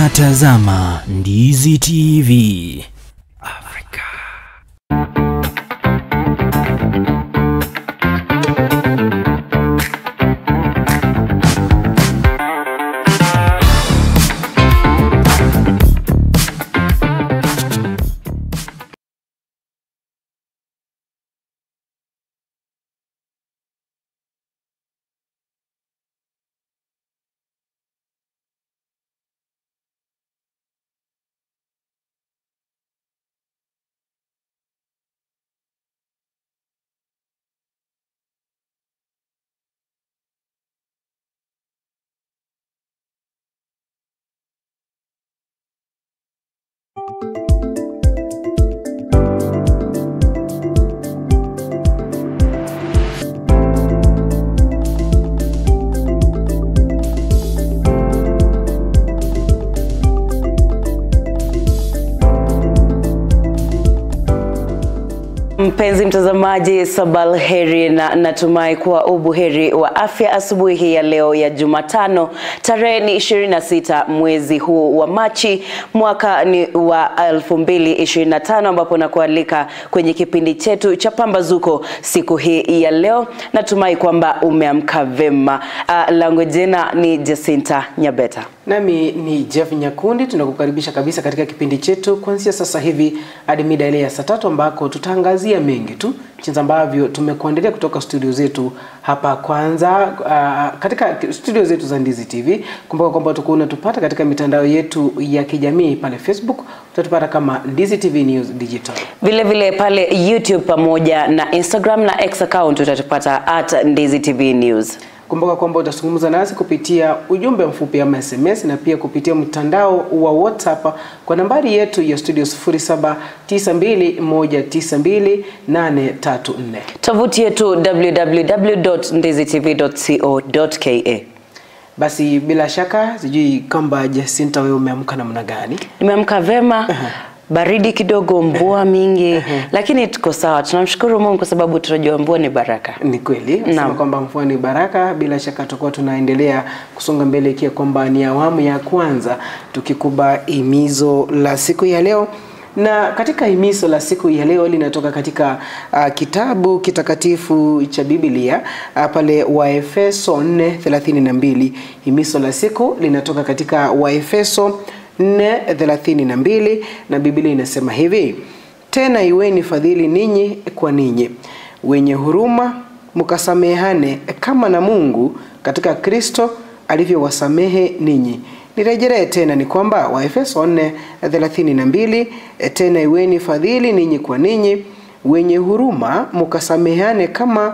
Unatazama Ndizi TV. Afrika. Mpenzi mtazamaji, sabal heri na natumai kuwa ubuheri wa afya asubuhi hii ya leo ya Jumatano. Tarehe ni 26 mwezi huu wa Machi, mwaka ni wa 2025, ambapo nakualika kwenye kipindi chetu cha Pambazuko siku hii ya leo. Natumai kwamba umeamka vema. Langu jina ni Jacinta Nyabeta. Nami ni Jeff Nyakundi. Tunakukaribisha kabisa katika kipindi chetu kuanzia sasa hivi hadi mida ile ya saa 3, ambako tutaangazia mengi tu jinsi ambavyo tumekuandalia kutoka studio zetu hapa. Kwanza katika studio zetu za Ndizi TV, kumbuka kwamba unatupata katika mitandao yetu ya kijamii. Pale Facebook utatupata kama Ndizi TV News Digital. Vile vile pale YouTube pamoja na Instagram na X account utatupata @Ndizi TV News. Kumbuka kwamba utazungumza nasi kupitia ujumbe mfupi ama SMS, na pia kupitia mtandao wa WhatsApp kwa nambari yetu ya studio 0792192834. Tovuti yetu www.ndizitv.co.ke. Basi bila shaka sijui kwamba Jacinta wewe umeamka namna gani? Nimeamka vema. Baridi kidogo, mvua mingi, lakini tuko sawa. Tunamshukuru Mungu kwa sababu tunajua mvua ni baraka. Ni kweli, sema kwamba mvua ni baraka. Bila shaka tutakuwa tunaendelea kusonga mbele ikiwa kwamba ni awamu ya kwanza tukikuba himizo la siku ya leo. Na katika himizo la siku ya leo linatoka katika kitabu kitakatifu cha Biblia, pale Waefeso 4:32. Himizo la siku linatoka katika Waefeso 4:32, na Biblia inasema hivi: tena iweni fadhili ninyi kwa ninyi, wenye huruma, mkasamehane kama na Mungu katika Kristo alivyowasamehe ninyi. Nirejelee tena, ni kwamba Waefeso 4:32, tena iweni fadhili ninyi kwa ninyi, wenye huruma, mkasamehane kama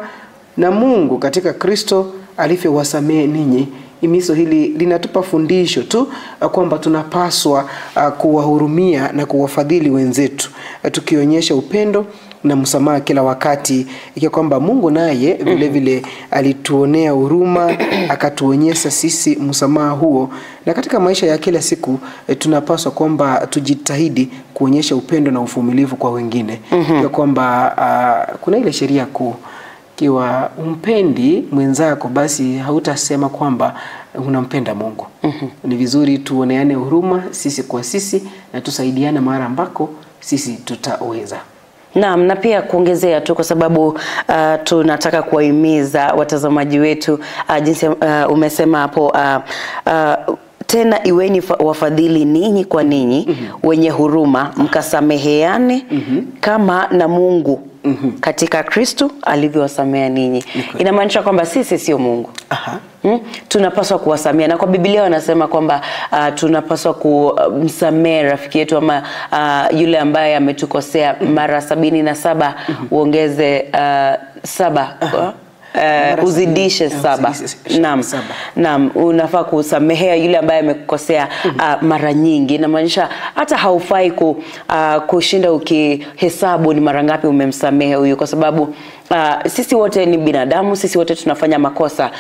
na Mungu katika Kristo alivyowasamehe ninyi. Himizo hili linatupa fundisho tu kwamba tunapaswa kuwahurumia na kuwafadhili wenzetu, tukionyesha upendo na msamaha kila wakati, ikiwa kwamba Mungu naye vile vile alituonea huruma, akatuonyesha sisi msamaha huo. Na katika maisha ya kila siku tunapaswa kwamba tujitahidi kuonyesha upendo na uvumilivu kwa wengine. Ikiwa kwamba kuna ile sheria kuu, kiwa umpendi mwenzako basi hautasema kwamba unampenda Mungu. Ni vizuri tuoneane huruma sisi kwa sisi na tusaidiane mara ambako sisi tutaweza. Naam, na pia kuongezea tu kwa sababu tunataka kuwahimiza watazamaji wetu jinsi umesema hapo, tena iweni wafadhili ninyi kwa ninyi, wenye huruma, mkasameheane kama na Mungu katika Kristo alivyowasamea ninyi. Inamaanisha kwamba sisi sio Mungu. Tunapaswa kuwasamea, na kwa Biblia wanasema kwamba tunapaswa kumsamehe rafiki yetu ama yule ambaye ametukosea mara 77, uongeze 7 uzidishe 7. Naam, unafaa kusamehea yule ambaye amekukosea mara nyingi. Inamaanisha hata haufai kushinda ukihesabu ni mara ngapi umemsamehe huyu, kwa sababu sisi wote ni binadamu, sisi wote tunafanya makosa.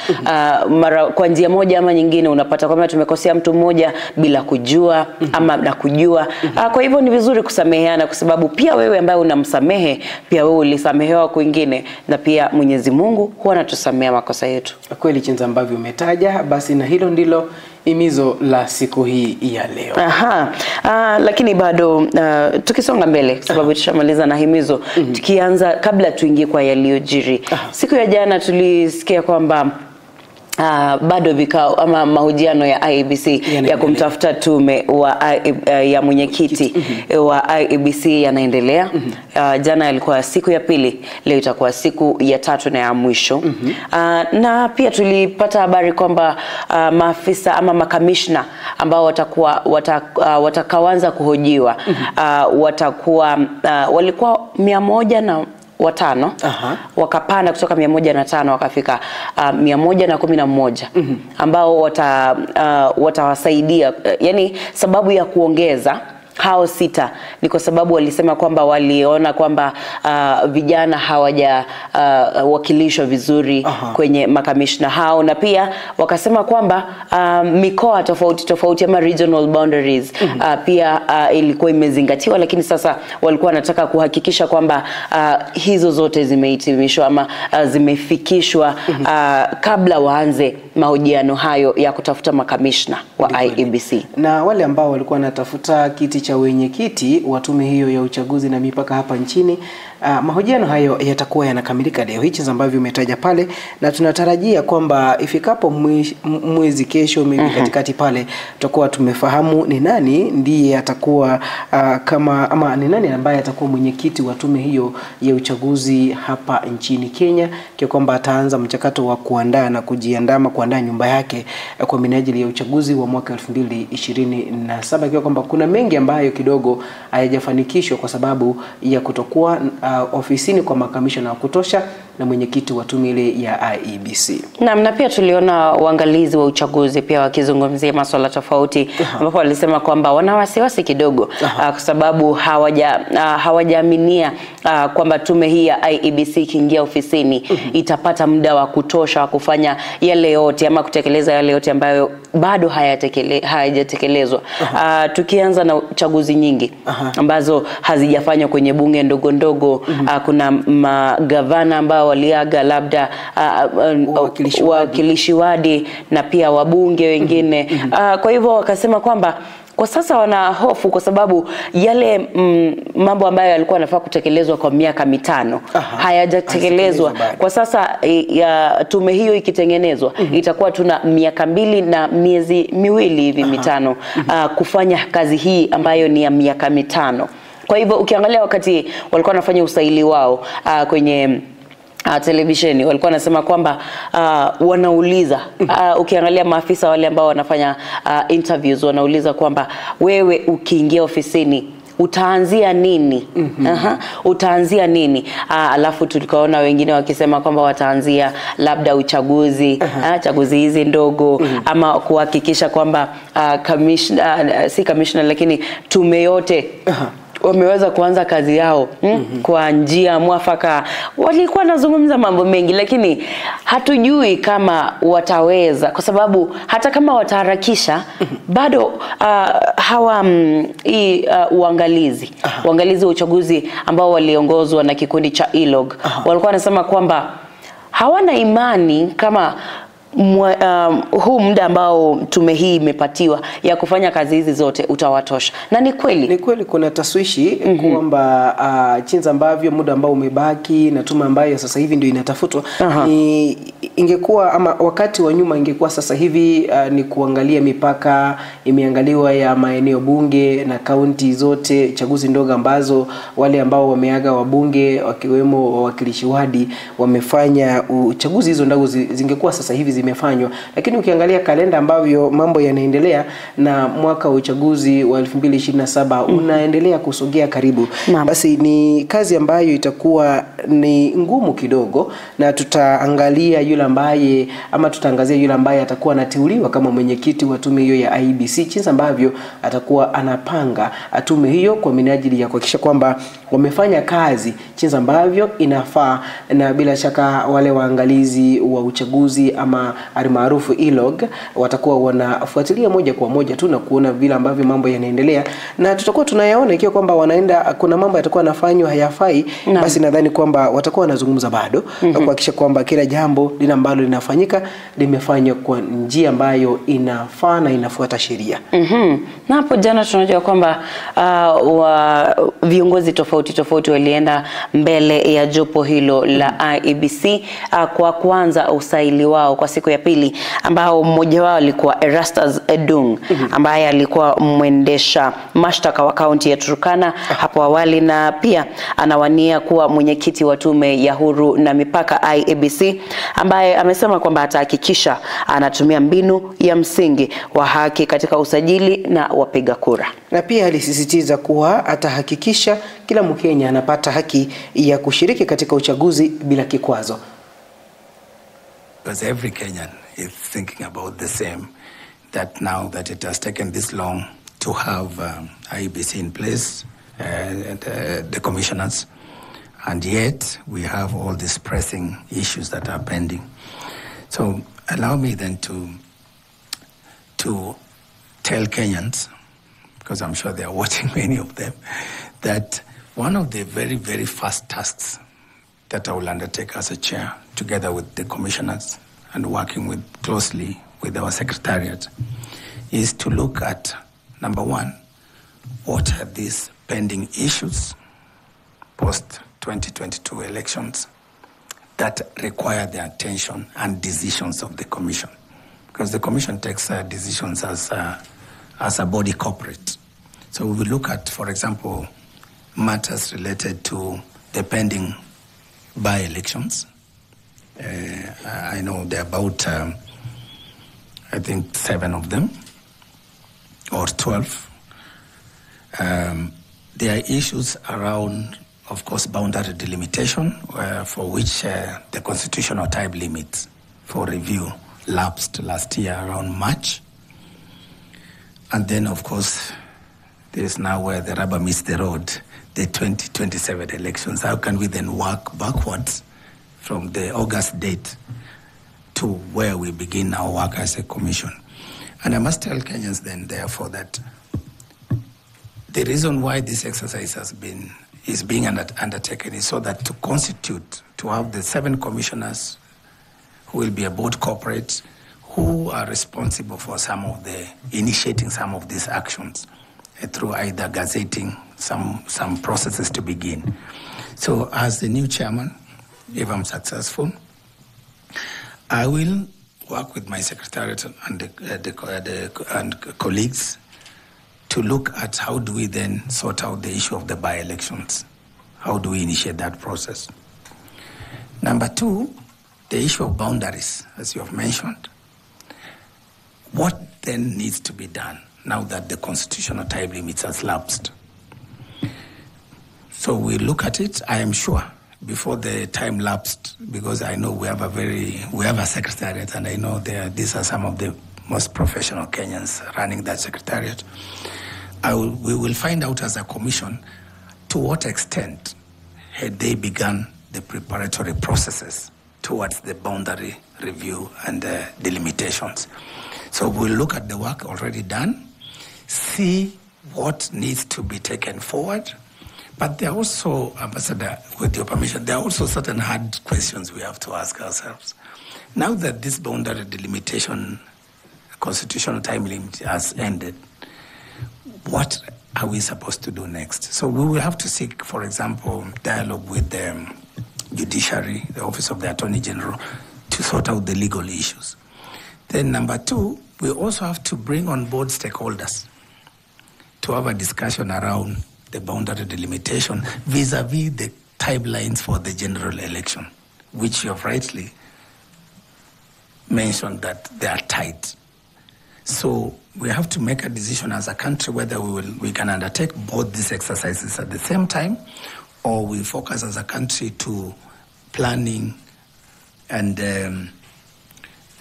Mara kwa njia moja ama nyingine unapata kwamba tumekosea mtu mmoja bila kujua ama na kujua. Kwa hivyo ni vizuri kusameheana, kwa sababu pia wewe ambaye unamsamehe pia wewe ulisamehewa kwingine, na pia Mwenyezi Mungu huwa anatusamea makosa yetu. Kweli jinsi ambavyo umetaja, basi na hilo ndilo himizo la siku hii ya leo. Aha. Lakini bado tukisonga mbele sababu tushamaliza na himizo, tukianza kabla tuingie kwa yaliyojiri. Siku ya jana tulisikia kwamba bado vikao ama mahojiano ya IEBC ya kumtafuta tume ya mwenyekiti wa IEBC yanaendelea. Jana yalikuwa siku ya pili, leo itakuwa siku ya tatu na ya mwisho. Na pia tulipata habari kwamba maafisa ama makamishna ambao watakaanza kuhojiwa walikuwa 105 wakapanda kutoka 105 wakafika 111 ambao watawasaidia. Yani sababu ya kuongeza hao 6 ni kwa sababu walisema kwamba waliona kwamba vijana hawaja wakilishwa vizuri kwenye makamishna hao, na pia wakasema kwamba mikoa tofauti ama regional boundaries pia ilikuwa imezingatiwa, lakini sasa walikuwa wanataka kuhakikisha kwamba hizo zote zimehitimishwa ama zimefikishwa kabla waanze mahojiano hayo ya kutafuta makamishna wa IEBC. Na wale ambao walikuwa wanatafuta kiti cha wenyekiti wa tume hiyo ya uchaguzi na mipaka hapa nchini, mahojiano hayo yatakuwa yanakamilika leo hichi ambavyo umetaja pale, na tunatarajia kwamba ifikapo mwezi kesho katikati pale tutakuwa tumefahamu ni nani ndiye atakuwa ama ni nani ambaye atakuwa mwenyekiti wa tume hiyo ya uchaguzi hapa nchini Kenya, kwa kwamba ataanza mchakato wa kuandaa na kuandaa nyumba yake kwa minajili ya uchaguzi wa mwaka 2027, kwa kwamba kuna mengi ambayo kidogo hayajafanikishwa kwa sababu ya kutokuwa ofisini kwa makamishna wa kutosha na mwenyekiti wa tume ile ya IEBC. Na pia tuliona waangalizi wa uchaguzi pia wakizungumzia masuala tofauti, ambapo walisema kwamba wana wasiwasi kidogo kwa sababu hawajaaminia kwamba tume hii ya IEBC ikiingia ofisini itapata muda wa kutosha wa kufanya yale yote ama kutekeleza yale yote ambayo bado hayajatekelezwa. Tukianza na chaguzi nyingi ambazo hazijafanywa kwenye bunge ndogo. Kuna magavana ambao waliaga, labda wakilishi wadi na pia wabunge wengine. Kwa hivyo wakasema kwamba kwa sasa wana hofu kwa sababu yale mambo ambayo yalikuwa yanafaa kutekelezwa kwa miaka 5 hayajatekelezwa. Kwa sasa tume hiyo ikitengenezwa itakuwa tuna miaka 2 na miezi 2 hivi 5 kufanya kazi hii ambayo ni ya miaka 5. Kwa hivyo ukiangalia wakati walikuwa wanafanya usaili wao kwenye televisheni, walikuwa wanasema kwamba wanauliza ukiangalia maafisa wale ambao wanafanya interviews wanauliza kwamba wewe ukiingia ofisini utaanzia nini? Utaanzia nini? Alafu tulikaona wengine wakisema kwamba wataanzia labda uchaguzi, chaguzi hizi ndogo, ama kuhakikisha kwamba si commissioner lakini tume yote wameweza kuanza kazi yao kwa njia mwafaka. Walikuwa nazungumza mambo mengi, lakini hatujui kama wataweza, kwa sababu hata kama wataharakisha bado uangalizi wa uchaguzi ambao waliongozwa na kikundi cha ILOG walikuwa wanasema kwamba hawana imani kama huu muda ambao tume hii imepatiwa ya kufanya kazi hizi zote utawatosha. Na ni kweli kuna taswishi kwamba jinsi ambavyo muda ambao umebaki na tume ambayo sasa hivi ndio inatafutwa ingekuwa ama wakati wa nyuma ingekuwa sasa hivi ni kuangalia mipaka imeangaliwa ya maeneo bunge na kaunti zote, chaguzi ndogo ambazo wale ambao wameaga wabunge wakiwemo wawakilishi wadi wamefanya uchaguzi, hizo ndogo zingekuwa sasa hivi zimefanywa. Lakini ukiangalia kalenda ambavyo mambo yanaendelea na mwaka wa uchaguzi wa 2027 unaendelea kusogea karibu, basi ni kazi ambayo itakuwa ni ngumu kidogo, na tutaangazia yule ambaye atakuwa anateuliwa kama mwenyekiti wa tume hiyo ya IEBC, jinsi ambavyo atakuwa anapanga tume hiyo kwa minajili ya kuhakikisha kwamba wamefanya kazi jinsi ambavyo inafaa. Na bila shaka wale waangalizi wa uchaguzi ama ama almaarufu e-log, watakuwa wanafuatilia moja kwa moja tu na kuona vile ambavyo mambo yanaendelea, na tutakuwa tunayaona ikiwa kwamba kuna mambo yatakuwa yanafanywa hayafai, basi nadhani kwamba watakuwa wanazungumza bado na kuhakikisha kwamba kila jambo lile ambalo linafanyika limefanywa kwa njia ambayo inafaa na inafuata sheria. Na hapo jana tunajua kwamba viongozi tofauti walienda mbele ya jopo hilo la IEBC kwa kuanza usaili wao kwa siku ya pili, ambao mmoja wao alikuwa Erastus Edung ambaye alikuwa mwendesha mashtaka wa kaunti ya Turkana hapo awali, na pia anawania kuwa mwenyekiti wa tume ya huru na mipaka IEBC, ambaye amesema kwamba atahakikisha anatumia mbinu ya msingi wa haki katika usajili na wapiga kura. Na pia alisisitiza kuwa atahakikisha kila Mkenya anapata haki ya kushiriki katika uchaguzi bila kikwazo. Because every Kenyan is thinking about the same, that now that it has taken this long to have IEBC in place, the commissioners, and yet we have all these pressing issues that are pending. So allow me then to tell Kenyans, because I'm sure they are watching, many of them, that one of the very, very first tasks that I will undertake as a chair, together with the commissioners and working closely with our secretariat, is to look at, number one, what are these pending issues post-2022 elections that require the attention and decisions of the Commission. Because the Commission takes decisions as a body corporate. So we will look at, for example, matters related to the pending by-elections. I know there are about, I think, 7 of them, or 12. There are issues around, of course, boundary delimitation, for which the constitutional time limits for review lapsed last year around March. And then, of course, there is now where the rubber meets the road, the 2027 elections. How can we then work backwards from the August date to where we begin our work as a commission? And I must tell Kenyans then, therefore, that the reason why this exercise is being undertaken is so that to have the 7 commissioners who will be a board corporate, who are responsible for initiating some of these actions through either gazetting some processes to begin. So as the new chairman, if I'm successful, I will work with my secretariat and colleagues to look at how do we then sort out the issue of the by-elections. How do we initiate that process? Number 2, the issue of boundaries, as you have mentioned. What then needs to be done now that the constitutional time limits has lapsed? So we look at it, I am sure, before the time lapsed, because I know we have a secretariat, and I know these are some of the most professional Kenyans running that secretariat. We will find out as a commission to what extent had they begun the preparatory processes towards the boundary review and the delimitations. So we'll look at the work already done, see what needs to be taken forward. But there are also, Ambassador, with your permission, there are also certain hard questions we have to ask ourselves. Now that this boundary delimitation constitutional time limit has ended, what are we supposed to do next? So we will have to seek, for example, dialogue with the judiciary, the Office of the Attorney General, to sort out the legal issues. Then number 2, we also have to bring on board stakeholders to have a discussion around the boundary delimitation vis-a-vis the timelines for the general election, which you have rightly mentioned that they are tight. So we have to make a decision as a country whether we can undertake both these exercises at the same time, or we focus as a country to planning and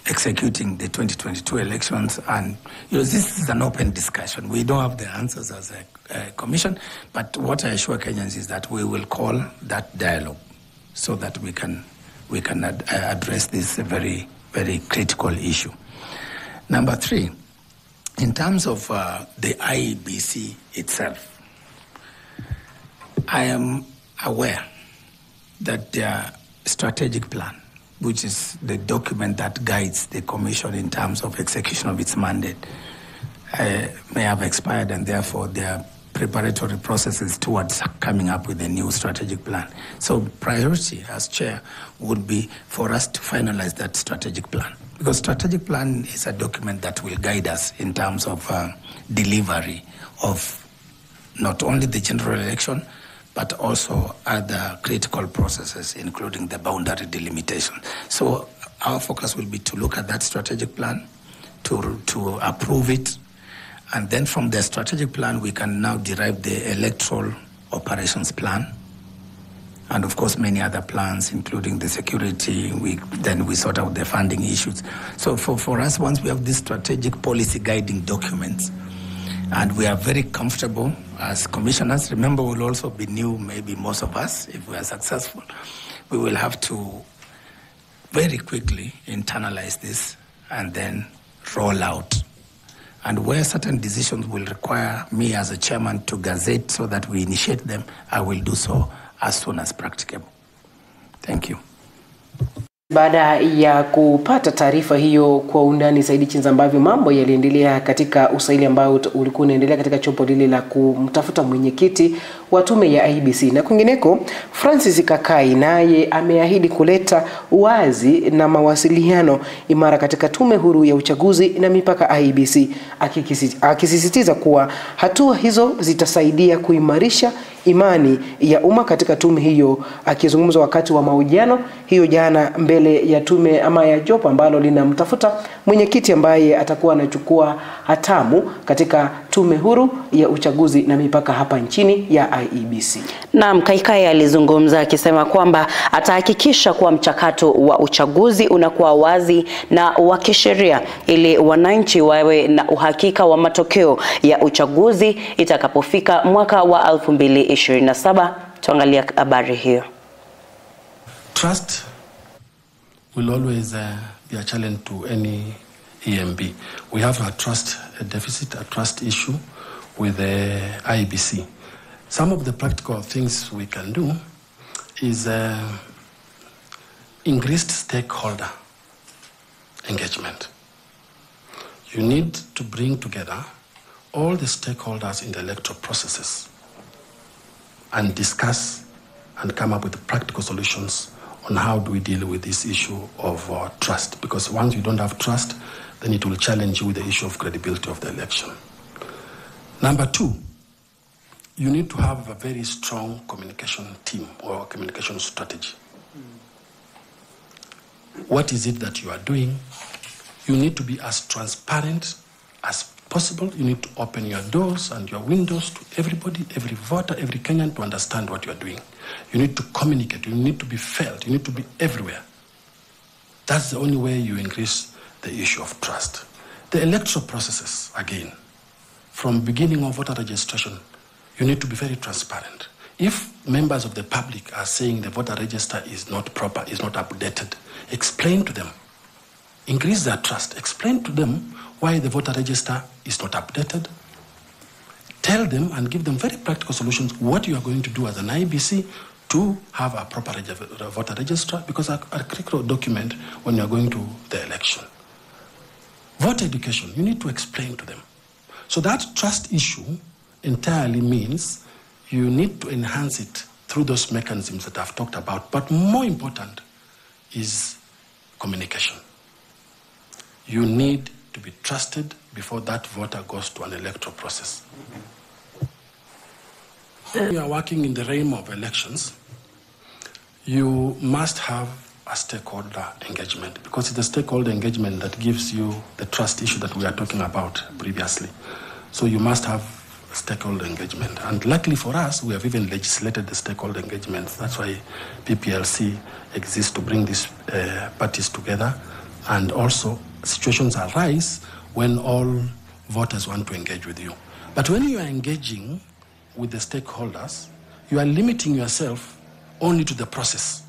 executing the 2022 elections. And this is an open discussion. We don't have the answers as a commission, but what I assure Kenyans is that we will call that dialogue so that we can address this very, very critical issue. Number 3, in terms of the IEBC itself, I am aware that their strategic plan, which is the document that guides the Commission in terms of execution of its mandate, may have expired, and therefore their preparatory processes towards coming up with a new strategic plan. So priority as chair would be for us to finalize that strategic plan, because strategic plan is a document that will guide us in terms of delivery of not only the general election, but also other critical processes, including the boundary delimitation. So our focus will be to look at that strategic plan, to approve it, and then from the strategic plan, we can now derive the electoral operations plan, and of course many other plans, including the security. Then we sort out the funding issues. So for us, once we have these strategic policy guiding documents, and we are very comfortable as commissioners, remember we'll also be new, maybe most of us, if we are successful, we will have to very quickly internalize this and then roll out. And where certain decisions will require me as a chairman to gazette so that we initiate them, I will do so as soon as practicable. Thank you. Baada ya kupata taarifa hiyo kwa undani zaidi jinsi ambavyo mambo yaliendelea katika usaili ambao ulikuwa unaendelea katika chombo lile la kumtafuta mwenyekiti wa tume ya IEBC na kwingineko, Francis Kakai naye ameahidi kuleta uwazi na mawasiliano imara katika tume huru ya uchaguzi na mipaka IEBC, akisisitiza kuwa hatua hizo zitasaidia kuimarisha imani ya umma katika tume hiyo. Akizungumza wakati wa mahojiano hiyo jana mbele ya tume ama ya jopo ambalo linamtafuta mwenyekiti ambaye atakuwa anachukua hatamu katika tume huru ya uchaguzi na mipaka hapa nchini ya IEBC. Naam, Kaikai alizungumza akisema kwamba atahakikisha kuwa mchakato wa uchaguzi unakuwa wazi na wa kisheria ili wananchi wawe na uhakika wa matokeo ya uchaguzi itakapofika mwaka wa 2027. Tuangalia habari hiyo. Trust will always be a challenge to any EMB. We have a trust deficit, a trust issue with the IEBC. Some of the practical things we can do is increased stakeholder engagement. You need to bring together all the stakeholders in the electoral processes and discuss and come up with practical solutions on how do we deal with this issue of trust. Because once you don't have trust, then it will challenge you with the issue of credibility of the election. Number 2, you need to have a very strong communication team or communication strategy. What is it that you are doing? You need to be as transparent as possible. You need to open your doors and your windows to everybody, every voter, every Kenyan to understand what you are doing. You need to communicate. You need to be felt. You need to be everywhere. That's the only way you increase the issue of trust. The electoral processes, again, from beginning of voter registration, you need to be very transparent. If members of the public are saying the voter register is not proper, is not updated, explain to them. Increase their trust. Explain to them why the voter register is not updated. Tell them and give them very practical solutions what you are going to do as an IEBC to have a proper voter register, because a critical document when you are going to the election. Voter education, you need to explain to them. So that trust issue entirely means you need to enhance it through those mechanisms that I've talked about. But more important is communication. You need to be trusted before that voter goes to an electoral process. We are working in the realm of elections. You must have a stakeholder engagement, because it's the stakeholder engagement that gives you the trust issue that we are talking about previously. So you must have stakeholder engagement. And luckily for us, we have even legislated the stakeholder engagement. That's why PPLC exists, to bring these parties together. And also, situations arise when all voters want to engage with you. But when you are engaging with the stakeholders, you are limiting yourself only to the process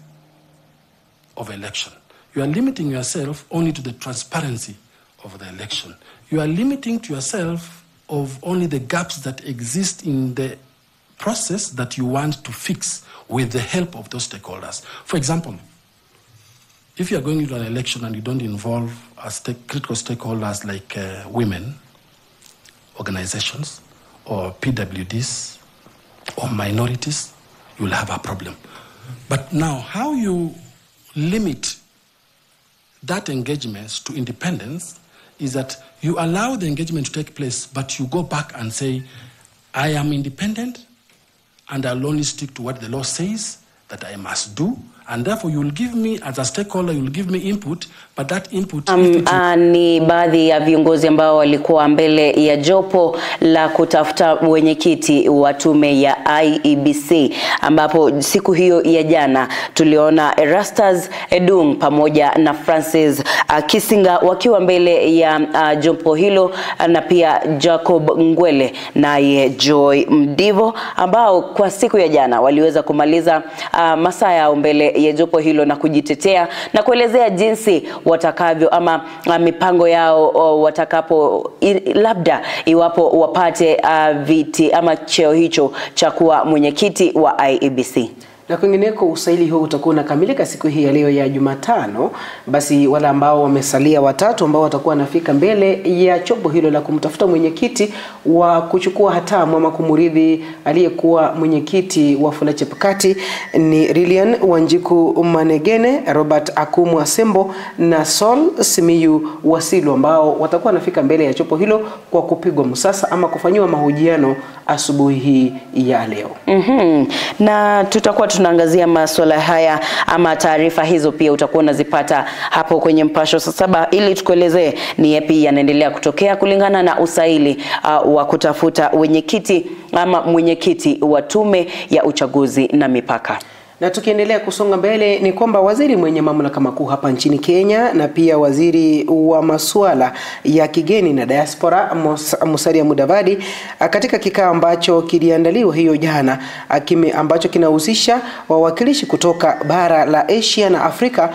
of election. you are limiting yourself only to the transparency of the election. You are limiting to yourself of only the gaps that exist in the process that you want to fix with the help of those stakeholders. For example, if you are going into an election and you don't involve critical stakeholders like women, organizations, or PWDs, or minorities, you will have a problem. But now, how you limit that engagement to independence is that you allow the engagement to take place, but you go back and say, I am independent, and I'll only stick to what the law says that I must do, and therefore you will give me, as a stakeholder, you will give me input, but that input... Ni baadhi ya viongozi ambao walikuwa mbele ya jopo la kutafuta wenyekiti wa tume ya IEBC, ambapo siku hiyo ya jana tuliona Erastus Edung pamoja na Francis Kisinga wakiwa mbele ya jopo hilo, na pia Jacob Ngwele naye Joy Mdivo, ambao kwa siku ya jana waliweza kumaliza masaa yao mbele ya jopo hilo na kujitetea na kuelezea jinsi watakavyo ama mipango yao watakapo, labda iwapo wapate viti ama cheo hicho cha kuwa mwenyekiti wa IEBC. Na kwingineko, usaili huu utakuwa unakamilika siku hii ya leo ya Jumatano. Basi wale ambao wamesalia watatu ambao watakuwa nafika mbele ya chombo hilo la kumtafuta mwenyekiti wa kuchukua hatamu ama kumuridhi aliyekuwa mwenyekiti wa Wafula Chebukati ni Lilian Wanjiku Manegene, Robert Akumu Asembo na Sol Simiyu Wasilu, ambao watakuwa nafika mbele ya chombo hilo kwa kupigwa msasa ama kufanyiwa mahojiano asubuhi hii ya leo. Na tutakuwa tunaangazia masuala haya ama taarifa hizo pia utakuwa unazipata hapo kwenye Mpasho saa 7, ili tukuelezee ni yapi yanaendelea kutokea kulingana na usaili wa kutafuta wenyekiti ama mwenyekiti wa tume ya uchaguzi na mipaka. Na tukiendelea kusonga mbele ni kwamba waziri mwenye mamlaka makuu hapa nchini Kenya na pia waziri wa masuala ya kigeni na diaspora Musalia Mudavadi, katika kikao ambacho kiliandaliwa hiyo jana, ambacho kinahusisha wawakilishi kutoka bara la Asia na Afrika,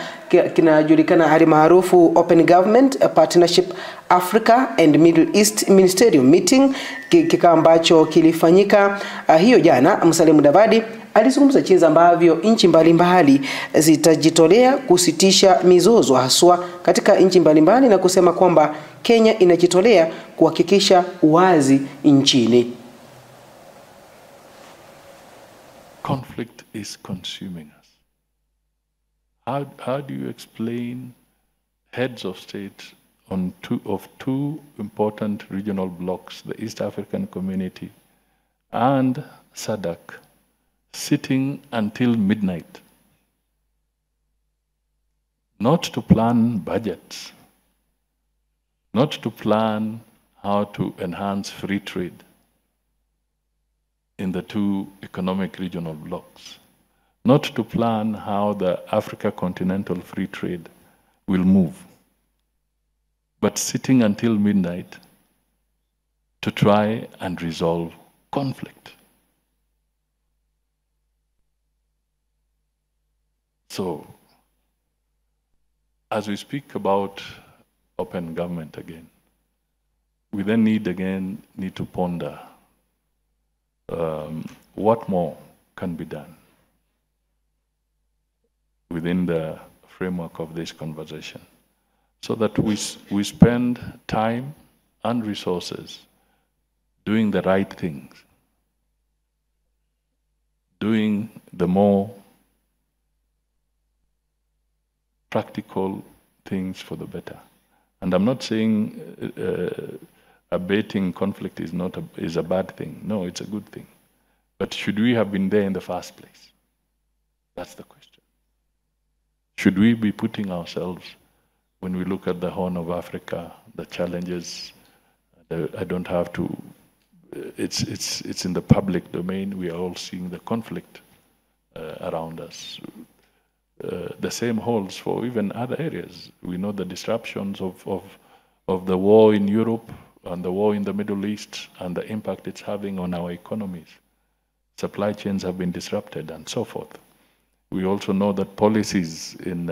kinajulikana hali maarufu Open Government Partnership Africa and Middle East Ministerial Meeting, kikao ambacho kilifanyika hiyo jana. Musalia Mudavadi alizungumza jinsi ambavyo nchi mbalimbali zitajitolea kusitisha mizozo haswa katika nchi mbalimbali, na kusema kwamba Kenya inajitolea kuhakikisha uwazi nchini. Conflict is consuming us. How do you explain heads of state on two important regional blocks, the East African Community and SADC, sitting until midnight, not to plan budgets, not to plan how to enhance free trade in the two economic regional blocks, not to plan how the Africa continental free trade will move, but sitting until midnight to try and resolve conflict. So, as we speak about open government again, we then need to ponder what more can be done within the framework of this conversation, so that we spend time and resources doing the right things, doing the more practical things for the better. And I'm not saying abating conflict is a bad thing. No, it's a good thing. But should we have been there in the first place? That's the question. Should we be putting ourselves, when we look at the Horn of Africa, the challenges, I don't have to, it's in the public domain. We are all seeing the conflict around us. The same holds for even other areas. We know the disruptions of the war in Europe and the war in the Middle East and the impact it's having on our economies. Supply chains have been disrupted and so forth. We also know that policies in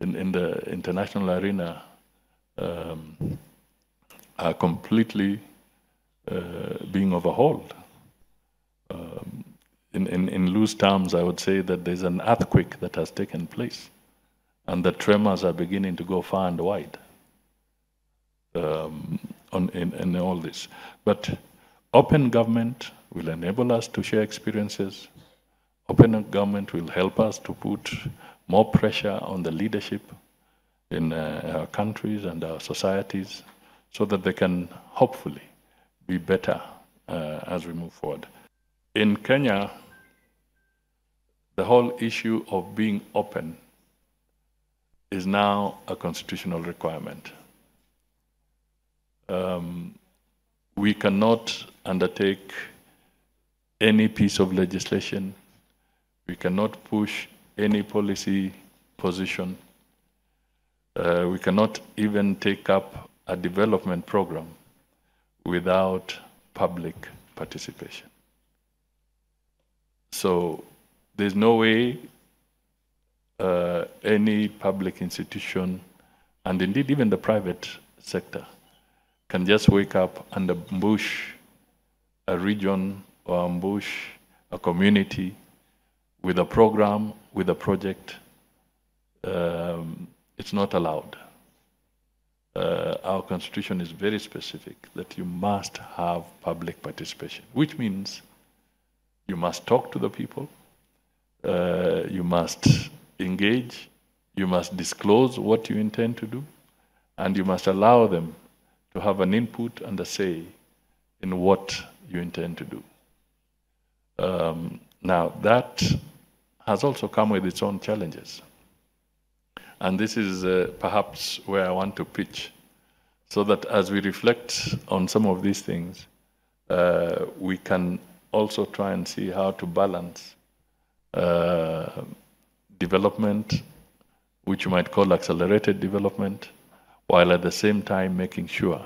in the international arena are completely being overhauled. In loose terms, I would say that there's an earthquake that has taken place, and the tremors are beginning to go far and wide in all this. But open government will enable us to share experiences. Open government will help us to put more pressure on the leadership in our countries and our societies so that they can hopefully be better as we move forward. In Kenya, the whole issue of being open is now a constitutional requirement. We cannot undertake any piece of legislation. We cannot push any policy position. We cannot even take up a development program without public participation. So there's no way any public institution, and indeed even the private sector, can just wake up and ambush a region or ambush a community with a program, with a project. It's not allowed. Our constitution is very specific that you must have public participation, which means you must talk to the people, you must engage, you must disclose what you intend to do, and you must allow them to have an input and a say in what you intend to do. Now, that has also come with its own challenges. And this is perhaps where I want to pitch, so that as we reflect on some of these things, we can also try and see how to balance development, which you might call accelerated development, while at the same time making sure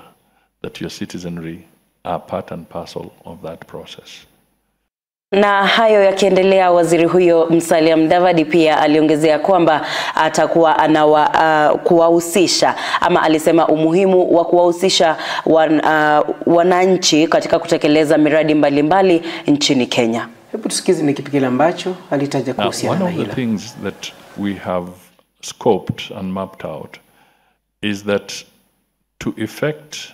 that your citizenry are part and parcel of that process. Na hayo yakiendelea, waziri huyo Musalia Mudavadi pia aliongezea kwamba atakuwa kuwahusisha, ama alisema umuhimu wa kuwahusisha wananchi katika kutekeleza miradi mbalimbali nchini Kenya. Hebu tusikize ni kipi kile ambacho alitaja kuhusiana na hilo. One of the things that we have scoped and mapped out is that to effect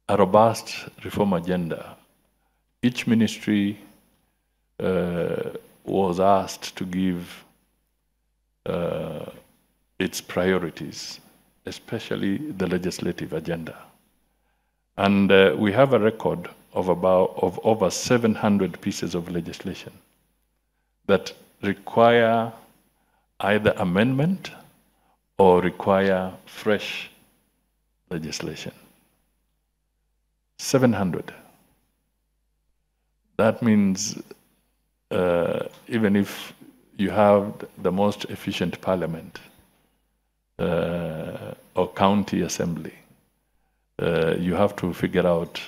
a robust reform agenda, each ministry was asked to give its priorities, especially the legislative agenda. And we have a record of over 700 pieces of legislation that require either amendment or require fresh legislation. 700. That means even if you have the most efficient parliament or county assembly, you have to figure out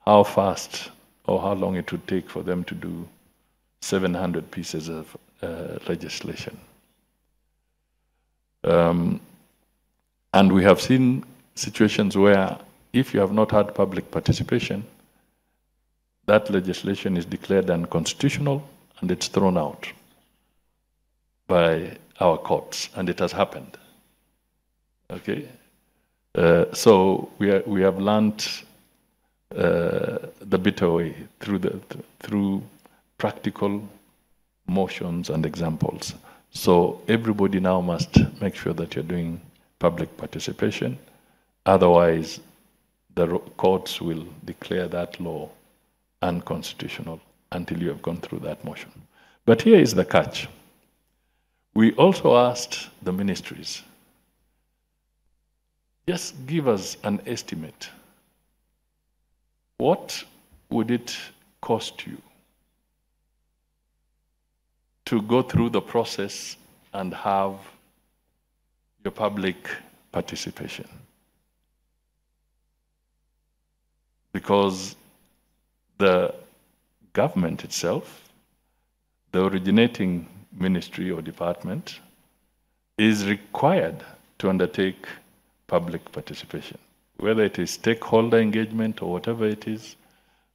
how fast or how long it would take for them to do 700 pieces of legislation. And we have seen situations where if you have not had public participation, that legislation is declared unconstitutional and it's thrown out by our courts, and it has happened. Okay, so we have learned the bitter way through practical motions and examples. So everybody now must make sure that you're doing public participation. Otherwise, the courts will declare that law unconstitutional until you have gone through that motion. But here is the catch. We also asked the ministries, just give us an estimate. What would it cost you to go through the process and have your public participation? Because the government itself, the originating ministry or department, is required to undertake public participation, whether it is stakeholder engagement or whatever it is,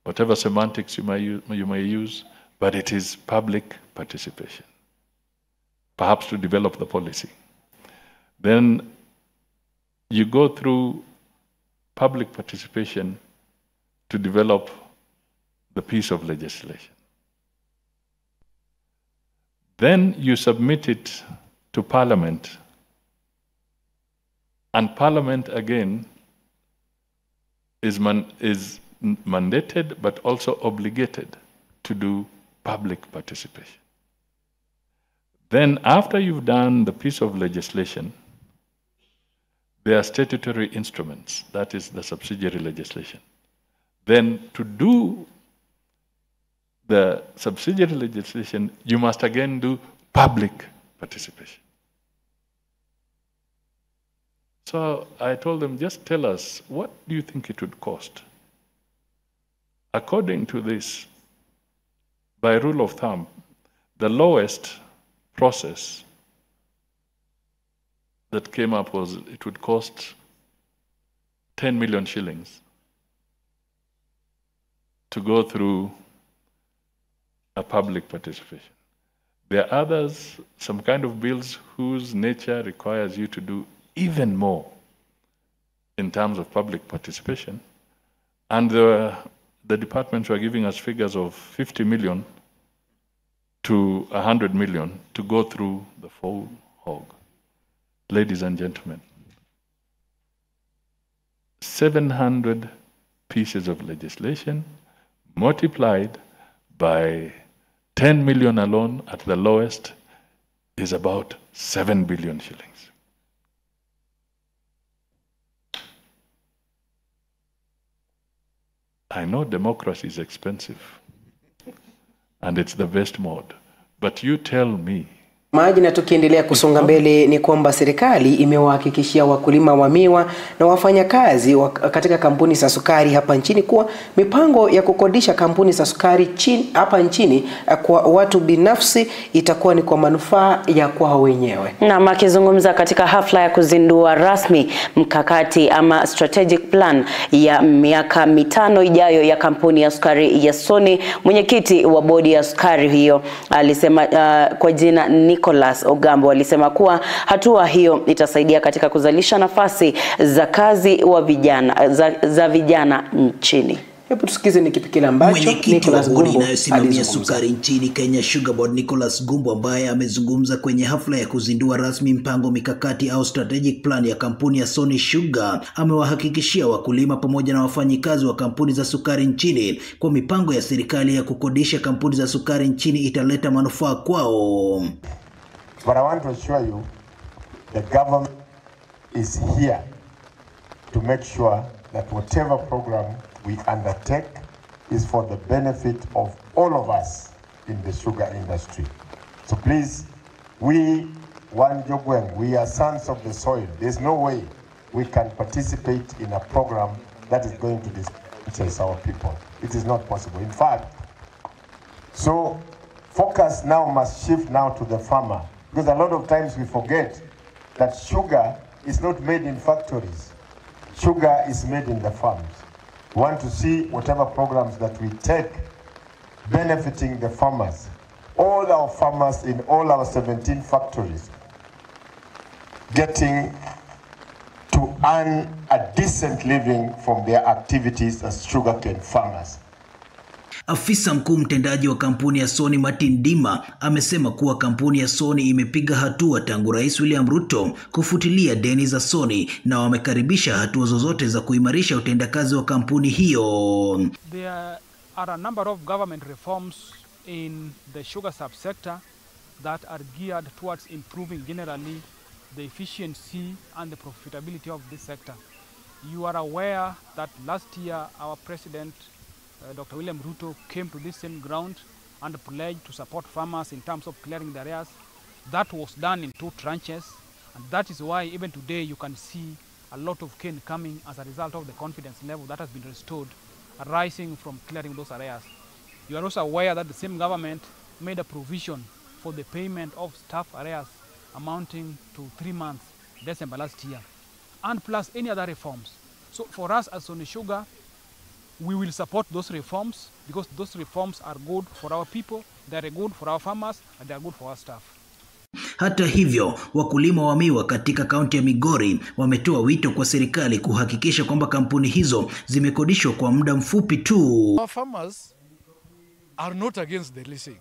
whatever semantics you may use, but it is public participation, perhaps to develop the policy. Then you go through public participation to develop the piece of legislation. Then you submit it to Parliament, and Parliament again is mandated but also obligated to do public participation. Then after you've done the piece of legislation, there are statutory instruments, that is the subsidiary legislation. Then to do the subsidiary legislation, you must again do public participation. So I told them, just tell us, what do you think it would cost? According to this, by rule of thumb, the lowest process that came up was it would cost 10 million shillings to go through a public participation. There are others, some kind of bills whose nature requires you to do even more in terms of public participation. And the departments were giving us figures of 50 million to 100 million to go through the full hog. Ladies and gentlemen, 700 pieces of legislation multiplied by 10 million alone at the lowest is about 7 billion shillings. I know democracy is expensive and it's the best mode, but you tell me. Maji na tukiendelea kusonga mbele ni kwamba serikali imewahakikishia wakulima wa miwa na wafanyakazi katika kampuni za sukari hapa nchini kuwa mipango ya kukodisha kampuni za sukari hapa nchini kwa watu binafsi itakuwa ni kwa manufaa ya kwao wenyewe. Na akizungumza katika hafla ya kuzindua rasmi mkakati ama strategic plan ya miaka 5 ijayo ya kampuni ya sukari ya Sony, mwenyekiti wa bodi ya sukari hiyo alisema kwa jina Nicholas Ogambo alisema kuwa hatua hiyo itasaidia katika kuzalisha nafasi za kazi wa vijana za vijana nchini. Hebu tusikize ni kipi kile ambacho Nicholas Gumbo anayesimamia sukari nchini Kenya Sugar Board Nicholas Gumbo, ambaye amezungumza kwenye hafla ya kuzindua rasmi mpango mikakati au strategic plan ya kampuni ya Sony Sugar, amewahakikishia wakulima pamoja na wafanyikazi wa kampuni za sukari nchini kwa mipango ya serikali ya kukodisha kampuni za sukari nchini italeta manufaa kwao. But I want to assure you, the government is here to make sure that whatever program we undertake is for the benefit of all of us in the sugar industry. So please, we are sons of the soil. There's no way we can participate in a program that is going to dispossess our people. It is not possible. In fact, so focus now must shift now to the farmer. Because a lot of times we forget that sugar is not made in factories. Sugar is made in the farms. We want to see whatever programs that we take benefiting the farmers. All our farmers in all our 17 factories getting to earn a decent living from their activities as sugarcane farmers. Afisa mkuu mtendaji wa kampuni ya Sony Martin Dima amesema kuwa kampuni ya Sony imepiga hatua tangu Rais William Ruto kufutilia deni za Sony, na wamekaribisha hatua zozote za kuimarisha utendakazi wa kampuni hiyo. There are a number of government reforms in the sugar subsector that are geared towards improving generally the efficiency and the profitability of this sector. You are aware that last year our president Dr. William Ruto came to this same ground and pledged to support farmers in terms of clearing the areas. That was done in 2 tranches, and that is why even today you can see a lot of cane coming as a result of the confidence level that has been restored, arising from clearing those areas. You are also aware that the same government made a provision for the payment of staff areas amounting to 3 months, December last year, and plus any other reforms. So for us as Sony Sugar, we will support those reforms because those reforms are good for our people, they are good for our farmers, and they are good for our staff. Hata hivyo, wakulima wa miwa katika kaunti ya Migori wametoa wito kwa serikali kuhakikisha kwamba kampuni hizo zimekodishwa kwa muda mfupi tu. Our farmers are not against the leasing.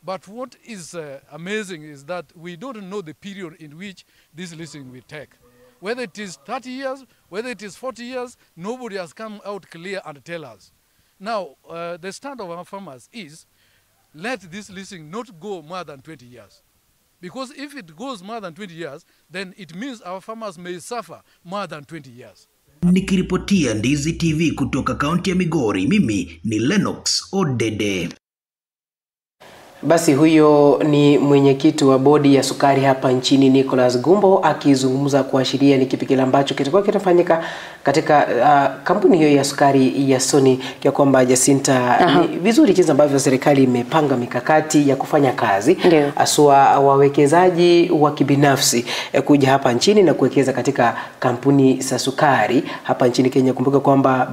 But what is amazing is that we don't know the period in which this leasing will take. Whether it is 30 years, whether it is 40 years, nobody has come out clear and tell us. Now, the stand of our farmers is, let this leasing not go more than 20 years. Because if it goes more than 20 years, then it means our farmers may suffer more than 20 years. Nikiripotia Ndizi TV kutoka kaunti ya Migori, mimi ni Lennox Odede. Basi huyo ni mwenyekiti wa bodi ya sukari hapa nchini Nicholas Gumbo akizungumza kuashiria ni kipi kile ambacho kitakuwa kitafanyika katika kampuni hiyo ya sukari ya Sony, kwa kwamba Jacinta ni vizuri jinsi ambavyo serikali imepanga mikakati ya kufanya kazi aswa wawekezaji wa kibinafsi kuja hapa nchini na kuwekeza katika kampuni za sukari hapa nchini Kenya. Kumbuka kwamba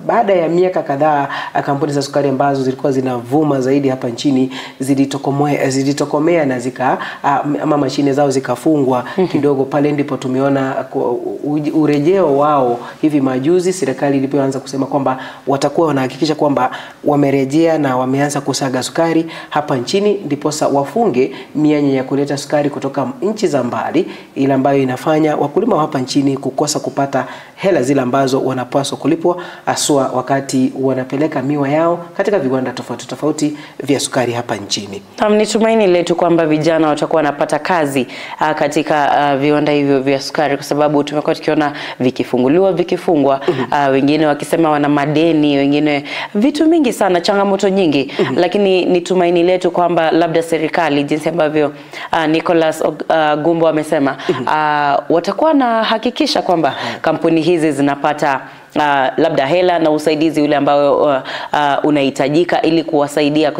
baada ya miaka kadhaa kampuni za sukari ambazo zilikuwa zinavuma zaidi hapa nchini zilitokomea na ama mashine zao zikafungwa kidogo. Pale ndipo tumeona urejeo wao hivi majuzi, serikali ilipoanza kusema kwamba watakuwa wanahakikisha kwamba wamerejea na wameanza kusaga sukari hapa nchini, ndipo wafunge mianya ya kuleta sukari kutoka nchi za mbali, ile ambayo inafanya wakulima hapa nchini kukosa kupata hela zile ambazo wanapaswa kulipwa aswa wakati wanapeleka miwa yao katika viwanda tofauti tofauti vya sukari hapa nchini. Ni tumaini letu kwamba vijana watakuwa wanapata kazi katika viwanda hivyo vya sukari, kwa sababu tumekuwa tukiona vikifunguliwa vikifungwa, wengine wakisema wana madeni, wengine vitu mingi sana, changamoto nyingi. Lakini ni tumaini letu kwamba labda serikali, jinsi ambavyo Nicholas Gumbo amesema, watakuwa na hakikisha kwamba kampuni hizi zinapata labda hela na usaidizi ule ambao unahitajika ili kusaidia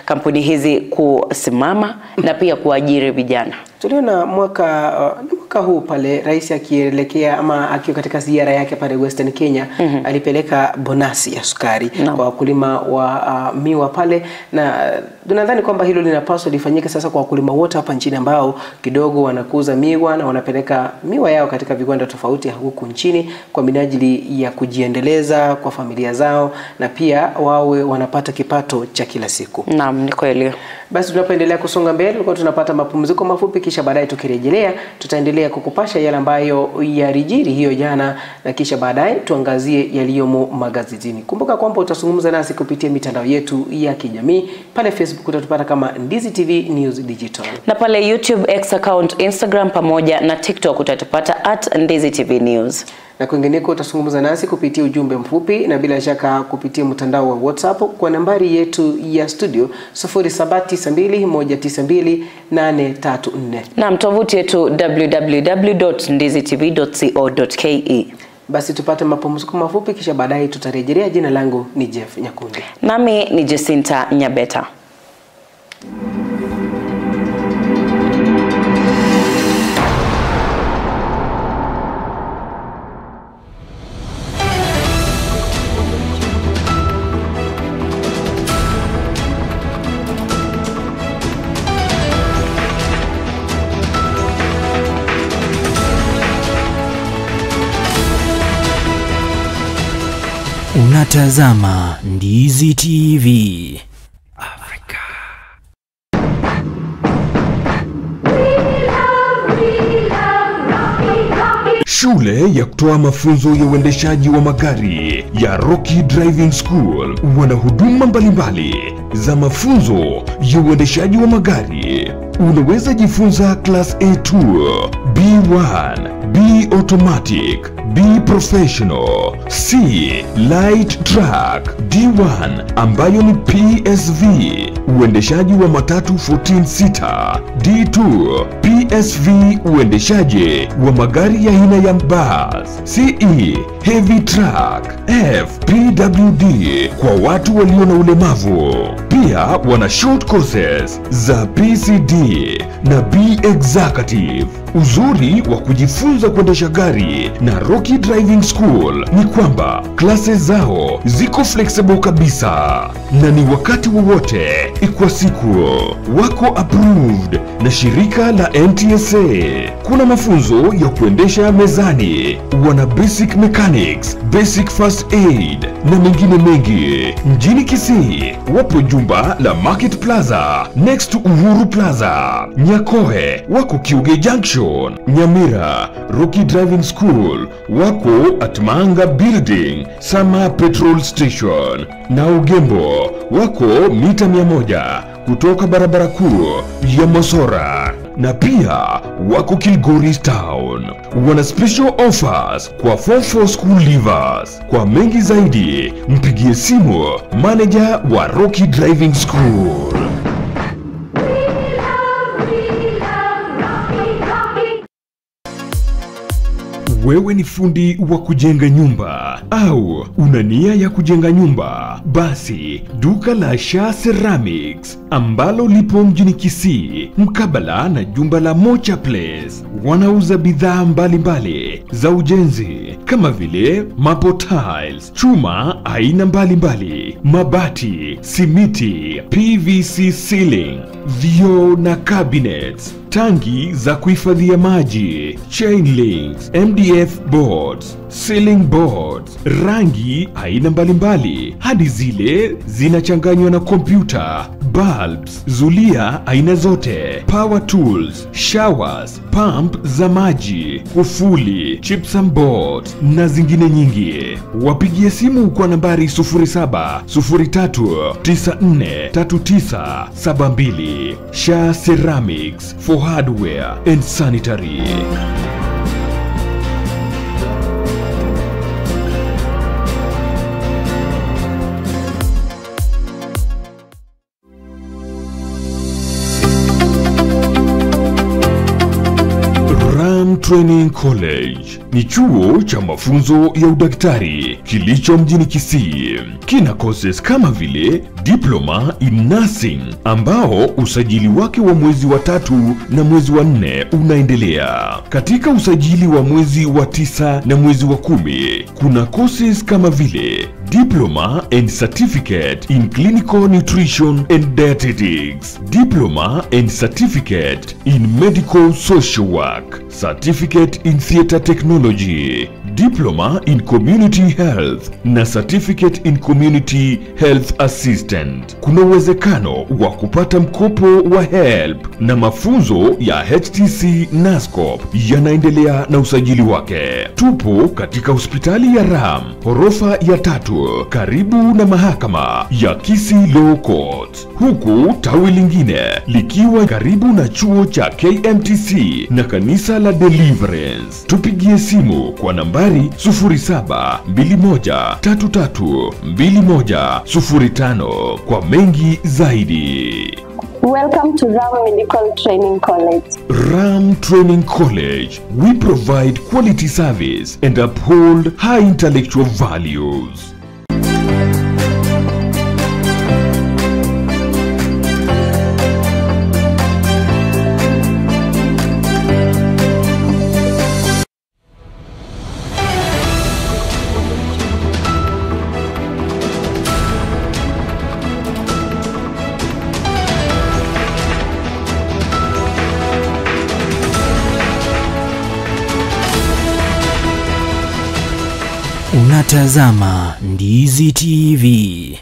kampuni hizi kusimama na pia kuajiri vijana. Tuliona mwaka huu pale rais akielekea ama akiwa katika ziara yake pale Western Kenya, alipeleka bonasi ya sukari kwa wakulima wa miwa pale, na tunadhani kwamba hilo linapaswa lifanyike sasa kwa wakulima wote hapa nchini ambao kidogo wanakuza miwa na wanapeleka miwa yao katika viwanda tofauti huku nchini kwa minajili ya kujiendeleza kwa familia zao na pia wawe wanapata kipato cha kila siku. Naam, ni kweli. Basi tunapoendelea kusonga mbele, kwa tunapata mapumziko mafupi, kisha baadaye tukirejelea tutaendelea kukupasha yale ambayo yalijiri hiyo jana, na kisha baadaye tuangazie yaliyomo magazetini. Kumbuka kwamba utazungumza nasi kupitia mitandao yetu ya kijamii. Pale Facebook utatupata kama Ndizi TV News Digital, na pale YouTube, X account, Instagram pamoja na TikTok utatupata @Ndizi TV News. Na kwingineko utazungumza nasi kupitia ujumbe mfupi na bila shaka kupitia mtandao wa WhatsApp kwa nambari yetu ya studio 0792192834. Na tovuti yetu www.ndizitv.co.ke. Basi tupate mapumziko mafupi, kisha baadaye tutarejelea. Jina langu ni Jeff Nyakundi. Nami ni Jacinta Nyabeta. Unatazama Ndizi TV Africa. Shule ya kutoa mafunzo ya uendeshaji wa magari ya Rocky Driving School wana huduma mbalimbali za mafunzo ya uendeshaji wa magari. Unaweza jifunza class A2, B1, B automatic, B professional, C light truck, D1 ambayo ni PSV uendeshaji wa matatu 14 sita, D2 PSV uendeshaji wa magari ya aina ya bus, CE heavy truck, F PWD kwa watu walio na ulemavu. Pia wana short courses za PCD na B executive. Uzuri wa kujifunza kuendesha gari na Rocky Driving School ni kwamba klase zao ziko flexible kabisa na ni wakati wowote kwa siku. Wako approved na shirika la NTSA. Kuna mafunzo ya kuendesha mezani, wana basic mechanics, basic first aid na mengine mengi. Mjini Kisii wapo jumba la Market Plaza next to Uhuru Plaza. Nyakoe wako Kiuge Junction. Nyamira Rocky Driving School wako at Manga Building Sama Petrol Station, na Ugembo wako mita 100 kutoka barabara kuu ya Mosora, na pia wako Kilgoris Town. Wana special offers kwa Form 4 school leavers. Kwa mengi zaidi mpigie simu manager wa Rocky Driving School. Wewe ni fundi wa kujenga nyumba au una nia ya kujenga nyumba? Basi duka la Sha Ceramics ambalo lipo mjini Kisii mkabala na jumba la Mocha Place wanauza bidhaa mbalimbali za ujenzi kama vile mapo tiles, chuma aina mbalimbali, mabati, simiti, PVC ceiling, vioo na cabinets, tangi za kuhifadhia maji, chain links, MDF boards, ceiling boards, rangi aina mbalimbali hadi zile zinachanganywa na kompyuta, bulbs, zulia aina zote, power tools, showers, pump za maji, kufuli, gypsum boards na zingine nyingi. Wapigie simu kwa nambari 0703943972. Sha Ceramics for hardware and sanitary. Ram Training College ni chuo cha mafunzo ya udaktari kilicho mjini Kisii. Kina courses kama vile Diploma in Nursing ambao usajili wake wa mwezi wa 3 na mwezi wa 4 unaendelea. Katika usajili wa mwezi wa 9 na mwezi wa 10 kuna courses kama vile Diploma and Certificate in Clinical Nutrition and Dietetics, Diploma and Certificate in Medical Social Work, Certificate in Theatre Technology, Diploma in Community Health na Certificate in Community Health Assistant. Kuna uwezekano wa kupata mkopo wa HELP na mafunzo ya HTC NASCOP yanaendelea na usajili wake. Tupo katika hospitali ya Ram, ghorofa ya 3 karibu na mahakama ya Kisii Law Court, huku tawi lingine likiwa karibu na chuo cha KMTC na kanisa la Deliverance. Tupigie simu kwa nambari 0721332105 kwa mengi zaidi. Welcome to Ram Medical Training College. Ram Training College. We provide quality service and uphold high intellectual values. Unatazama Ndizi TV.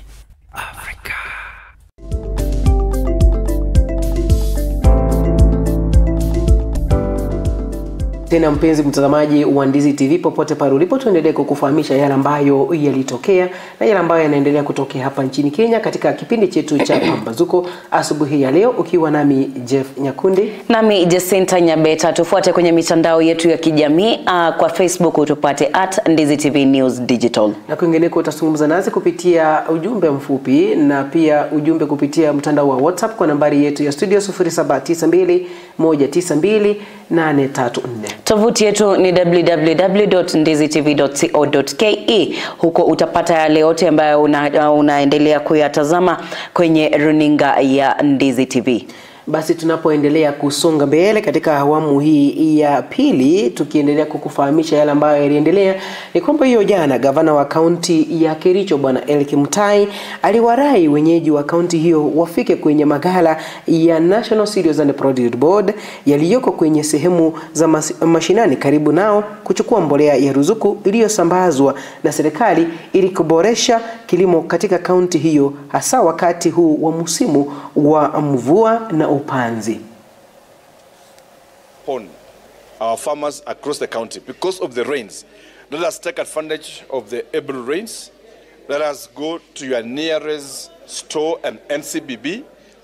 Tena mpenzi mtazamaji wa Ndizi TV popote pale ulipo, tuendelee kukufahamisha yale ambayo yalitokea na yale ambayo yanaendelea kutokea hapa nchini Kenya katika kipindi chetu cha Pambazuko asubuhi ya leo, ukiwa nami Jeff Nyakundi nami Jacinta Nyabeta. Tufuate kwenye mitandao yetu ya kijamii, kwa Facebook utupate @Ndizi TV News Digital. Na kwingineko utazungumza nasi kupitia ujumbe mfupi na pia ujumbe kupitia mtandao wa WhatsApp kwa nambari yetu ya studio 0792192834. Tovuti yetu ni www.ndizitv.co.ke. Huko utapata yale yote ambayo unaendelea kuyatazama kwenye runinga ya Ndizi TV. Basi tunapoendelea kusonga mbele katika awamu hii ya pili, tukiendelea kukufahamisha yale ambayo yaliendelea, ni kwamba hiyo jana gavana wa kaunti ya Kericho Bwana Eric Mutai aliwarai wenyeji wa kaunti hiyo wafike kwenye maghala ya National Cereals and Produce Board yaliyoko kwenye sehemu za mashinani karibu nao kuchukua mbolea ya ruzuku iliyosambazwa na serikali ili kuboresha kilimo katika kaunti hiyo, hasa wakati huu wa msimu wa mvua na upanzi. On our farmers across the county because of the rains, let us take advantage of the able rains. Let us go to your nearest store and NCBB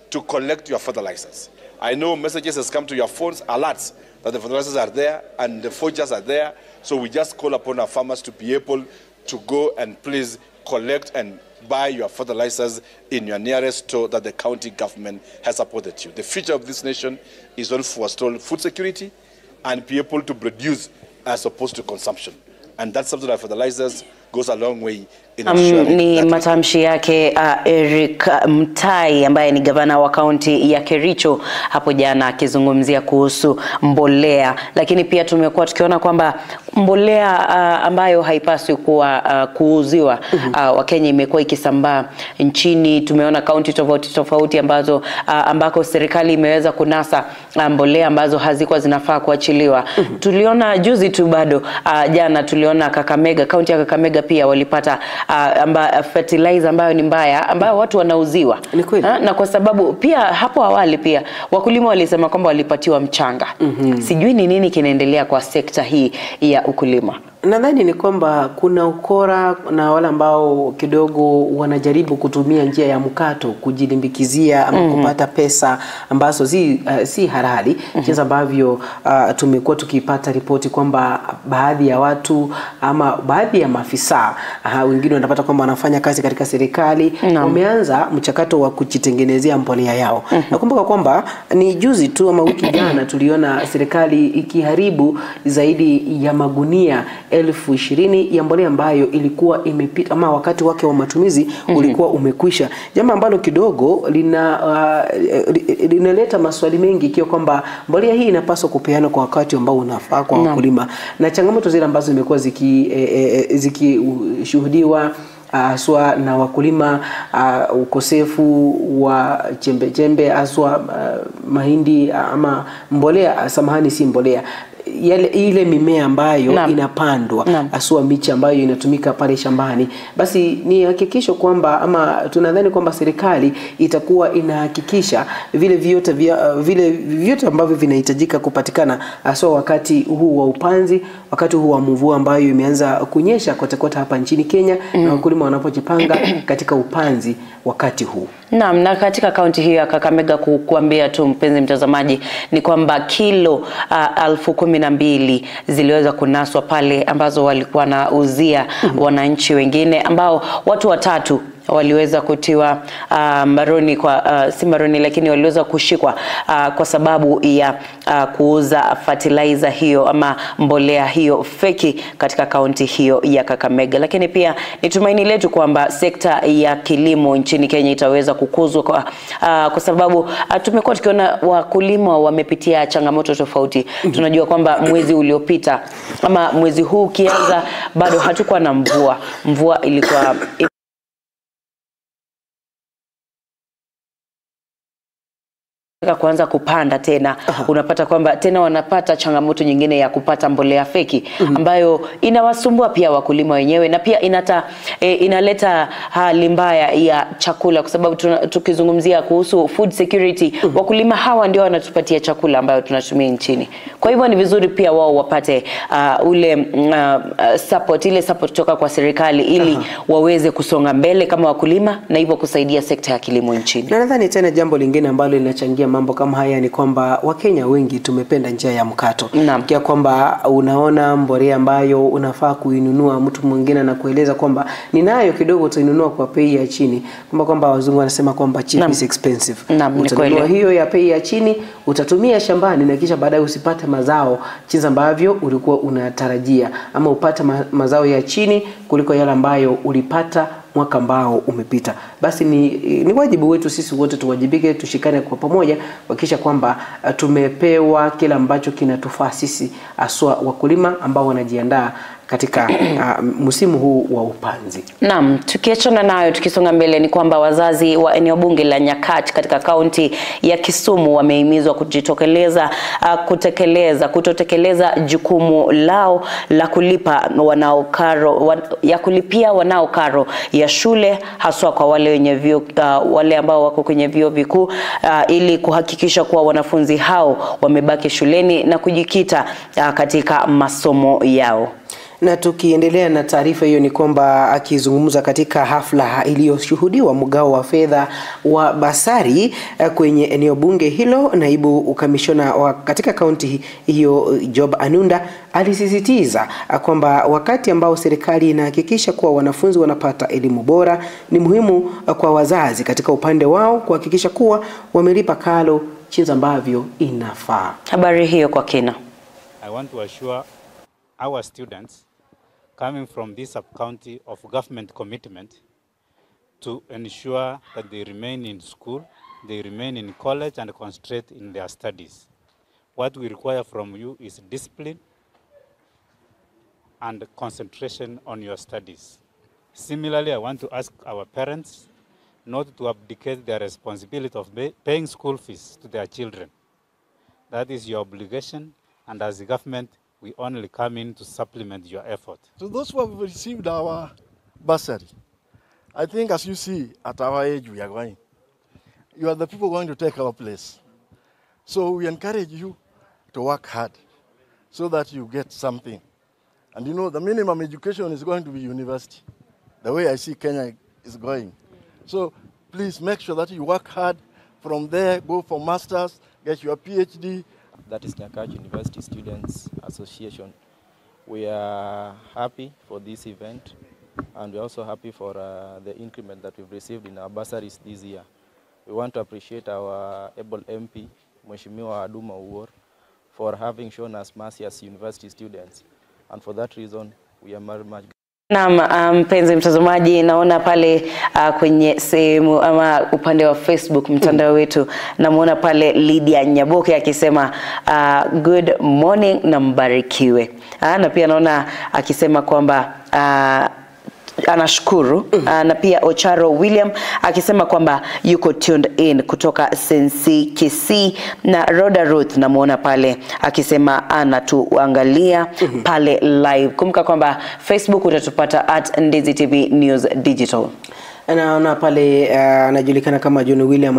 to collect your fertilizers. I know messages has come to your phones, alerts that the fertilizers are there and the foragers are there. So we just call upon our farmers to be able to go and please collect and buy your fertilizers in your nearest store that the county government has supported you. The future of this nation is on forestall food security and be able to produce as opposed to consumption. And that's something that fertilizers goes a long way in ensuring ni matamshi yake Eric Mutai ambaye ni gavana wa kaunti ya Kericho hapo jana akizungumzia kuhusu mbolea. Lakini pia tumekuwa tukiona kwamba mbolea ambayo haipaswi kuwa kuuziwa Wakenya imekuwa ikisambaa nchini. Tumeona kaunti tofauti ambazo ambako serikali imeweza kunasa mbolea ambazo hazikuwa zinafaa kuachiliwa. Tuliona juzi tu bado jana tuliona Kakamega, kaunti ya Kakamega pia walipata fertilizer ambayo ni mbaya ambayo watu wanauziwa. Na kwa sababu pia hapo awali pia wakulima walisema kwamba walipatiwa mchanga. Sijui ni nini kinaendelea kwa sekta hii ya ukulima. Nadhani ni kwamba kuna ukora na wale ambao kidogo wanajaribu kutumia njia ya mkato kujilimbikizia ama kupata pesa ambazo si halali. Jinsi ambavyo tumekuwa tukipata ripoti kwamba baadhi ya watu ama baadhi ya maafisa wengine wanapata kwamba wanafanya kazi katika serikali wameanza mchakato wa kujitengenezea mbolea yao. Nakumbuka kwamba ni juzi tu ama wiki jana tuliona serikali ikiharibu zaidi ya magunia 20,000 ya mbolea ambayo ilikuwa imepita ama wakati wake wa matumizi ulikuwa umekwisha. Jambo ambalo kidogo linaleta maswali mengi ikiwa kwamba mbolea hii inapaswa kupeana kwa wakati ambao unafaa kwa wakulima. Na changamoto zile ambazo zimekuwa zikishuhudiwa aswa na wakulima, ukosefu wa chembe aswa mahindi ama mbolea, samahani si mbolea, ile mimea ambayo inapandwa aswa miche ambayo inatumika pale shambani. Basi ni hakikisho kwamba ama tunadhani kwamba serikali itakuwa inahakikisha vile vyote ambavyo vinahitajika kupatikana aswa wakati huu wa upanzi, wakati huu wa mvua ambayo imeanza kunyesha kote hapa nchini Kenya na wakulima wanapojipanga katika upanzi wakati huu. Naam, na katika kaunti hiyo ya Kakamega kukuambia tu mpenzi mtazamaji ni kwamba kilo 12,000 ziliweza kunaswa pale ambazo walikuwa nauzia wananchi wengine ambao watu watatu waliweza kutiwa maroni kwa si maroni lakini waliweza kushikwa kwa sababu ya kuuza fertilizer hiyo ama mbolea hiyo feki katika kaunti hiyo ya Kakamega. Lakini pia ni tumaini letu kwamba sekta ya kilimo nchini Kenya itaweza kukuzwa kwa sababu tumekuwa tukiona wakulima wamepitia changamoto tofauti. Tunajua kwamba mwezi uliopita ama mwezi huu kianza bado hatukuwa na mvua ilikuwa kuanza kupanda tena, unapata kwamba tena wanapata changamoto nyingine ya kupata mbolea feki ambayo inawasumbua pia wakulima wenyewe, na pia inaleta hali mbaya ya chakula, kwa sababu tukizungumzia kuhusu food security, wakulima hawa ndio wanatupatia chakula ambayo tunatumia nchini. Kwa hivyo ni vizuri pia wao wapate ile support kutoka kwa serikali ili waweze kusonga mbele kama wakulima, na hivyo kusaidia sekta ya kilimo nchini. Na nadhani tena jambo lingine ambalo linachangia mambo kama haya ni kwamba Wakenya wengi tumependa njia ya mkato. Kia kwamba unaona mbolea ambayo unafaa kuinunua, mtu mwingine na kueleza kwamba ninayo kidogo, utainunua kwa bei ya chini. Kwamba wazungu wanasema kwamba cheap is expensive. Utanunua hiyo ya bei ya chini, utatumia shambani, na kisha baadaye usipate mazao jinsi ambavyo ulikuwa unatarajia, ama upate mazao ya chini kuliko yale ambayo ulipata mwaka ambao umepita. Basi ni wajibu wetu sisi wote tuwajibike, tushikane kwa pamoja kuhakikisha kwamba tumepewa kila ambacho kinatufaa sisi aswa wakulima ambao wanajiandaa katika msimu huu wa upanzi. Naam, tukiachana nayo tukisonga mbele ni kwamba wazazi wa eneo bunge la Nyakach katika kaunti ya Kisumu wamehimizwa kutotekeleza jukumu lao la kulipia wanao karo ya shule, haswa kwa wale ambao wako kwenye vyuo vikuu, ili kuhakikisha kuwa wanafunzi hao wamebaki shuleni na kujikita katika masomo yao. Na tukiendelea na taarifa hiyo ni kwamba akizungumza katika hafla iliyoshuhudiwa mgao wa fedha wa basari kwenye eneo bunge hilo, naibu ukamishona katika kaunti hiyo Job Anunda alisisitiza kwamba wakati ambao serikali inahakikisha kuwa wanafunzi wanapata elimu bora, ni muhimu kwa wazazi katika upande wao kuhakikisha kuwa wamelipa karo jinsi ambavyo inafaa. Habari hiyo kwa kina. I want to assure our students coming from this sub-county of government commitment to ensure that they remain in school, they remain in college and concentrate in their studies. What we require from you is discipline and concentration on your studies. Similarly, I want to ask our parents not to abdicate their responsibility of paying school fees to their children. That is your obligation, and as the government, we only come in to supplement your effort. So those who have received our bursary, I think as you see at our age we are going, you are the people going to take our place. So we encourage you to work hard so that you get something. And you know, the minimum education is going to be university, the way I see Kenya is going. So please make sure that you work hard. From there, go for masters, get your PhD. That is Nyakach University Students Association. We are happy for this event, and we're also happy for the increment that we've received in our bursaries this year. We want to appreciate our able MP, Mheshimiwa Aduma Uor, for having shown us mercy as university students, and for that reason we are very much. Naam, mpenzi mtazamaji, naona pale kwenye sehemu ama upande wa Facebook mtandao wetu, namuona pale Lydia Nyaboke akisema good morning na mbarikiwe. Na pia naona akisema kwamba anashukuru, na pia Ocharo William akisema kwamba yuko tuned in kutoka Sensi Kisii, na Rhoda Ruth namuona pale akisema anatuangalia pale live. Kumbuka kwamba Facebook utatupata @NdiziTV News Digital. Naona pale anajulikana kama John William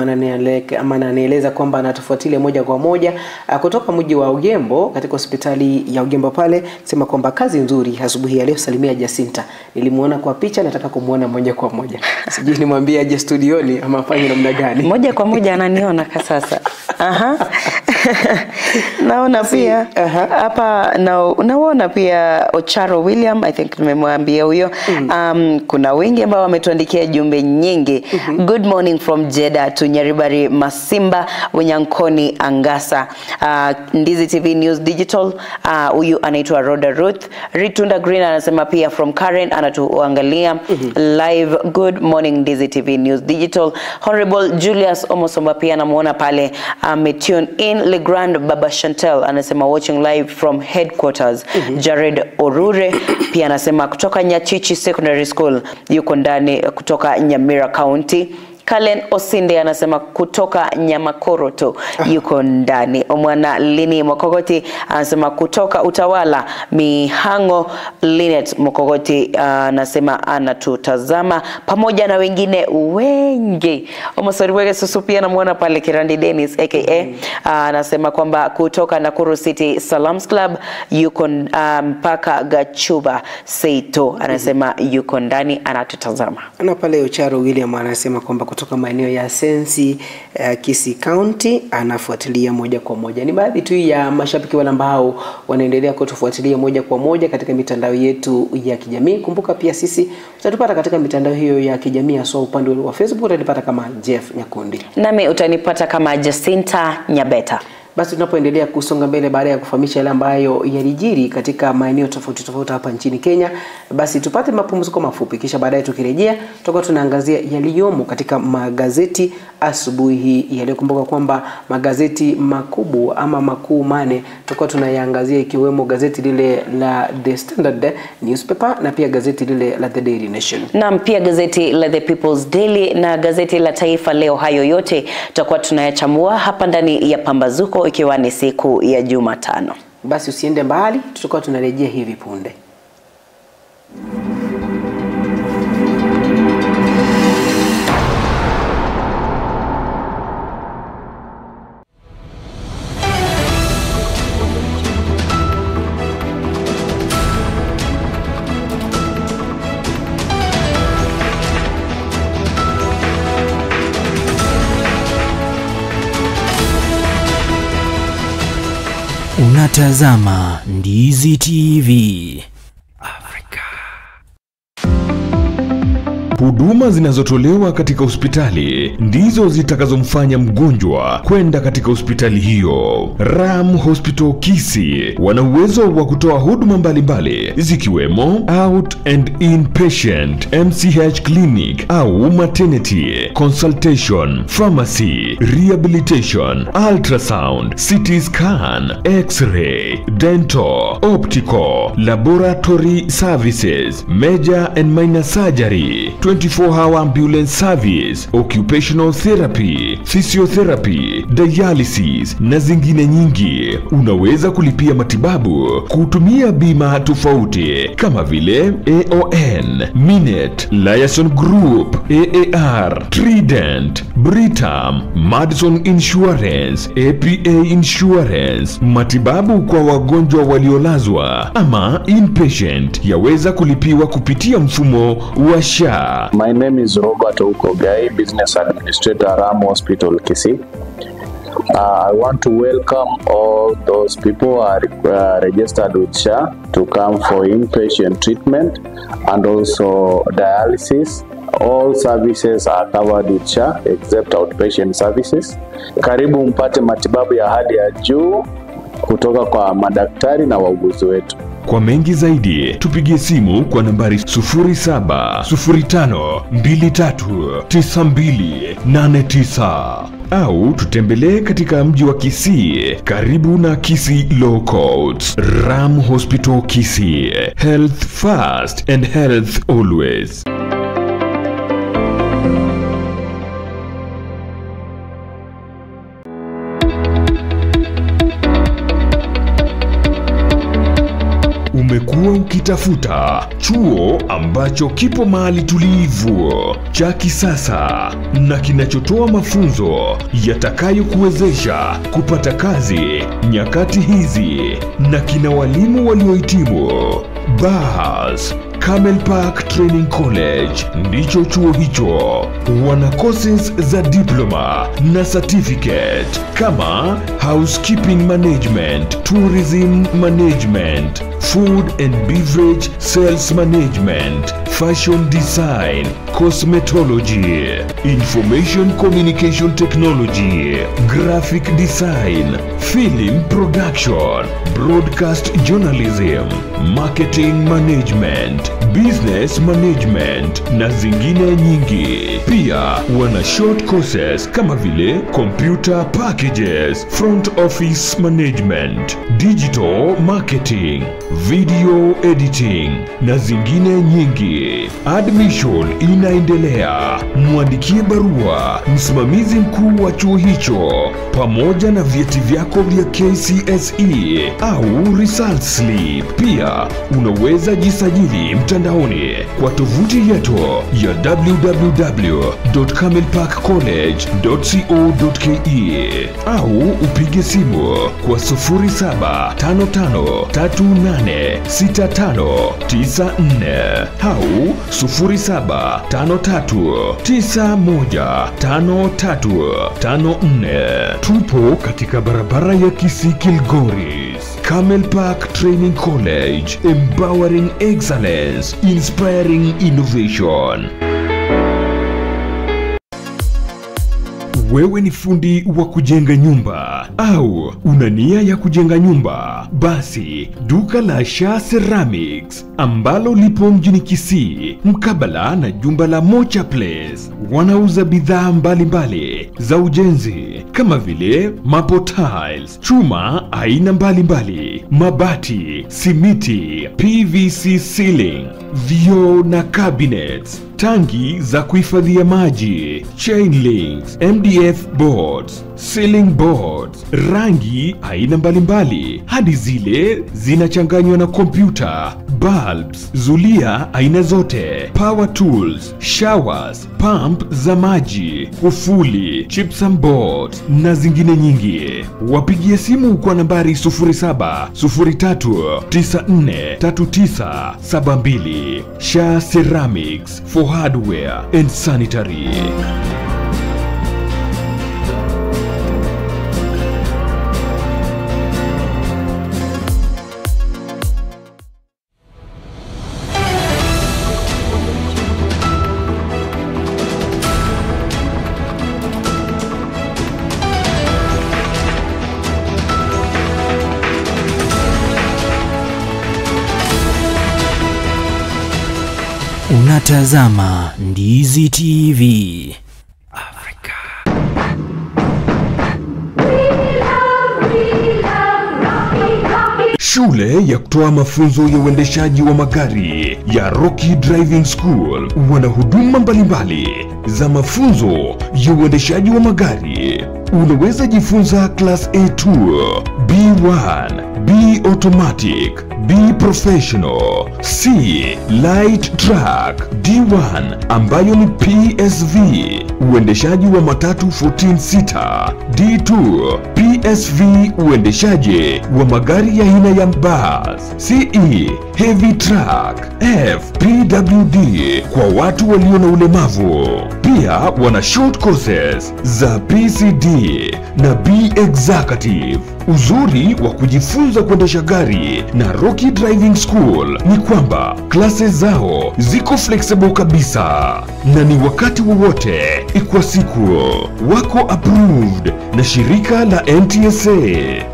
ananieleza kwamba anatufuatilia moja kwa moja kutoka mji wa Ugembo katika hospitali ya Ugembo pale, sema kwamba kazi nzuri asubuhi ya leo. Salimia Jacinta, nilimuona kwa picha, nataka kumuona moja kwa moja. Sijui nimwambie aje studioni ama afanye namna gani. Moja kwa moja ananiona kwa sasa. Naona pia hapa naona pia Ocharo William, I think nimemwambia huyo. Kuna wengi ambao wametuandikia jumbe nyingi. Good morning from Jeddah to Nyaribari Masimba, Wenyankoni Angasa. Ndizi TV News Digital, huyu anaitwa Rhoda Ruth. Ritunda Green anasema pia from Karen anatuangalia live. Good morning Ndizi TV News Digital. Honorable Julius Omosomba pia namuona pale tune in. Legrand Baba Chantel anasema watching live from headquarters. Jared Orure pia anasema kutoka Nyachichi Secondary School, yuko ndani kutoka Nyamira County. Kalen Osinde anasema kutoka Nyamakoroto yuko ndani. Omwana Lini Mokogoti anasema kutoka Utawala. Mihango Linet Mokogoti anasema anatutazama pamoja na wengine wengi. Omosori wege susu pia namuona pale Kirandi Dennis aka anasema kwamba kutoka Nakuru City Salams Club yuko mpaka Gachuba Seito anasema yuko ndani anatutazama. Na pale Ocharo William anasema kwamba kutoka maeneo ya Sensi Kisii County anafuatilia moja kwa moja. Ni baadhi tu ya mashabiki wale ambao wanaendelea kutufuatilia moja kwa moja katika mitandao yetu ya kijamii. Kumbuka pia sisi utatupata katika mitandao hiyo ya kijamii, hasa upande wa Facebook utanipata kama Jeff Nyakundi. Nami utanipata kama Jacinta Nyabeta. Basi tunapoendelea kusonga mbele baada ya kufahamisha yale ambayo yalijiri katika maeneo tofauti tofauti hapa nchini Kenya, basi tupate mapumziko mafupi, kisha baadaye tukirejea tutakuwa tunaangazia yaliyomo katika magazeti asubuhi hii. Yaliyokumbuka kwamba magazeti makubwa ama makuu mane tutakuwa tunayaangazia, ikiwemo gazeti lile la The Standard newspaper na pia gazeti lile la The Daily Nation. Na pia gazeti la The People's Daily na gazeti la Taifa Leo. Hayo yote tutakuwa tunayachambua hapa ndani ya Pambazuko, ikiwa ni siku ya Jumatano. Basi usiende mbali, tutakuwa tunarejea hivi punde. Unatazama Ndizi TV. Huduma zinazotolewa katika hospitali ndizo zitakazomfanya mgonjwa kwenda katika hospitali hiyo. Ram Hospital Kisii wana uwezo wa kutoa huduma mbalimbali zikiwemo out and inpatient, MCH clinic au maternity, consultation, pharmacy, rehabilitation, ultrasound, CT scan, x-ray, dental, optical, laboratory services, major and minor surgery, 24-hour ambulance service, occupational therapy, physiotherapy, dialysis na zingine nyingi. Unaweza kulipia matibabu kutumia bima tofauti kama vile AON, Minet, Liaison Group, AAR, Trident, Britam, Madison Insurance, APA Insurance. Matibabu kwa wagonjwa waliolazwa ama inpatient yaweza kulipiwa kupitia mfumo wa SHA. My name is Robert Ukogai, Business Administrator, Ram Hospital Kisii. I want to welcome all those people who are registered with SHA to come for inpatient treatment and also dialysis. All services are covered with SHA except outpatient services. Karibu mpate matibabu ya hali ya juu kutoka kwa madaktari na wauguzi wetu. Kwa mengi zaidi, tupigie simu kwa nambari 0705239289 au tutembelee katika mji wa Kisii karibu na Kisii Law Courts. Ram Hospital Kisii, health first and health always. Umekuwa ukitafuta chuo ambacho kipo mahali tulivu, cha kisasa na kinachotoa mafunzo yatakayokuwezesha kupata kazi nyakati hizi, na kina walimu waliohitimu. Bas Camel Park Training College ndicho chuo hicho. Wana courses za diploma na certificate kama housekeeping management, tourism management, food and beverage sales management, fashion design, cosmetology, information communication technology, graphic design, film production, broadcast journalism, marketing management, business management na zingine nyingi. Pia wana short courses kama vile computer packages, front office management, digital marketing, video editing na zingine nyingi. Admission inaendelea. Mwandikie barua msimamizi mkuu wa chuo hicho pamoja na vyeti vyako vya KCSE au result slip. Pia unaweza jisajili mtandaoni kwa tovuti yetu ya www.camelparkcollege.co.ke au upige simu kwa 0755386594 au 0753915354. Tupo katika barabara ya Kisii Kilgoris. Camel Park Training College, empowering excellence, inspiring innovation. Wewe ni fundi wa kujenga nyumba au una nia ya kujenga nyumba? Basi duka la Shah Ceramics ambalo lipo mjini Kisii mkabala na jumba la Mocha Place wanauza bidhaa mbalimbali za ujenzi kama vile mapo tiles, chuma aina mbalimbali, mabati, simiti, PVC ceiling, vioo na cabinets, tangi za kuhifadhia maji, chain links, MDF boards, ceiling boards, rangi aina mbalimbali hadi zile zinachanganywa na kompyuta, bulbs, zulia aina zote, power tools, showers, pump za maji, kufuli, gypsum boards na zingine nyingi. Wapigie simu kwa nambari 0703943972. Shah Ceramics for hardware and sanitary. Unatazama Ndizi TV. Shule ya kutoa mafunzo ya uendeshaji wa magari ya Rocky Driving School wana huduma mbalimbali za mafunzo ya uendeshaji wa magari. Unaweza jifunza class A2, B1, B automatic, B professional, C light truck, D1 ambayo ni PSV, uendeshaji wa matatu 14 sita, D2 PSV, uendeshaji wa magari ya aina ya bus, CE heavy truck, F PWD kwa watu walio na ulemavu. Pia wana short courses za PCD na B executive. Uzuri wa kujifunza kuendesha gari na Rocky Driving School ni kwamba klase zao ziko flexible kabisa na ni wakati wowote kwa siku. Wako approved na shirika la NTSA.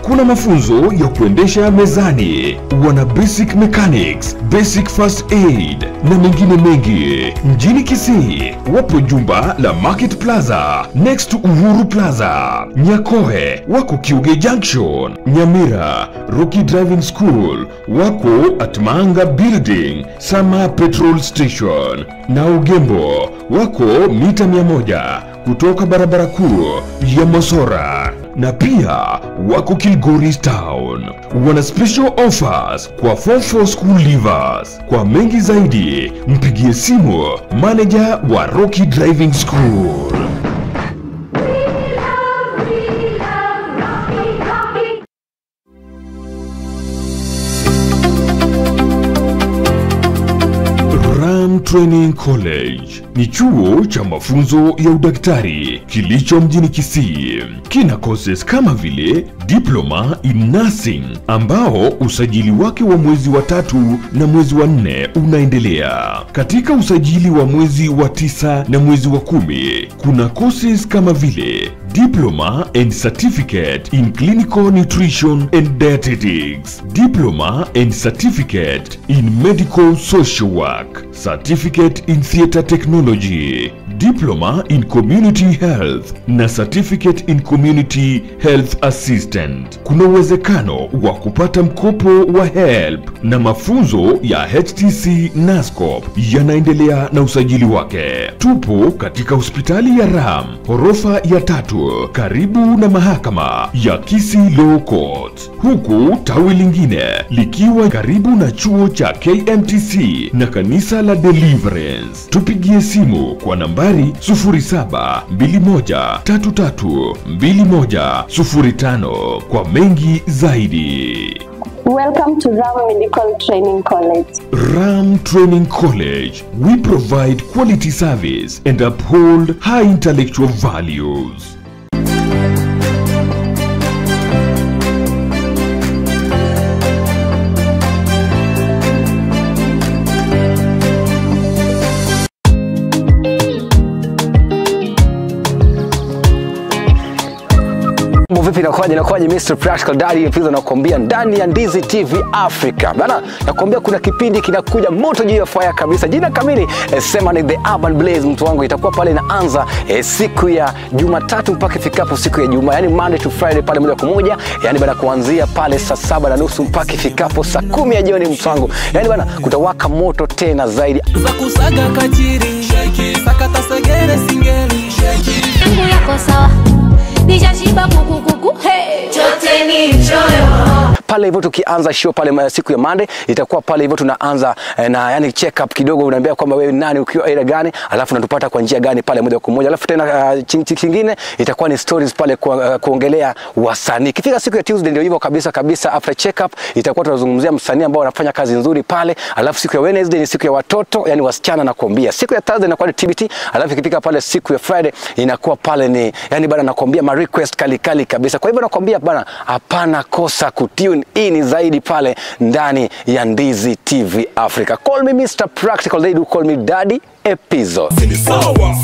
Kuna mafunzo ya kuendesha mezani, wana basic mechanics, basic first aid na mengine mengi. Mjini Kisii wapo jumba la Market Plaza next to Uhuru Plaza. Nyakoe wako Kiuge Junction. Nyamira Rocky Driving School wako at Manga Building Sama Petrol Station, na Ugembo wako mita 100 kutoka barabara kuu ya Mosora, na pia wako Kilgoris Town. Wana special offers kwa form 4 school leavers. Kwa mengi zaidi mpigie simu manager wa Rocky Driving School. Training College ni chuo cha mafunzo ya udaktari kilicho mjini Kisii. Kina courses kama vile diploma in nursing ambao usajili wake wa mwezi wa 3 na mwezi wa 4 unaendelea. Katika usajili wa mwezi wa 9 na mwezi wa 10 kuna courses kama vile Diploma and Certificate in Clinical Nutrition and Dietetics, Diploma and Certificate in Medical Social Work, Certificate in Theatre Technology, Diploma in Community Health na Certificate in Community Health Assistant. Kuna uwezekano wa kupata mkopo wa HELP na mafunzo ya HTC NASCOP yanaendelea na usajili wake. Tupo katika hospitali ya Ram, ghorofa ya 3, karibu na mahakama ya Kisii Law Court. Huku tawi lingine likiwa karibu na chuo cha KMTC na kanisa la Deliverance. Tupigie simu kwa nambari 0721332105 kwa mengi zaidi. Welcome to Ram Medical Training College. Ram Training College. We provide quality service and uphold high intellectual values. Vipi inakuwaje Mr. Practical Daddy episode nakwambia ndani ya Ndizi TV Africa. Bana nakwambia kuna kipindi kinakuja moto juu ya fire kabisa. Jina kamili sema ni The Urban Blaze mtu wangu, itakuwa pale inaanza siku ya Jumatatu mpaka ifikapo siku ya Ijumaa. Yani Monday to Friday pale moja kwa moja. Yani bana kuanzia pale saa 7:30 mpaka ifikapo saa 10 ya jioni mtu wangu. Yani bana kutawaka moto tena zaidi. Za kusaga kachiri, sakata segere singeli, Mungu yako sawa. Nijashiba kuku hey chote ni choyo. Pale hivyo tukianza show pale siku ya Monday itakuwa pale hivyo tunaanza na yani check up kidogo, unaambia kwamba wewe nani ukiwa area gani, alafu natupata kwa njia gani pale moja kwa moja. Alafu tena kingine itakuwa ni stories pale kuongelea wasanii. Kifika siku ya Tuesday ndio hivyo kabisa after check up itakuwa tunazungumzia msanii ambao anafanya kazi nzuri pale. Alafu siku ya Wednesday ni siku ya watoto, yani wasichana na kuambia. Siku ya Thursday inakuwa ni TBT, alafu ikifika pale siku ya Friday inakuwa pale ni yani bana nakwambia ma request kali kabisa. Kwa hivyo nakwambia bana hapana kosa kutune in zaidi pale ndani ya Ndizi TV Africa. Call me Mr. Practical, they do call me Daddy episode. Sini sawa.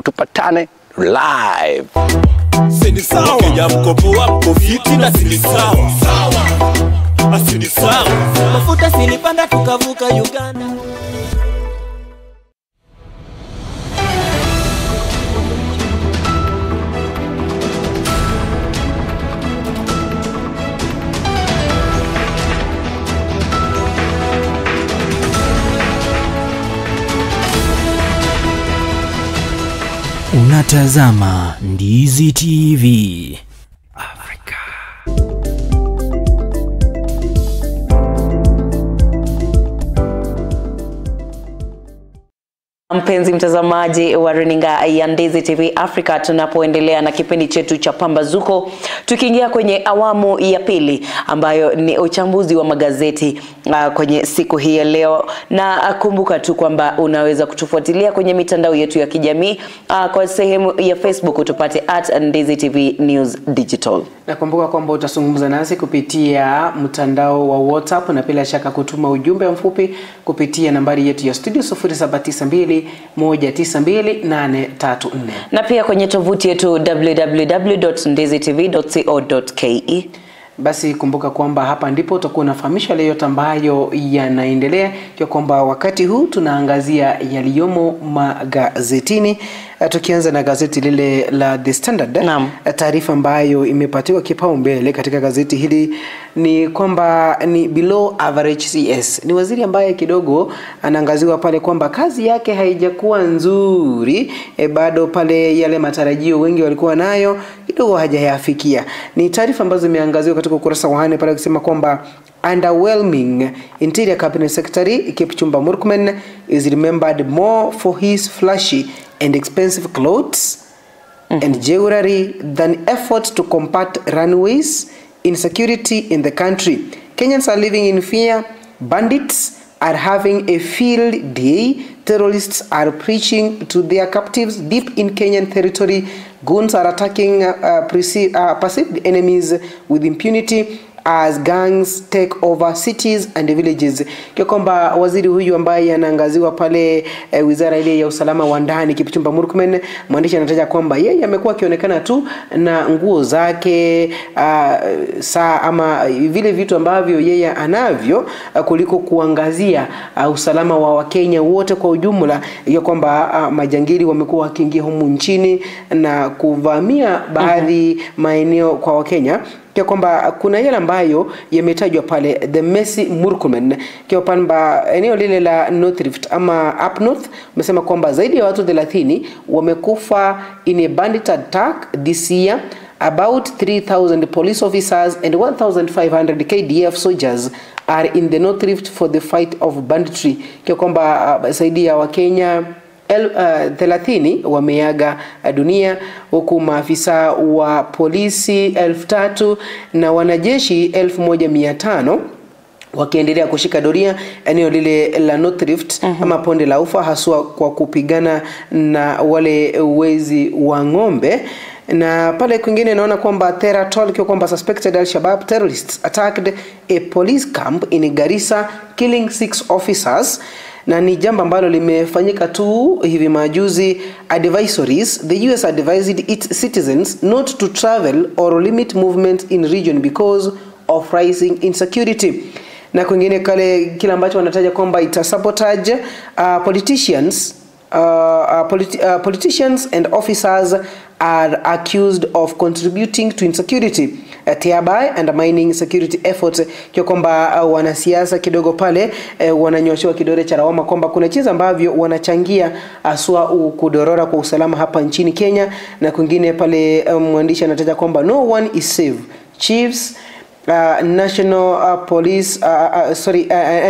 Tupatane live. Sini sawa. Kenya mkopo wako fiti na sini sawa. Asini sawa. Mafuta silipanda tukavuka Uganda. Unatazama Ndizi TV Africa. Mpenzi mtazamaji wa runinga ya Ndizi TV Africa, tunapoendelea na kipindi chetu cha Pambazuko, tukiingia kwenye awamu ya pili ambayo ni uchambuzi wa magazeti kwenye siku hii ya leo. Na kumbuka tu kwamba unaweza kutufuatilia kwenye mitandao yetu ya kijamii kwa sehemu ya Facebook utupate @Ndizi TV News Digital. Na kumbuka kwamba utazungumza nasi kupitia mtandao wa WhatsApp na bila shaka kutuma ujumbe mfupi kupitia nambari yetu ya studio 0792192834. Na pia kwenye tovuti yetu www.ndizitv.co.ke. Basi kumbuka kwamba hapa ndipo utakuwa unafahamisha yale yote ambayo yanaendelea, kwa kwamba wakati huu tunaangazia yaliyomo magazetini. Tukianza na gazeti lile la The Standard. Taarifa ambayo imepatiwa kipaumbele katika gazeti hili ni kwamba ni below average CS. Ni waziri ambaye kidogo anaangaziwa pale kwamba kazi yake haijakuwa nzuri, bado pale yale matarajio wengi walikuwa nayo kidogo hajayafikia. Ni taarifa ambazo zimeangaziwa katika ukurasa wa 4 pale kusema kwamba underwhelming. Interior Cabinet Secretary Kipchumba Murkomen is remembered more for his flashy and expensive clothes and jewelry than effort to combat runways insecurity in the country. Kenyans are living in fear. Bandits are having a field day. Terrorists are preaching to their captives deep in Kenyan territory. Goons are attacking perceived enemies with impunity. as gangs take over cities and villages. Kwa kwamba waziri huyu ambaye anaangaziwa pale wizara ile ya usalama wa ndani Kipchumba Murkomen, mwandishi anataja kwamba yeye amekuwa akionekana tu na nguo zake, saa ama vile vitu ambavyo yeye anavyo kuliko kuangazia usalama wa Wakenya wote kwa ujumla, ya kwamba majangili wamekuwa wakiingia humu nchini na kuvamia baadhi maeneo kwa Wakenya. Kwa kwamba kuna yale ambayo yametajwa pale the Mercy Murkomen, kwa kwamba eneo lile la North Rift ama Up North wamesema kwamba zaidi ya watu 30 wamekufa in a bandit attack this year. About 3,000 police officers and 1,500 KDF soldiers are in the North Rift for the fight of banditry. Kwa kwamba zaidi ya Wakenya 30 wameaga dunia, huku maafisa wa polisi 3,000 na wanajeshi 1,500 wakiendelea kushika doria eneo lile la North Rift ama Ponde la Ufa, haswa kwa kupigana na wale wezi wa ng'ombe. Na pale kwingine naona kwamba Teratol, kwa kwamba suspected Al-Shabaab terrorists attacked a police camp in Garissa, killing 6 officers. Na ni jambo ambalo limefanyika tu hivi majuzi. Advisories: the US advised its citizens not to travel or limit movement in region because of rising insecurity. Na kwingine kile ambacho wanataja kwamba ita sabotage politicians and officers are accused of contributing to insecurity, thereby undermining security efforts. Kwa kwamba wanasiasa kidogo pale wananyoshewa kidole cha lawama kwamba kuna jinsi ambavyo wanachangia aswa kudorora kwa usalama hapa nchini Kenya. Na kwingine pale mwandishi anataja kwamba no one is safe. Chiefs, National Police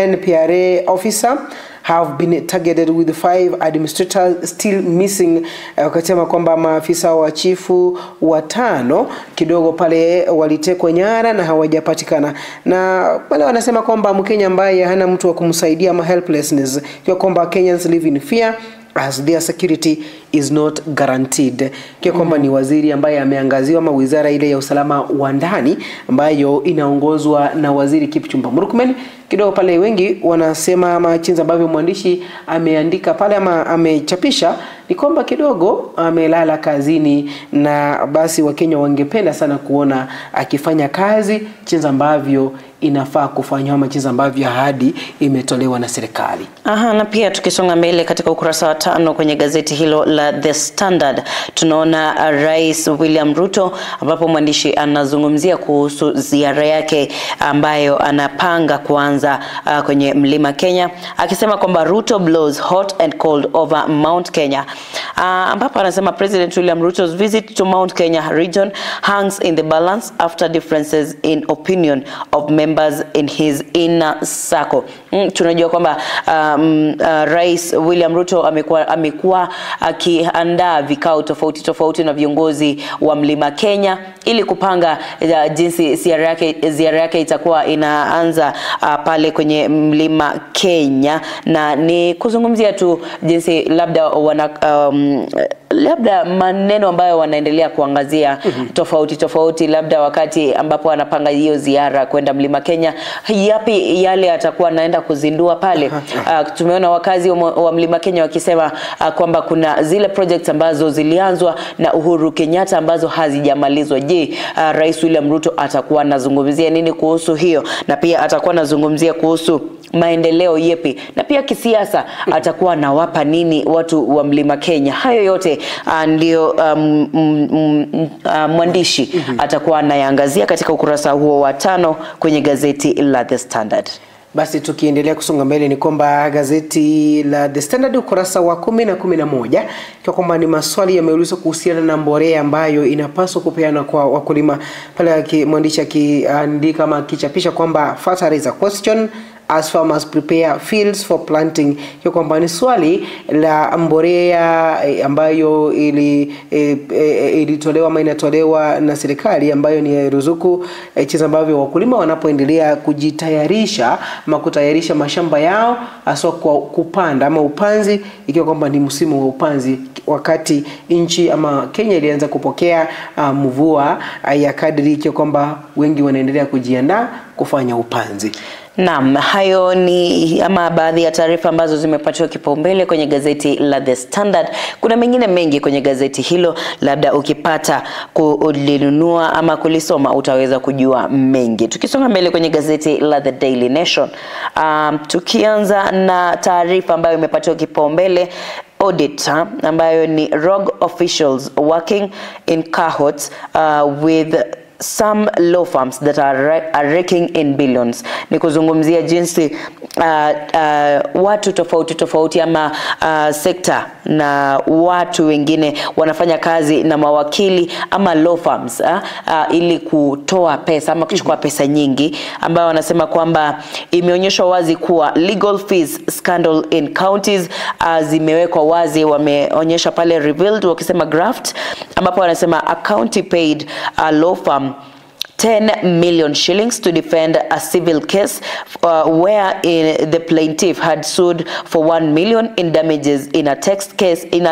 NPRA officer have been targeted with 5 administrators still missing. Wakasema kwamba maafisa wa chifu 5 kidogo pale walitekwa nyara na hawajapatikana. Na wale wanasema kwamba Mkenya ambaye hana mtu wa kumsaidia ama helplessness, kwa kwamba Kenyans live in fear as their security is not guaranteed. Kwa kwamba ni waziri ambaye ameangaziwa ama wizara ile ya usalama wa ndani ambayo inaongozwa na waziri Kipchumba Murkomen. Kidogo pale wengi wanasema ama chinza ambavyo mwandishi ameandika pale ama amechapisha ni kwamba kidogo amelala kazini, na basi Wakenya wangependa sana kuona akifanya kazi chinza ambavyo inafaa kufanywa ama chinza ambavyo ahadi imetolewa na serikali. Na pia tukisonga mbele katika ukurasa wa 5 kwenye gazeti hilo la The Standard, tunaona Rais William Ruto ambapo mwandishi anazungumzia kuhusu ziara yake ambayo anapanga kuanza kwenye Mlima Kenya, akisema kwamba Ruto blows hot and cold over Mount Kenya, ambapo anasema President William Ruto's visit to Mount Kenya region hangs in the balance after differences in opinion of members in his inner circle. Tunajua kwamba Rais William Ruto amekuwa akiandaa vikao tofauti na viongozi wa Mlima Kenya ili kupanga jinsi ziara yake itakuwa inaanza pale kwenye Mlima Kenya, na ni kuzungumzia tu jinsi labda maneno ambayo wanaendelea kuangazia tofauti, labda wakati ambapo anapanga hiyo ziara kwenda Mlima Kenya, yapi yale atakuwa anaenda kuzindua pale. Tumeona wakazi wa Mlima Kenya wakisema kwamba kuna zile projects ambazo zilianzwa na Uhuru Kenyatta ambazo hazijamalizwa. Je, Rais William Ruto atakuwa anazungumzia nini kuhusu hiyo? Na pia atakuwa anazungumzia kuhusu maendeleo yepi, na pia kisiasa atakuwa anawapa nini watu wa Mlima Kenya. Hayo yote ndio mwandishi atakuwa anayaangazia katika ukurasa huo wa 5 kwenye gazeti la The Standard. Basi tukiendelea kusonga mbele ni kwamba gazeti la The Standard ukurasa wa 10 na 11 kwa kwamba ni maswali yameulizwa kuhusiana na mbolea ambayo inapaswa kupeana kwa wakulima. Pale mwandishi akiandika ama akichapisha kwamba fertilizer question as farmers prepare fields for planting. Kwa kwamba ni swali la mbolea ambayo ilitolewa ama inatolewa na serikali ambayo ni ruzuku, jinsi ambavyo wakulima wanapoendelea kujitayarisha ama kutayarisha mashamba yao hasa kwa kupanda ama upanzi, ikiwa kwamba ni msimu wa upanzi wakati nchi ama Kenya ilianza kupokea mvua ya kadri ikiwa kwamba wengi wanaendelea kujiandaa kufanya upanzi. Naam, hayo ni ama baadhi ya taarifa ambazo zimepatiwa kipaumbele kwenye gazeti la The Standard. Kuna mengine mengi kwenye gazeti hilo, labda ukipata kulinunua ama kulisoma utaweza kujua mengi. Tukisonga mbele kwenye gazeti la The Daily Nation, tukianza na taarifa ambayo imepatiwa kipaumbele, audit ambayo ni rogue officials working in cahoots with some law firms that are raking in billions. Ni kuzungumzia jinsi watu tofauti ama sekta na watu wengine wanafanya kazi na mawakili ama law firms ili kutoa pesa ama kuchukua pesa nyingi, ambao wanasema kwamba imeonyeshwa wazi kuwa legal fees scandal in counties zimewekwa wazi. Wameonyesha pale revealed wakisema graft, ambapo wanasema a county paid a law firm 10 million shillings to defend a civil case where the plaintiff had sued for 1 million in damages in a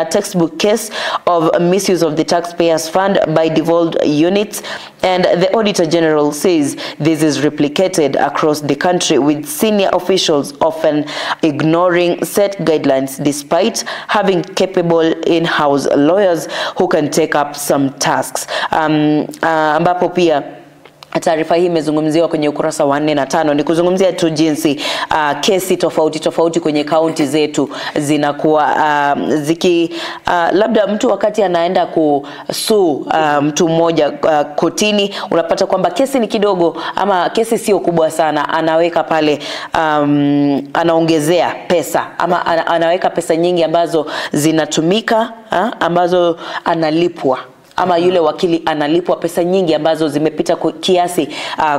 textbook case of misuse of the taxpayers' fund by devolved units. And the Auditor General says this is replicated across the country, with senior officials often ignoring set guidelines despite having capable in-house lawyers who can take up some tasks. Ambapo pia taarifa hii imezungumziwa kwenye ukurasa wa 4 na 5. Ni kuzungumzia tu jinsi kesi tofauti kwenye kaunti zetu zinakuwa labda mtu wakati anaenda kusuu mtu mmoja kotini, unapata kwamba kesi ni kidogo ama kesi sio kubwa sana, anaweka pale anaongezea pesa ama anaweka pesa nyingi ambazo zinatumika ambazo analipwa, ama yule wakili analipwa pesa nyingi ambazo zimepita kiasi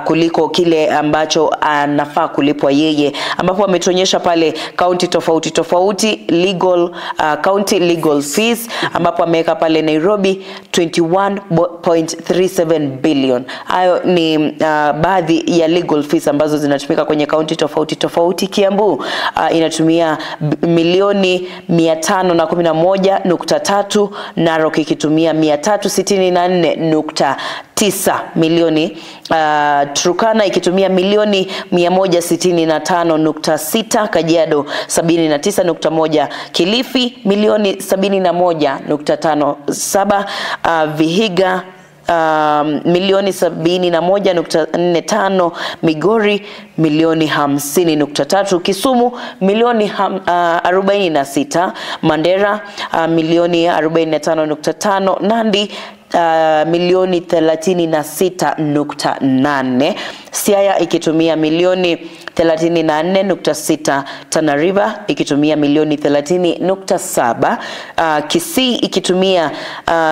kuliko kile ambacho anafaa kulipwa yeye, ambapo wametuonyesha pale county tofauti legal county legal fees, ambapo ameweka pale Nairobi 21.37 billion. Hayo ni baadhi ya legal fees ambazo zinatumika kwenye county tofauti. Kiambu inatumia milioni 511.3, Narok ikitumia 364.9 milioni, Turkana ikitumia milioni 165.6, Kajiado 79.1, Kilifi milioni 71.57, Vihiga milioni 71.45, Migori milioni 50.3, Kisumu milioni 46, Mandera milioni 45.5, Nandi milioni 36.8, Siaya ikitumia milioni 34.6, Tana River ikitumia milioni 30.7, Kisii ikitumia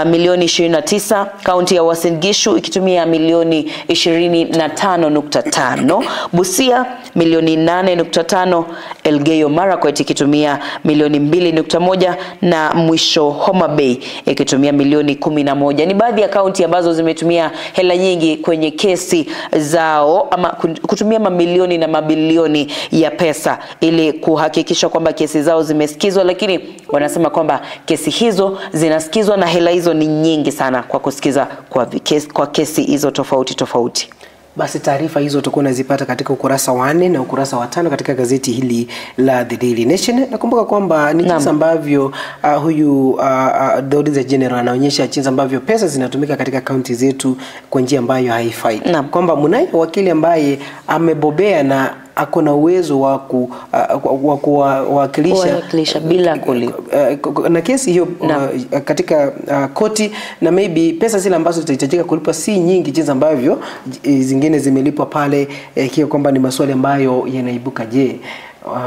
milioni 29, kaunti ya Uasin Gishu ikitumia milioni 25.5, Busia milioni 8.5, Elgeyo Marakwet ikitumia milioni 2.1, na mwisho Homa Bay ikitumia milioni 11. Ni baadhi ya kaunti ambazo zimetumia hela nyingi kwenye kesi zao ama kutumia mamilioni na mabilioni ya pesa ili kuhakikisha kwamba kesi zao zimesikizwa, lakini wanasema kwamba kesi hizo zinasikizwa na hela hizo ni nyingi sana kwa kusikiza kwa kesi hizo tofauti. Basi taarifa hizo tutakuwa unazipata katika ukurasa wa 4 na ukurasa wa 5 katika gazeti hili la The Daily Nation. Nakumbuka kwamba ni jinsi ambavyo huyu the Auditor General anaonyesha jinsi ambavyo pesa zinatumika katika kaunti zetu kwa njia ambayo haifai. Kwamba mnaye wakili ambaye amebobea na akona uwezo wa kuwakilisha bila kulipa na kesi hiyo katika koti, na maybe pesa zile ambazo zitahitajika kulipa si nyingi jinsi ambavyo zingine zimelipwa pale, kio kwamba ni maswali ambayo yanaibuka. Je,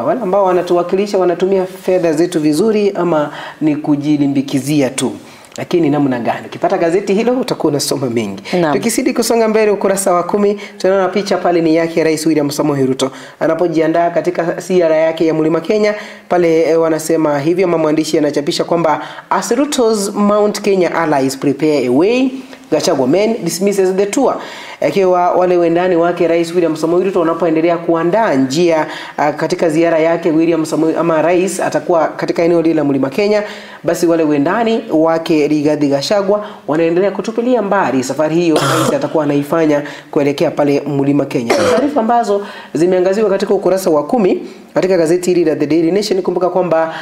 wale ambao wanatuwakilisha wanatumia fedha zetu vizuri ama ni kujilimbikizia tu? Lakini namna gani? Ukipata gazeti hilo utakuwa unasoma mengi. Tukisidi kusonga mbele, ukurasa wa 10 tunaona picha pale ni yake Rais William Samoei Ruto anapojiandaa katika ziara yake ya Mlima Kenya. Pale wanasema hivyo, mwandishi anachapisha kwamba as Ruto's Mount Kenya allies prepare a way, Gachagua men dismisses the tour. Ikiwa wale wendani wake Rais William Samoei Ruto wanapoendelea kuandaa njia katika ziara yake, William Samoei ama rais atakuwa katika eneo lile la Mlima Kenya, basi wale wendani wake Rigathi Gachagua wanaendelea kutupilia mbali safari hiyo rais atakuwa anaifanya kuelekea pale Mlima Kenya. Taarifa ambazo zimeangaziwa katika ukurasa wa 10 katika gazeti hili la The Daily Nation. Kumbuka kwamba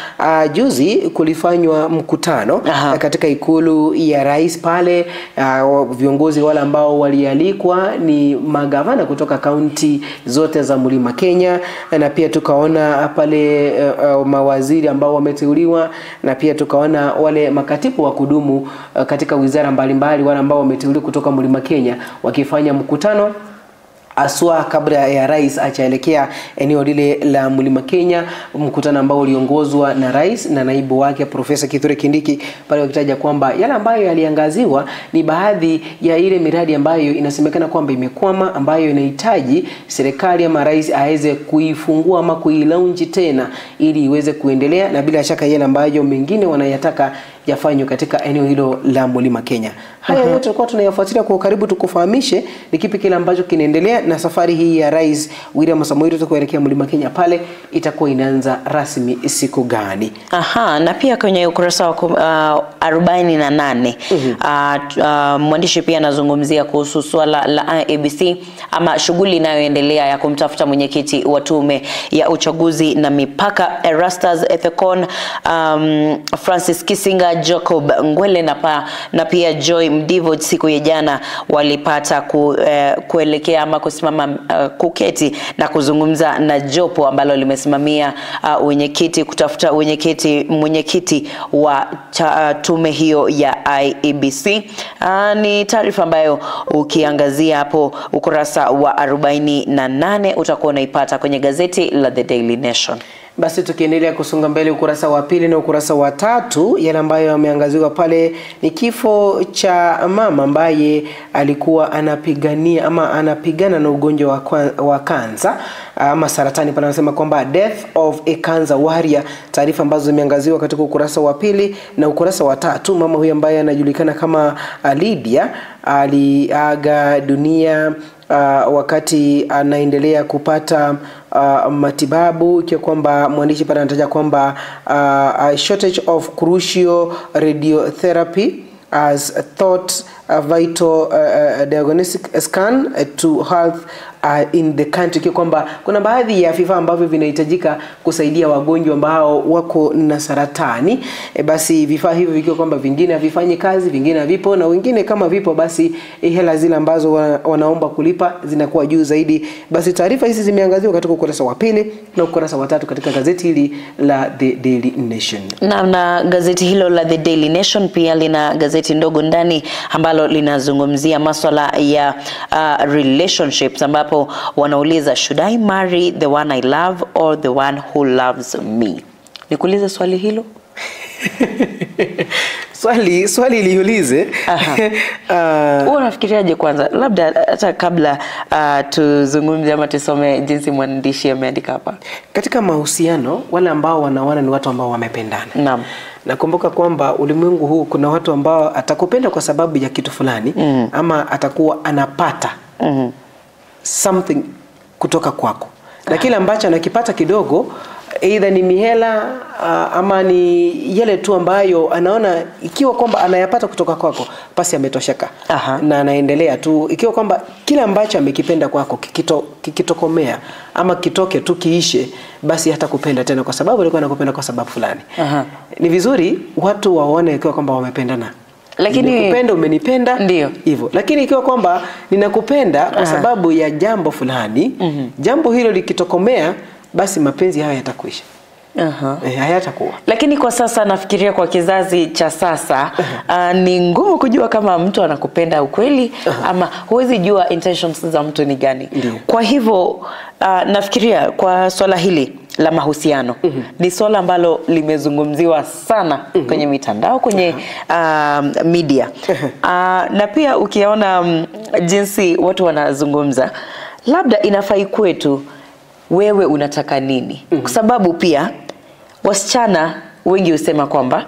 juzi kulifanywa mkutano katika ikulu ya rais pale. Viongozi wale ambao walialikwa ni magavana kutoka kaunti zote za Mlima Kenya, na pia tukaona pale mawaziri ambao wameteuliwa, na pia tukaona wale makatibu wa kudumu katika wizara mbalimbali wale ambao wameteuliwa kutoka Mlima Kenya wakifanya mkutano aswa kabla ya rais achaelekea eneo lile la Mlima Kenya, mkutano ambao uliongozwa na rais na naibu wake Profesa Kithure Kindiki, pale wakitaja kwamba yale ambayo yaliangaziwa ni baadhi ya ile miradi ambayo inasemekana kwamba imekwama, ambayo inahitaji serikali ama rais aweze kuifungua ama kuilaunch tena ili iweze kuendelea, na bila shaka yale ambayo mengine wanayataka yafanywe katika eneo hilo la Mlima Kenya. Haya yote tulikuwa tunayafuatilia kwa karibu, tukufahamishe ni kipi kile ambacho kinaendelea, na safari hii ya Rais William Samoei Ruto kuelekea Mlima Kenya pale itakuwa inaanza rasmi siku gani? Na pia kwenye ukurasa wa 48 mwandishi pia anazungumzia kuhusu swala la IEBC ama shughuli inayoendelea ya kumtafuta mwenyekiti wa tume ya uchaguzi na mipaka Erastus Ethekon, Francis Kisinga, Jacob Ngwele na pia Joy Mdivo siku ya jana walipata kuelekea ama kusimama kuketi na kuzungumza na jopo ambalo limesimamia kutafuta mwenyekiti wa tume hiyo ya IEBC. Ni taarifa ambayo ukiangazia hapo ukurasa wa 48 utakuwa unaipata kwenye gazeti la The Daily Nation. Basi tukiendelea kusonga mbele, ukurasa wa 2 na ukurasa wa 3 yale ambayo yameangaziwa pale ni kifo cha mama ambaye alikuwa anapigana na ugonjwa wa kansa ama saratani. Pale anasema kwamba death of a cancer warrior. Taarifa ambazo zimeangaziwa katika ukurasa wa 2 na ukurasa wa 3. Mama huyu ambaye anajulikana kama Lydia aliaga dunia wakati anaendelea kupata matibabu, ikiwa kwamba mwandishi pale anataja kwamba a shortage of crucial radiotherapy as thought vital diagnostic scan to health in the country, ikiwa kwamba kuna baadhi ya vifaa ambavyo vinahitajika kusaidia wagonjwa ambao wako na saratani. Basi vifaa hivyo vikiwa kwamba vingine havifanyi kazi, vingine havipo, na wengine kama vipo basi hela zile ambazo wanaomba kulipa zinakuwa juu zaidi. Basi taarifa hizi zimeangaziwa katika ukurasa wa 2 na ukurasa wa 3 katika gazeti hili la The Daily Nation. Na gazeti hilo la The Daily Nation pia lina gazeti ndogo ndani ambalo linazungumzia masuala ya relationships, ambapo wanauliza should I marry the one I love or the one who loves me? Nikuulize swali hilo. Swali liulize. Unafikiriaje kwanza, labda hata kabla tuzungumzie ama tusome jinsi mwandishi ameandika hapa? Katika mahusiano wale ambao wanaoana ni watu ambao wamependana. Naam. Nakumbuka kwamba ulimwengu huu kuna watu ambao atakupenda kwa sababu ya kitu fulani ama atakuwa anapata something kutoka kwako, na kile ambacho anakipata kidogo either ni mihela ama ni yale tu ambayo anaona ikiwa kwamba anayapata kutoka kwako basi ametosheka na anaendelea tu. Ikiwa kwamba kile ambacho amekipenda kwako kikitokomea ama kitoke tu kiishe, basi hata kupenda tena kwa sababu alikuwa anakupenda kwa sababu fulani. Ni vizuri watu waone ikiwa kwamba wamependana. Lakini nimekupenda, umenipenda, ndio hivyo. Lakini ikiwa kwamba ninakupenda kwa sababu ya jambo fulani, jambo hilo likitokomea, basi mapenzi haya yatakuisha. Hayatakuwa. Lakini kwa sasa nafikiria kwa kizazi cha sasa ni ngumu kujua kama mtu anakupenda ukweli ama huwezi jua intentions za mtu ni gani. Kwa hivyo nafikiria kwa swala hili la mahusiano ni swala ambalo limezungumziwa sana kwenye mitandao, kwenye media. Na pia ukiona jinsi watu wanazungumza, labda inafai kwetu wewe unataka nini? Kwa sababu pia wasichana wengi husema kwamba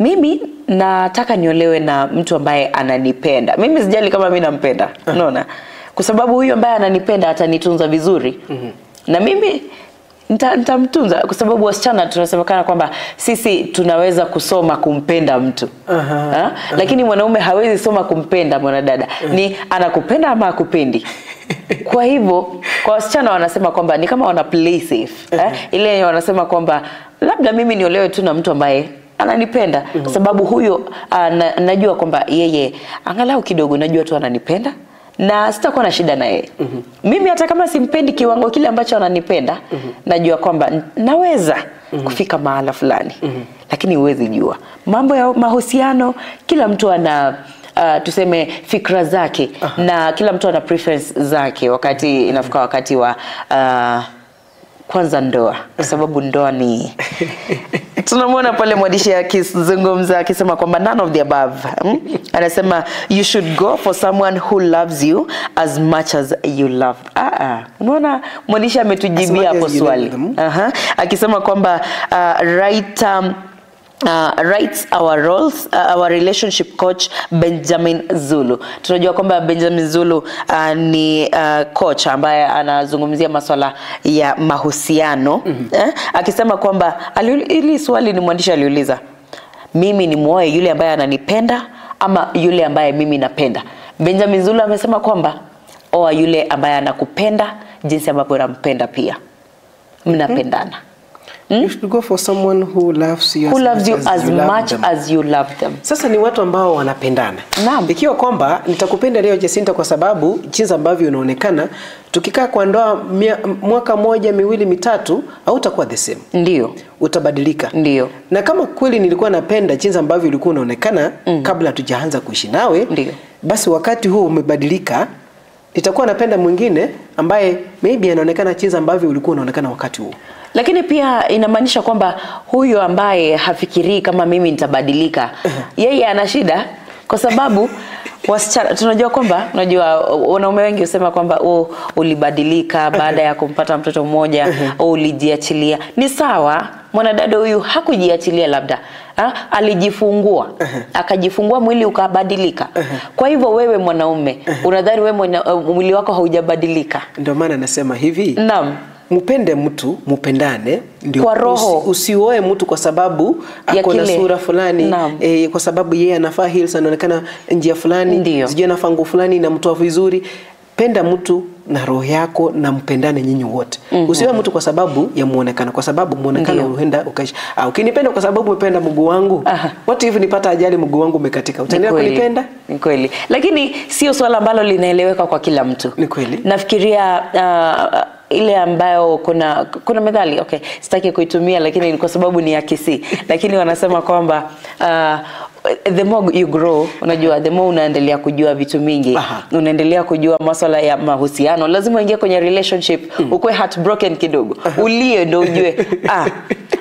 mimi nataka niolewe na mtu ambaye ananipenda. Mimi sijali kama mimi nampenda. Unaona? kwa sababu huyo ambaye ananipenda atanitunza vizuri. Na mimi nitamtunza, kwa sababu wasichana tunasemekana kwamba sisi tunaweza kusoma kumpenda mtu. Lakini mwanaume hawezi soma kumpenda mwanadada. Ni anakupenda ama hakupendi. Kwa hivyo kwa wasichana wanasema kwamba ni kama wana play safe. Ile wanasema kwamba labda mimi niolewe tu na mtu ambaye ananipenda, kwa sababu huyo najua kwamba yeye angalau kidogo najua tu ananipenda na sitakuwa na shida na yeye. Mimi hata kama simpendi kiwango kile ambacho ananipenda, najua kwamba naweza kufika mahala fulani. Lakini huwezi jua mambo ya mahusiano, kila mtu ana tuseme fikra zake na kila mtu ana preference zake wakati inafika wakati wa kwanza ndoa, kwa sababu ndoa ni tunamwona pale mwandishi akizungumza akisema kwamba none of the above. Anasema you should go for someone who loves you as much as you love. Unaona mwandishi ametujibia hapo swali. Akisema kwamba writes our relationship coach Benjamin Zulu. Tunajua kwamba Benjamin Zulu ni coach ambaye anazungumzia masuala ya mahusiano. Akisema kwamba ili swali ni mwandishi aliuliza, mimi ni muoe yule ambaye ananipenda ama yule ambaye mimi napenda? Benjamin Zulu amesema kwamba oa yule ambaye anakupenda jinsi ambavyo unampenda pia. Mnapendana. You should go for someone who loves you as much as you love them. Sasa ni watu ambao wanapendana. Naam. Ikiwa kwamba nitakupenda leo Jacinta kwa sababu jinsi ambavyo unaonekana, tukikaa kwa ndoa mwaka moja, miwili, mitatu, hautakuwa the same. Ndio. Utabadilika. Ndio. Na kama kweli nilikuwa napenda jinsi ambavyo ulikuwa unaonekana kabla tujaanza kuishi nawe, basi wakati huu umebadilika, nitakuwa napenda mwingine ambaye maybe anaonekana jinsi ambavyo ulikuwa unaonekana wakati huo. Lakini pia inamaanisha kwamba huyo ambaye hafikirii kama mimi nitabadilika, yeye ana shida, kwa sababu wasichana tunajua kwamba wanaume wengi husema kwamba ulibadilika baada ya kumpata mtoto mmoja, ulijiachilia. Ni sawa, mwanadada huyu hakujiachilia, labda alijifungua, akajifungua, mwili ukabadilika. Kwa hivyo wewe mwanaume, unadhani wewe mwili wako haujabadilika? Ndio maana nasema hivi. Naam. Mpende mtu, mpendane, ndio kwa roho. Usioe mtu kwa sababu ako na sura fulani, kwa sababu yeye anafaa heels, anaonekana njia fulani, sijui anafaa nguo fulani na mtu vizuri. Penda mtu na roho yako na mpendane nyinyi wote. Usiwe mtu kwa sababu ya muonekano, kwa sababu muonekano huenda ukaishi. Ukinipenda kwa sababu umependa mguu wangu, what if nipata ajali mguu wangu umekatika? Utaendelea kunipenda? Ni kweli. Lakini sio swala ambalo linaeleweka kwa kila mtu. Ni kweli. Nafikiria ile ambayo kuna methali, sitaki kuitumia lakini ni kwa sababu ni ya Kisii, lakini wanasema kwamba the more you grow, unajua the more unaendelea kujua vitu mingi, unaendelea kujua masuala ya mahusiano, lazima uingie kwenye relationship, ukue heartbroken kidogo, ulie ndio ujue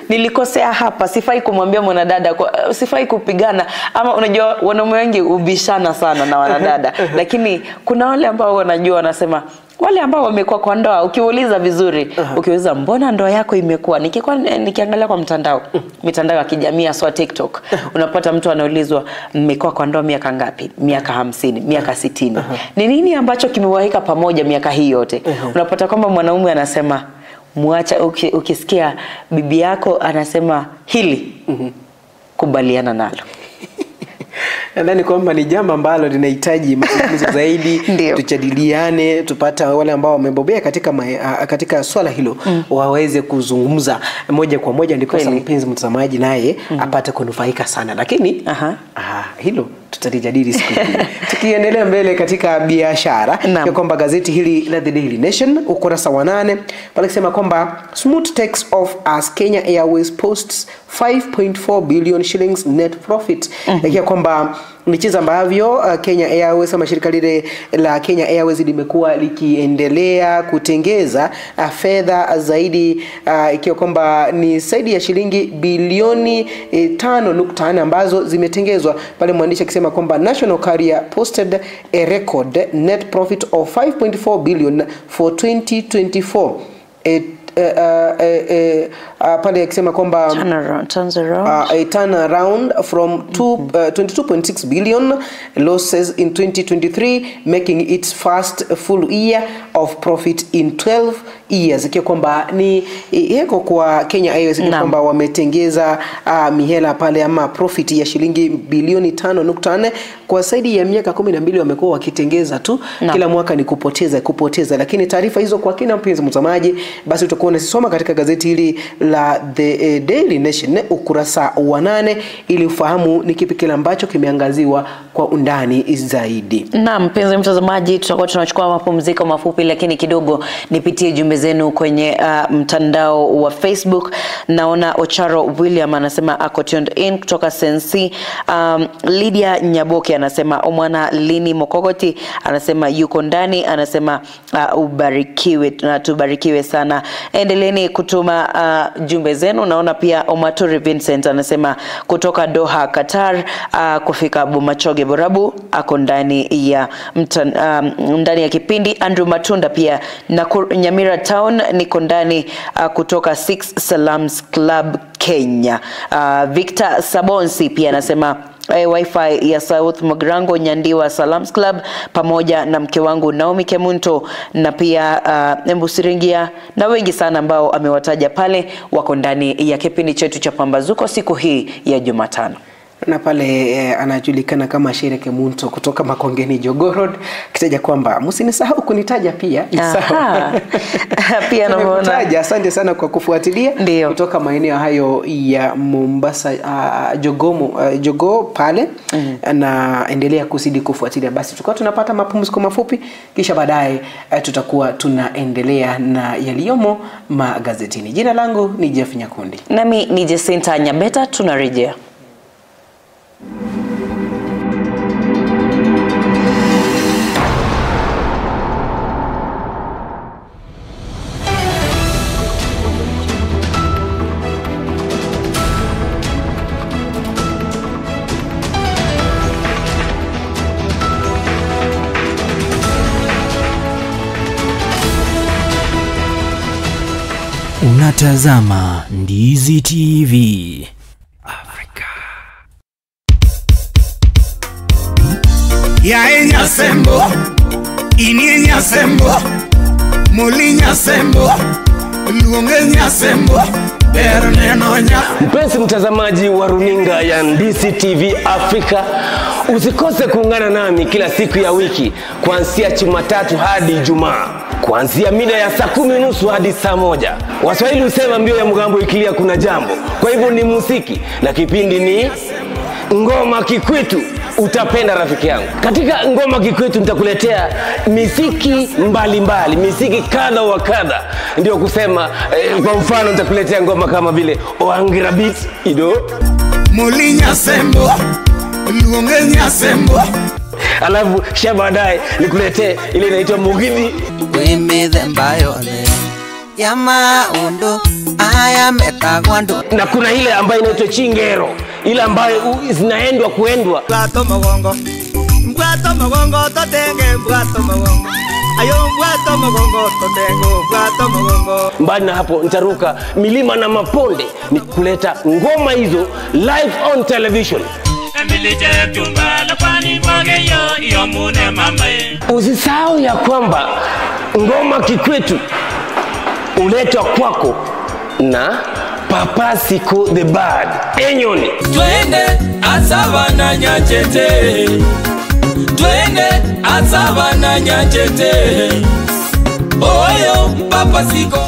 nilikosea hapa, sifai kumwambia mwanadada, sifai kupigana. Ama unajua wanaume wengi ubishana sana na wanadada, lakini kuna wale ambao wanajua, wanasema wale ambao wamekuwa kwa ndoa, ukiuliza vizuri, ukiuliza mbona ndoa yako imekuwa, nikiangalia kwa mitandao ya kijamii hasa TikTok, unapata mtu anaulizwa mmekuwa kwa ndoa miaka ngapi? Miaka 50, miaka 60. Ni nini ambacho kimewaeka pamoja miaka hii yote? Unapata kwamba mwanaume anasema muacha, ukisikia bibi yako anasema hili, kubaliana nalo. Nadhani kwamba ni jambo ambalo linahitaji mazungumzo zaidi, tujadiliane, tupata wale ambao wamebobea katika swala hilo waweze kuzungumza moja kwa moja, ndiko mpenzi mtazamaji naye apate kunufaika sana. Lakini hilo tutalijadili siku nyingine. Tukiendelea mbele katika biashara, ya kwamba gazeti hili la The Daily Nation ukurasa wa 8 pale kusema kwamba smooth takes off as Kenya Airways posts 5.4 billion shillings net profit. Ya kwamba michezo ambavyo Kenya Airways ama shirika lile la Kenya Airways limekuwa likiendelea kutengeza fedha zaidi, ikiwa kwamba ni zaidi ya shilingi bilioni 5.4 ambazo zimetengezwa. Pale mwandishi akisema kwamba National Carrier posted a record net profit of 5.4 billion for 2024. pale akisema kwamba turns around a turnaround from 22.6 billion losses in 2023, making its first full year of profit in 12 years. Ikiwa kwamba ni heko kwa Kenya Airways, kwamba wametengeza mihela pale ama profit ya shilingi bilioni 5.4 kwa zaidi ya miaka 12 wamekuwa wakitengeza tu. Kila mwaka ni kupoteza. Lakini taarifa hizo kwa kina, mpenzi mtazamaji, basi utakuwa unasoma katika gazeti hili la The Daily Nation ukurasa wa 8 ili ufahamu ni kipi kile ambacho kimeangaziwa kwa undani zaidi. Naam, mpenzi mtazamaji, tutakuwa tunachukua mapumziko mafupi, lakini kidogo nipitie jumbe zenu kwenye mtandao wa Facebook. Naona Ocharo William anasema ako tuned in kutoka Sensi. Lydia Nyaboke anasema Omwana Lini Mokogoti anasema yuko ndani, anasema ubarikiwe na tubarikiwe sana. Endeleeni kutuma jumbe zenu. Naona pia Omaturi Vincent anasema kutoka Doha Qatar, kufika Bumachoge Borabu ako ndani ya ndani ya kipindi. Andrew Matunda pia na Nyamira Town niko ndani kutoka 6 Salams Club Kenya. Victor Sabonsi pia anasema wifi ya South Mogrango Nyandiwa Salams Club pamoja na mke wangu Naomi Kemunto na pia Embusiringia na wengi sana ambao amewataja pale wako ndani ya kipindi chetu cha Pambazuko siku hii ya Jumatano. Na pale anajulikana kama Shere Kemunto kutoka Makongeni Jogorod, kitaja kwamba msinisahau kunitaja pia. Pia naona asante sana kwa kufuatilia kutoka maeneo hayo ya Mombasa, Jogoo pale. Na endelea kuzidi kufuatilia. Basi tutakuwa tunapata mapumziko mafupi, kisha baadaye tutakuwa tunaendelea na yaliyomo magazetini. Jina langu ni Jeff Nyakundi. Nami ni Jacinta Nyabeta, tunarejea. Unatazama Ndizi TV Africa. Yaenya sembo, inienya sembo, mulinya sembo, luongenya sembo, bernenonya. Mpenzi mtazamaji wa runinga ya Ndizi TV Africa, usikose kuungana nami kila siku ya wiki kuanzia Jumatatu hadi Ijumaa, kuanzia mida ya saa 10:30 hadi saa 1. Waswahili husema mbio ya mgambo ikilia kuna jambo. Kwa hivyo ni muziki na kipindi ni Ngoma Kikwetu. Utapenda rafiki yangu. Katika Ngoma Kikwetu nitakuletea miziki mbalimbali, miziki kadha wa kadha. Ndio kusema kwa mfano nitakuletea ngoma kama vile Oangira Beat Ido, Mulinya sembo, luongenya sembo. Alafu kisha baadaye nikuletee ile inaitwa Mugidi. Wimeze mbayone Yama undo aya metagwando. Na kuna ile ambayo inaitwa Chingero, ile ambayo zinaendwa kuendwa. Mbwato magongo totenge mbwato magongo. Ayo mbwato magongo totengo mbwato magongo. Mbali na hapo nitaruka milima na maponde ni kuleta ngoma hizo live on television. Usisahau ya kwamba Ngoma Kikwetu uletwa kwako na Papa Siko the Bad Enyoni. Twende asabana nyachete, twende asabana nyachete. Oyo Papa Siko.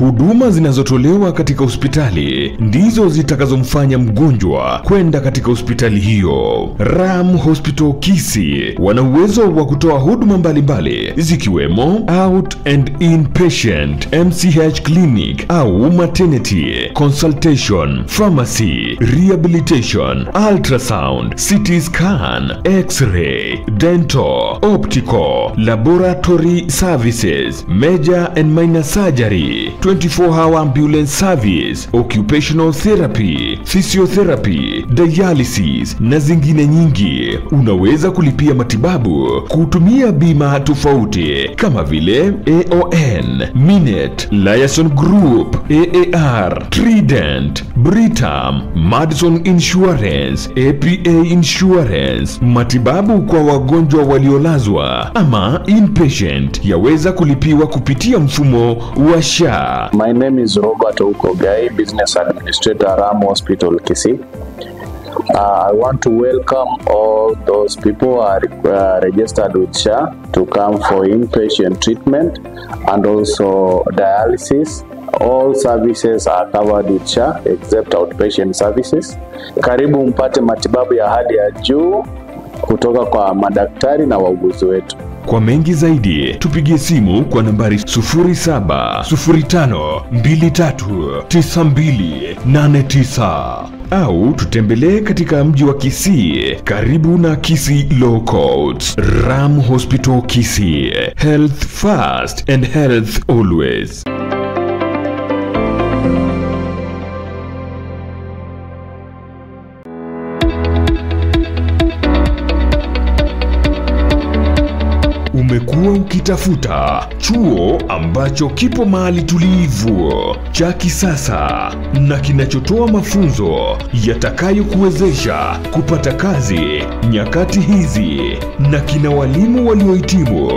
Huduma zinazotolewa katika hospitali ndizo zitakazomfanya mgonjwa kwenda katika hospitali hiyo. Ram Hospital Kisii wana uwezo wa kutoa huduma mbalimbali zikiwemo out and inpatient, MCH clinic au maternity, consultation, pharmacy, rehabilitation, ultrasound, CT scan, x-ray, dental, optical, laboratory services, major and minor surgery, 24-hour ambulance service, occupational therapy, physiotherapy, dialysis na zingine nyingi. Unaweza kulipia matibabu kutumia bima tofauti kama vile AON, Minet, Liason Group, AAR, Trident, Britam, Madison Insurance, APA Insurance. Matibabu kwa wagonjwa waliolazwa ama inpatient yaweza kulipiwa kupitia mfumo wa SHA. My name is Robert Ukogai, Business Administrator, Ram Hospital, Kisii. I want to welcome all those people who are registered with SHA to come for inpatient treatment and also dialysis. All services are covered with SHA except outpatient services. Karibu mpate matibabu ya hali ya juu kutoka kwa madaktari na wauguzi wetu. Kwa mengi zaidi, tupigie simu kwa nambari 0705239289 au tutembelee katika mji wa Kisii karibu na Kisii Law Courts. Ram Hospital Kisii. Health first and health always. Umekuwa ukitafuta chuo ambacho kipo mahali tulivu, cha kisasa na kinachotoa mafunzo yatakayokuwezesha kupata kazi nyakati hizi, na kina walimu waliohitimu.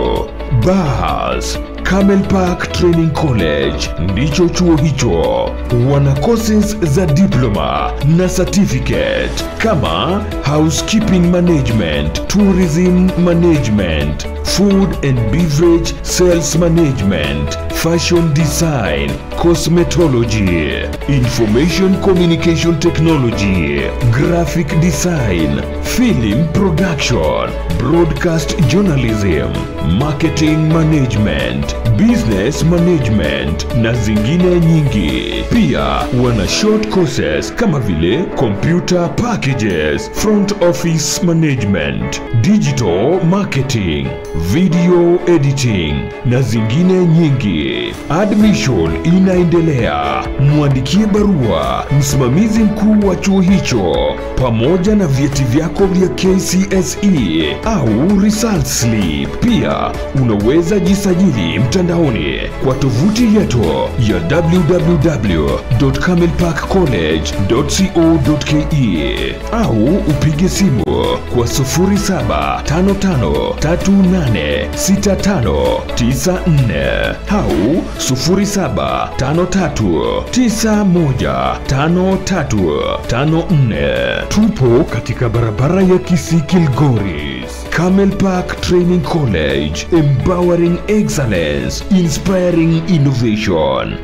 BAS Camel Park Training College ndicho chuo hicho. Wana courses za diploma na certificate kama housekeeping management, tourism management, food and beverage sales management, fashion design, cosmetology, information communication technology, graphic design, film production, broadcast journalism, marketing management, business management na zingine nyingi. Pia wana short courses kama vile computer packages, front office management, digital marketing, video editing na zingine nyingi. Admission inaendelea. Mwandikie barua msimamizi mkuu wa chuo hicho pamoja na vyeti vyako vya KCSE au result slip. Pia unaweza jisajili mtandaoni kwa tovuti yetu ya www.camelparkcollege.co.ke au upige simu kwa 0755386594 au 0753915354. Tupo katika barabara ya Kisii Kilgoris. Camel Park Training College, empowering excellence, inspiring innovation.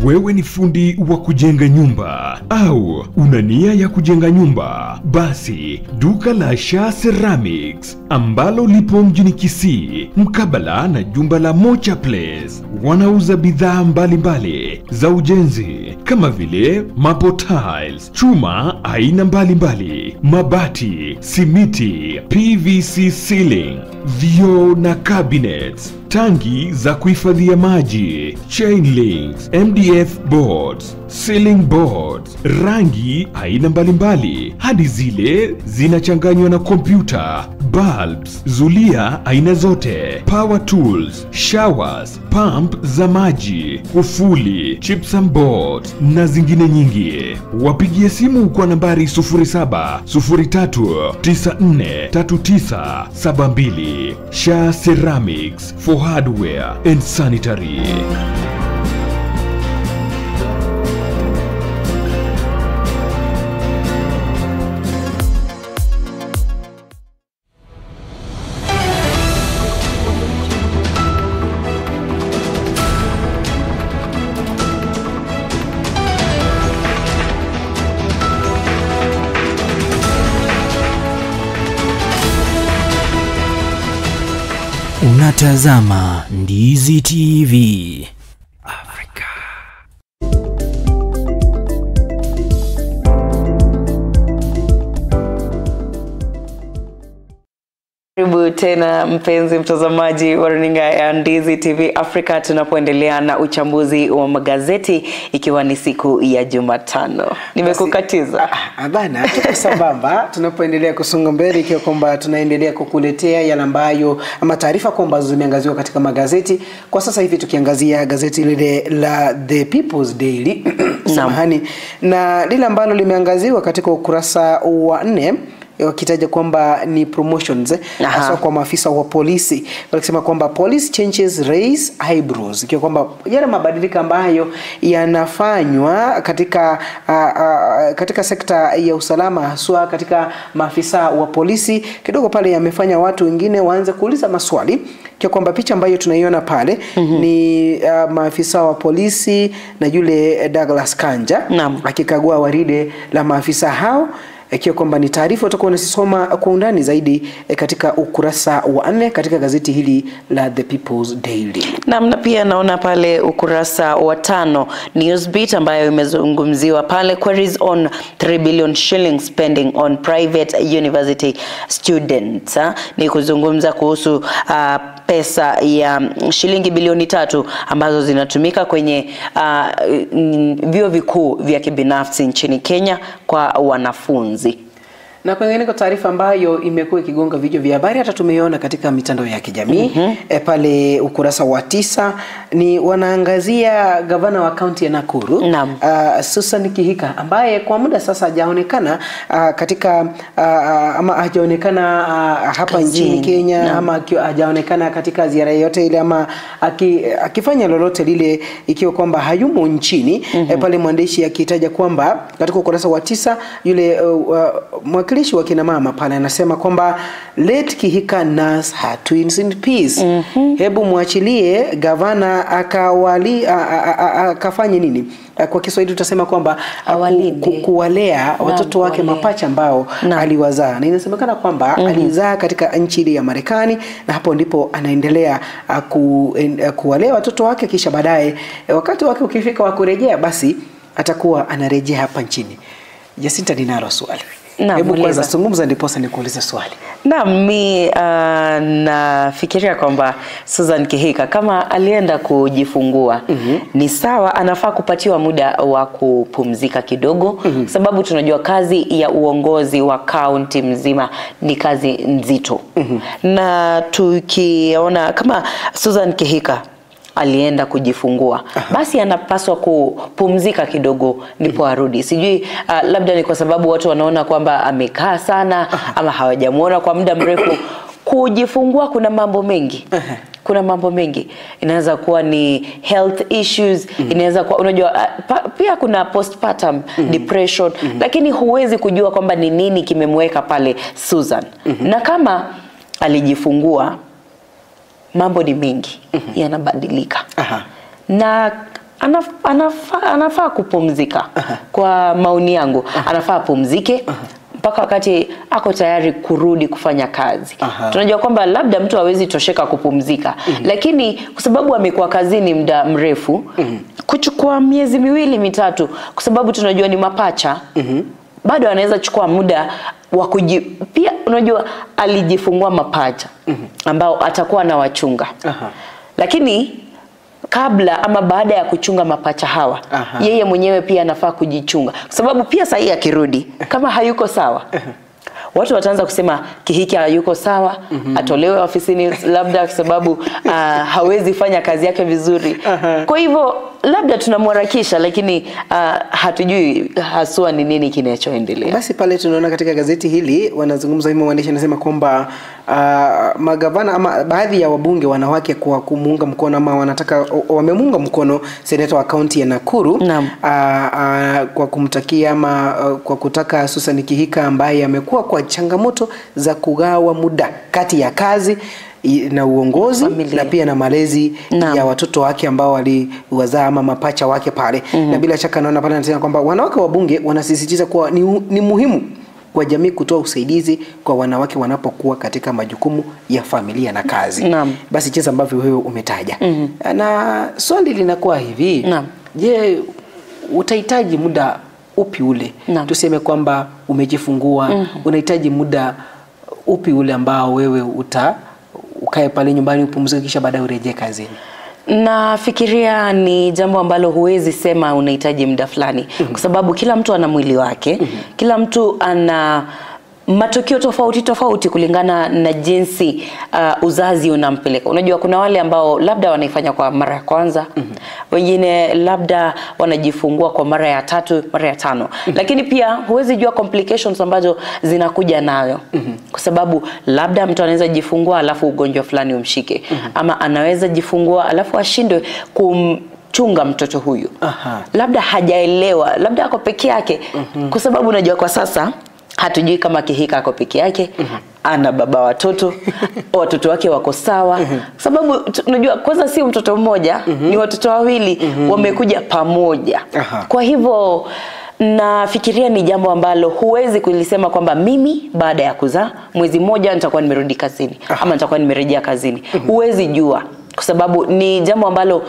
Wewe ni fundi wa kujenga nyumba au una nia ya kujenga nyumba? Basi duka la SHA Ceramics ambalo lipo mjini Kisii mkabala na jumba la Mocha Place wanauza bidhaa mbalimbali za ujenzi kama vile mapo tiles, chuma aina mbalimbali, mabati, simiti, PVC ceiling, vioo na cabinets, tangi za kuhifadhia maji, chain links, MDF boards, ceiling boards, rangi aina mbalimbali hadi zile zinachanganywa na kompyuta, bulbs, zulia aina zote, power tools, showers, pump za maji, kufuli, gypsum boards na zingine nyingi. Wapigie simu kwa nambari 0703943972. SHA Ceramics for hardware and sanitary. Unatazama Ndizi TV. Karibu tena mpenzi mtazamaji wa runinga ya Ndizi TV Africa, tunapoendelea na uchambuzi wa magazeti ikiwa ni siku ya Jumatano. Nimekukatiza. Bana, tuko sambamba tunapoendelea kusonga mbele ikiwa kwamba tunaendelea kukuletea yale ambayo ama taarifa kwamba zimeangaziwa katika magazeti. Kwa sasa hivi tukiangazia gazeti lile la The People's Daily samahani, na lile ambalo limeangaziwa katika ukurasa wa 4 wakitaja kwamba ni promotions hasa kwa maafisa wa polisi. Wanasema kwamba police changes raise eyebrows, ikiwa kwamba yale mabadiliko ambayo yanafanywa katika sekta ya usalama haswa katika maafisa wa polisi kidogo pale yamefanya watu wengine waanze kuuliza maswali. Ikiwa kwamba picha ambayo tunaiona pale ni maafisa wa polisi na yule Douglas Kanja akikagua waride la maafisa hao, ikiwa kwamba ni taarifa utakuwa unasoma kwa undani zaidi katika ukurasa wa 4 katika gazeti hili la The People's Daily. Na pia naona pale ukurasa wa 5 Newsbeat ambayo imezungumziwa pale, queries on 3 billion shillings spending on private university students. Ni kuzungumza kuhusu pesa ya shilingi bilioni 3 ambazo zinatumika kwenye vyuo vikuu vya kibinafsi nchini Kenya kwa wanafunzi. Na kwingineko taarifa ambayo imekuwa ikigonga vichwa vya habari hata tumeiona katika mitandao ya kijamii pale ukurasa wa 9 ni wanaangazia gavana wa kaunti ya Nakuru Susan Kihika ambaye kwa muda sasa hajaonekana katika ama hajaonekana hapa nchini Kenya ama hajaonekana katika ziara yote ile ama akifanya lolote lile, ikiwa kwamba hayumo nchini. Pale mwandishi akitaja kwamba katika ukurasa wa 9 yule mwakilishi wa kina mama pale anasema kwamba let Kihika nurse her twins in peace. Hebu muachilie gavana akafanye nini? Kwa Kiswahili tutasema kwamba kuwalea watoto wake mapacha ambao aliwazaa. Na inasemekana kwamba alizaa katika nchi ile ya Marekani, na hapo ndipo anaendelea kuwalea watoto wake, kisha baadaye wakati wake ukifika wa kurejea basi atakuwa anarejea hapa nchini. Jacinta, ninalo swali. Hebu kwanza zungumza ndiposa nikuulize swali. Mimi nafikiria kwamba Susan Kihika kama alienda kujifungua ni sawa, anafaa kupatiwa muda wa kupumzika kidogo, sababu tunajua kazi ya uongozi wa kaunti mzima ni kazi nzito. Na tukiona kama Susan Kihika alienda kujifungua, basi anapaswa kupumzika kidogo ndipo arudi. Sijui labda ni kwa sababu watu wanaona kwamba amekaa sana ama hawajamuona kwa muda mrefu. Kujifungua kuna mambo mengi. Kuna mambo mengi. Inaweza kuwa ni health issues, inaweza kuwa unajua pia kuna postpartum depression, lakini huwezi kujua kwamba ni nini kimemweka pale Susan. Na kama alijifungua, mambo ni mengi yanabadilika. Na anafaa kupumzika. Kwa maoni yangu anafaa apumzike mpaka wakati ako tayari kurudi kufanya kazi. Tunajua kwamba labda mtu hawezi tosheka kupumzika, lakini kwa sababu amekuwa kazini muda mrefu, kuchukua miezi 2 mitatu, kwa sababu tunajua ni mapacha, bado anaweza chukua muda wa pia unajua alijifungua mapacha ambao atakuwa na wachunga. Lakini kabla ama baada ya kuchunga mapacha hawa, yeye mwenyewe pia anafaa kujichunga, kwa sababu pia sasa akirudi kama hayuko sawa, watu wataanza kusema Kihika hayuko sawa, atolewe ofisini labda kwa sababu hawezi fanya kazi yake vizuri. Kwa hivyo labda tunamharakisha, lakini hatujui haswa ni nini kinachoendelea. Basi pale tunaona katika gazeti hili wanazungumza hivyo, mwandishi anasema kwamba magavana ama baadhi ya wabunge wanawake kwa kumuunga mkono ama wanataka wamemunga mkono seneta wa kaunti ya Nakuru kwa kumtakia ama kwa kutaka Susan Kihika ambaye amekuwa kwa changamoto za kugawa muda kati ya kazi na uongozi na pia na malezi ya watoto wake ambao waliwazaa ama mapacha wake pale. Na bila shaka naona pale anasema kwamba wanawake wabunge wanasisitiza kuwa ni muhimu kwa jamii kutoa usaidizi kwa wanawake wanapokuwa katika majukumu ya familia na kazi. Basi jinsi ambavyo wewe umetaja. Na swali linakuwa hivi. Je, utahitaji muda upi ule? Tuseme kwamba umejifungua, unahitaji muda upi ule ambao wewe ukae pale nyumbani upumzike kisha baadaye urejee kazini? Nafikiria ni jambo ambalo huwezi sema unahitaji muda fulani kwa sababu kila mtu ana mwili wake, kila mtu ana matokeo tofauti kulingana na jinsi uzazi unampeleka. Unajua kuna wale ambao labda wanaifanya kwa mara ya kwanza, wengine labda wanajifungua kwa mara ya 3, mara ya 5. Lakini pia huwezi jua complications ambazo zinakuja nayo. Kwa sababu labda mtu anaweza jifungua alafu ugonjwa fulani umshike, ama anaweza jifungua alafu ashindwe chunga mtoto huyu. Labda hajaelewa, labda ako peke yake. Kwa sababu unajua kwa sasa hatujui kama Kihika ako peke yake, ana baba watoto, watoto wake wako sawa. Sababu unajua kwanza sio mtoto mmoja, ni watoto wawili wamekuja pamoja. Kwa hivyo nafikiria ni jambo ambalo huwezi kulisema kwamba mimi baada ya kuzaa mwezi mmoja nitakuwa nimerudi kazini ama nitakuwa nimerejea kazini. Huwezi jua kwa sababu ni jambo ambalo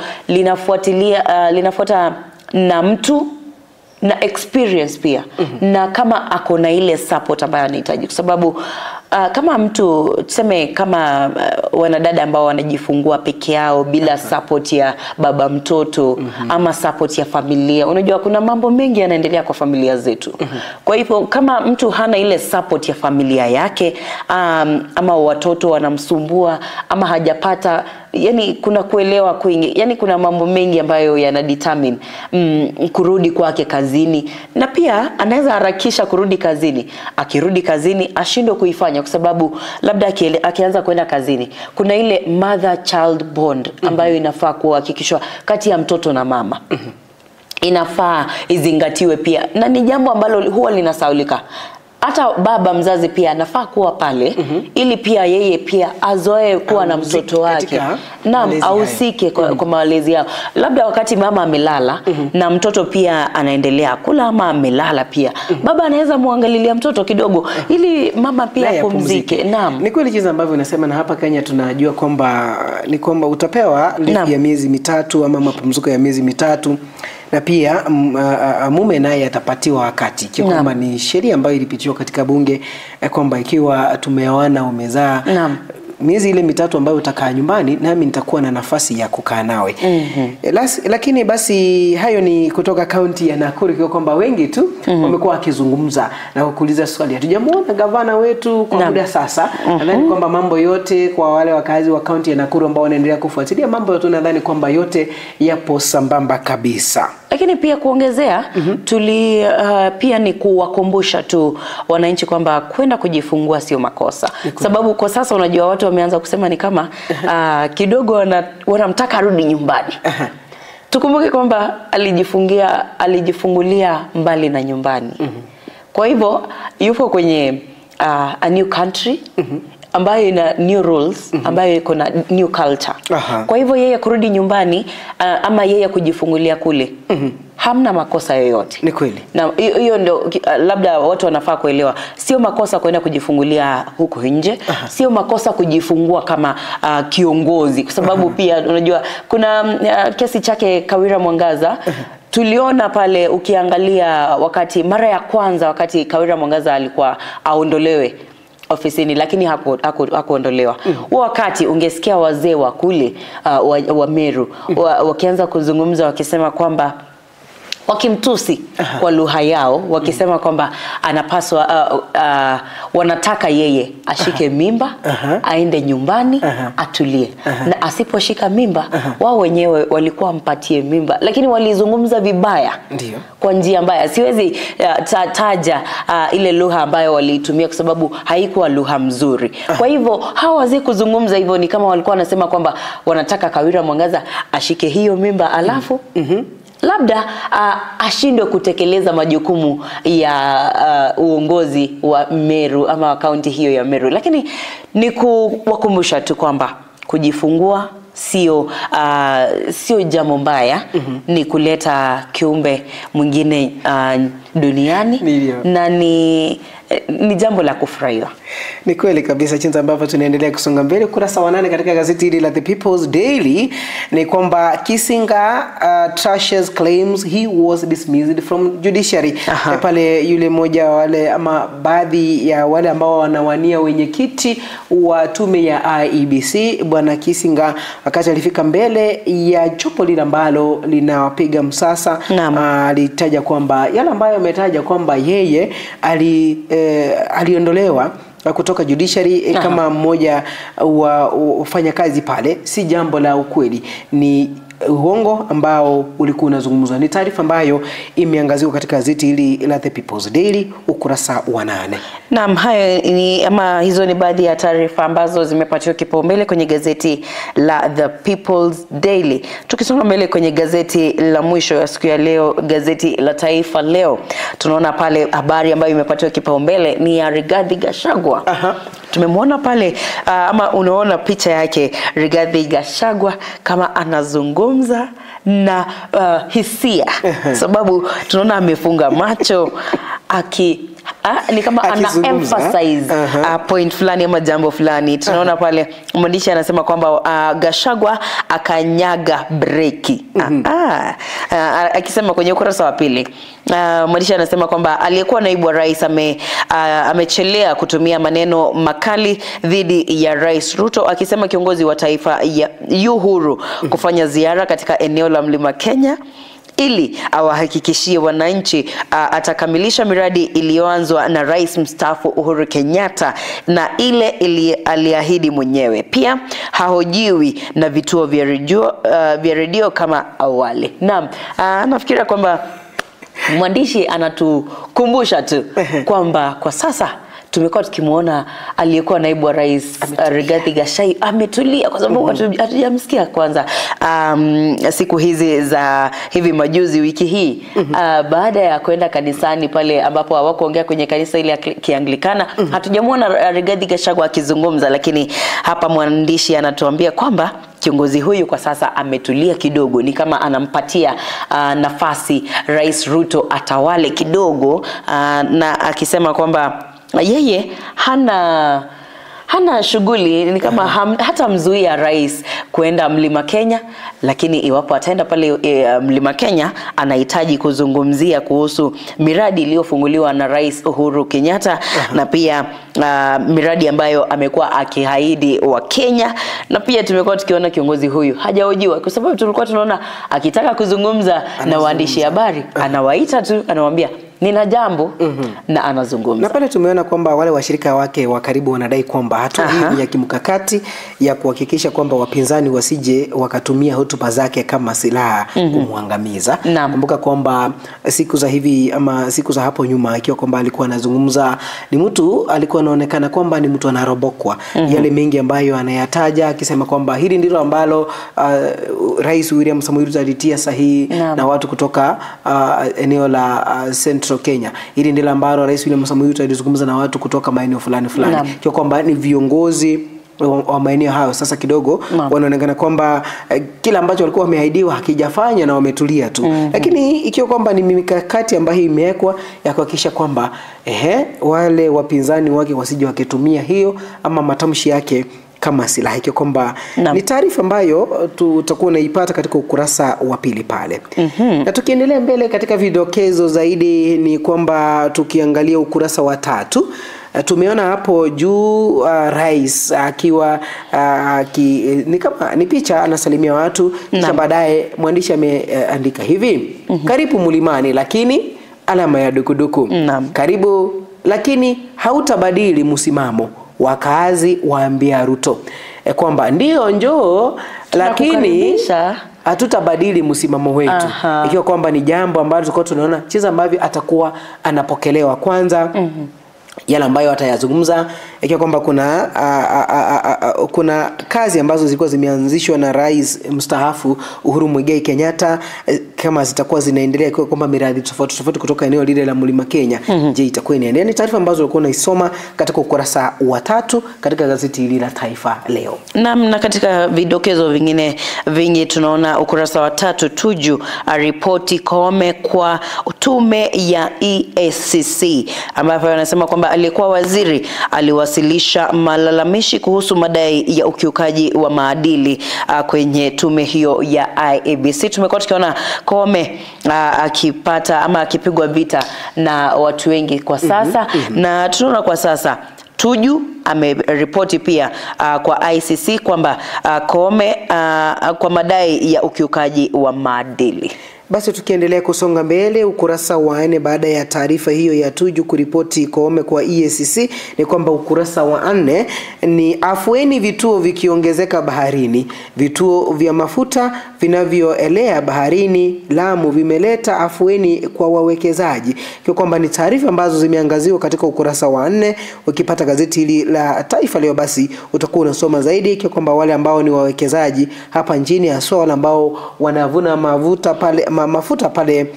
linafuata na mtu na experience pia na kama ako na ile support ambayo anahitaji kwa sababu kama mtu tuseme kama wanadada ambao wanajifungua peke yao bila support ya baba mtoto ama support ya familia, unajua kuna mambo mengi yanaendelea kwa familia zetu. Kwa hivyo kama mtu hana ile support ya familia yake ama watoto wanamsumbua ama hajapata, yani kuna kuelewa kwingi, yani kuna mambo mengi ambayo yanadetermine kurudi kwake kazini, na pia anaweza harakisha kurudi kazini. Akirudi kazini ashindwe kuifanya kwa sababu labda akianza kwenda kazini kuna ile mother child bond ambayo inafaa kuhakikishwa kati ya mtoto na mama. Inafaa izingatiwe pia, na ni jambo ambalo huwa linasaulika. Hata baba mzazi pia anafaa kuwa pale ili pia yeye pia azoe kuwa na mtoto wake. Naam, ahusike kwa malezi yao. Labda wakati mama amelala na mtoto pia anaendelea kula ama amelala pia, baba anaweza muangalilia mtoto kidogo ili mama pia apumzike. Naam. Ni kweli jinsi ambavyo unasema, na hapa Kenya tunajua kwamba ni kwamba utapewa leave ya miezi 3 ama mapumziko ya miezi 3. Na pia mume naye atapatiwa wakati. Kwamba ni sheria ambayo ilipitishwa katika bunge kwamba ikiwa tumeoana umezaa miezi ile 3 ambayo utakaa nyumbani, nami nitakuwa na nafasi ya kukaa nawe. Lakini basi hayo ni kutoka kaunti ya Nakuru, kwa kwamba wengi tu wamekuwa wakizungumza na kuuliza swali. Hatujamuona gavana wetu kwa muda sasa. Nadhani kwamba mambo yote kwa wale wakazi wa kaunti ya Nakuru ambao wanaendelea kufuatilia mambo yote, nadhani kwamba yote yapo sambamba kabisa. Lakini pia kuongezea pia ni kuwakumbusha tu wananchi kwamba kwenda kujifungua sio makosa. Sababu kwa sasa unajua watu wameanza kusema ni kama kidogo wanamtaka arudi nyumbani. Tukumbuke kwamba alijifungulia mbali na nyumbani. Kwa hivyo yupo kwenye a new country ambayo ina new rules, ambayo iko na new culture. Kwa hivyo yeye kurudi nyumbani ama yeye kujifungulia kule hamna makosa yoyote. Ni kweli. Na hiyo ndio labda watu wanafaa kuelewa. Sio makosa kwenda kujifungulia huko nje. Sio makosa kujifungua kama kiongozi, kwa sababu pia unajua kuna kesi chake Kawira Mwangaza. Tuliona pale ukiangalia wakati mara ya kwanza wakati Kawira Mwangaza alikuwa aondolewe ofisini, lakini hakuondolewa. Wakati ungesikia wazee wa kule wa Meru wakianza kuzungumza wakisema kwamba wakimtusi kwa lugha yao, wakisema kwamba anapaswa wanataka yeye ashike mimba, aende nyumbani, atulie. Na asiposhika mimba, wao wenyewe walikuwa mpatie mimba, lakini walizungumza vibaya. Ndio. Kwa njia mbaya. Siwezi taja ile lugha ambayo waliitumia kwa sababu haikuwa lugha mzuri. Kwa hivyo hawa wazee kuzungumza hivyo ni kama walikuwa wanasema kwamba wanataka Kawira Mwangaza ashike hiyo mimba alafu labda ashindwe kutekeleza majukumu ya uongozi wa Meru ama wa kaunti hiyo ya Meru. Lakini ni kuwakumbusha tu kwamba kujifungua sio jambo mbaya. Ni kuleta kiumbe mwingine duniani. Na ni jambo la kufurahia. Ni kweli kabisa. Jinsi ambavyo tunaendelea kusonga mbele, ukurasa wa 8 katika gazeti hili la The People's Daily ni kwamba Kisinga trashes claims he was dismissed from judiciary. Pale yule mmoja wale ama baadhi ya wale ambao wanawania wenyekiti wa tume ya IEBC, bwana Kisinga, wakati alifika mbele ya jopo lile ambalo linawapiga msasa, alitaja kwamba yale ambayo ametaja kwamba yeye aliondolewa kutoka judiciary kama mmoja wa wafanyakazi pale si jambo la ukweli, ni uongo ambao ulikuwa unazungumzwa. Ni taarifa ambayo imeangaziwa katika gazeti hili la The People's Daily ukurasa wa 8. Naam, hayo ni ama hizo ni baadhi ya taarifa ambazo zimepatiwa kipaumbele kwenye gazeti la The People's Daily. Tukisonga mbele kwenye gazeti la mwisho ya siku ya leo, gazeti la Taifa Leo, tunaona pale habari ambayo imepatiwa kipaumbele ni ya Rigathi Gachagua. Tumemwona pale ama unaona picha yake Rigathi Gachagua kama anazungumza na hisia, sababu tunaona amefunga macho ni kama ana emphasize point fulani ama jambo fulani. Tunaona pale mwandishi anasema kwamba Gachagua akanyaga breki. Akisema kwenye ukurasa wa 2, mwandishi anasema kwamba aliyekuwa naibu wa rais amechelea kutumia maneno makali dhidi ya Rais Ruto, akisema kiongozi wa taifa yu huru kufanya ziara katika eneo la Mlima Kenya ili awahakikishie wananchi atakamilisha miradi iliyoanzwa na Rais mstaafu Uhuru Kenyatta na ile aliahidi mwenyewe. Pia hahojiwi na vituo vya redio kama awali. Naam, nafikiria kwamba mwandishi anatukumbusha tu kwamba kwa sasa tumekuwa tukimuona aliyekuwa naibu wa rais Rigathi Gachagua ametulia, kwa sababu hatujamsikia kwanza siku hizi za hivi majuzi wiki hii baada ya kwenda kanisani pale ambapo hawakuongea kwenye kanisa ile ya Kianglikana. Hatujamuona Rigathi Gachagua akizungumza, lakini hapa mwandishi anatuambia kwamba kiongozi huyu kwa sasa ametulia kidogo, ni kama anampatia nafasi Rais Ruto atawale kidogo, na akisema kwamba yeye hana shughuli, ni kama hata mzuia rais kuenda Mlima Kenya, lakini iwapo ataenda pale Mlima Kenya anahitaji kuzungumzia kuhusu miradi iliyofunguliwa na Rais Uhuru Kenyatta na pia miradi ambayo amekuwa akihaidi wa Kenya. Na pia tumekuwa tukiona kiongozi huyu hajahojiwa, kwa sababu tulikuwa tunaona akitaka kuzungumza na waandishi habari anawaita tu, anawaambia nina jambo na anazungumza. Na pale tumeona kwamba wale washirika wake wa karibu wanadai kwamba hatua hii ya kimkakati ya kuhakikisha kwamba wapinzani wasije wakatumia hotuba zake kama silaha kumwangamiza. Kumbuka kwamba siku za hivi ama siku za hapo nyuma ikiwa kwamba alikuwa anazungumza, ni mtu alikuwa anaonekana kwamba ni mtu anarobokwa yale mengi ambayo anayataja, akisema kwamba hili ndilo ambalo Rais William Samoei Ruto alitia sahihi na watu kutoka eneo la Central Kenya. Hili ndilo ambalo Rais William Samoei Ruto alizungumza na watu kutoka maeneo fulani. Kwa kwamba ni viongozi wa maeneo hayo sasa kidogo wanaonekana kwamba kila ambacho walikuwa wameahidiwa hakijafanya na wametulia tu. Lakini ikiwa kwamba ni mikakati ambayo imewekwa ya kuhakikisha kwamba wale wapinzani wake wasije wakitumia hiyo ama matamshi yake kama silaha, ikiwa kwamba ni taarifa ambayo tutakuwa unaipata katika ukurasa wa 2 pale. Na tukiendelea mbele katika vidokezo zaidi ni kwamba tukiangalia ukurasa wa 3, tumeona hapo juu rais akiwa ni kama ni picha anasalimia watu, kisha baadaye mwandishi ameandika hivi: karibu mlimani lakini alama ya dukuduku. Karibu lakini hautabadili msimamo, wakaazi waambia Ruto kwamba ndio njoo lakini hatutabadili msimamo wetu. Ikiwa kwamba ni jambo ambalo tulikuwa tunaona chiza ambavyo atakuwa anapokelewa kwanza, yale ambayo atayazungumza ikiwa kwamba kuna kazi ambazo zilikuwa zimeanzishwa na rais mstaafu Uhuru Muigai Kenyatta, kama zitakuwa zinaendelea, ikiwa kwamba miradi tofauti kutoka eneo lile la Mlima Kenya. Je, itakuwa inaendelea? Ni taarifa ambazo ulikuwa unaisoma katika ukurasa wa 3 katika gazeti hili la Taifa Leo. Na katika vidokezo vingine vingi tunaona ukurasa wa 3, Tuju aripoti Koome kwa tume ya EACC, ambapo anasema kwamba aliyekuwa waziri aliwasilisha malalamishi kuhusu madai ya ukiukaji wa maadili kwenye tume hiyo ya IEBC. Tumekuwa tukiona Koome akipata ama akipigwa vita na watu wengi kwa sasa, na tunaona kwa sasa Tuju ameripoti pia kwa ICC kwamba Koome kwa madai ya ukiukaji wa maadili. Basi tukiendelea kusonga mbele, ukurasa wa 4 baada ya taarifa hiyo ya Tuju kuripoti Koome kwa EACC, ni kwamba ukurasa wa 4 ni afueni vituo vikiongezeka baharini. Vituo vya mafuta vinavyoelea baharini Lamu vimeleta afueni kwa wawekezaji. Kwa kwamba ni taarifa ambazo zimeangaziwa katika ukurasa wa 4. Ukipata gazeti hili la Taifa Leo basi utakuwa unasoma zaidi, kwa kwamba wale ambao ni wawekezaji hapa nchini, hasa wale ambao wanavuna mafuta pale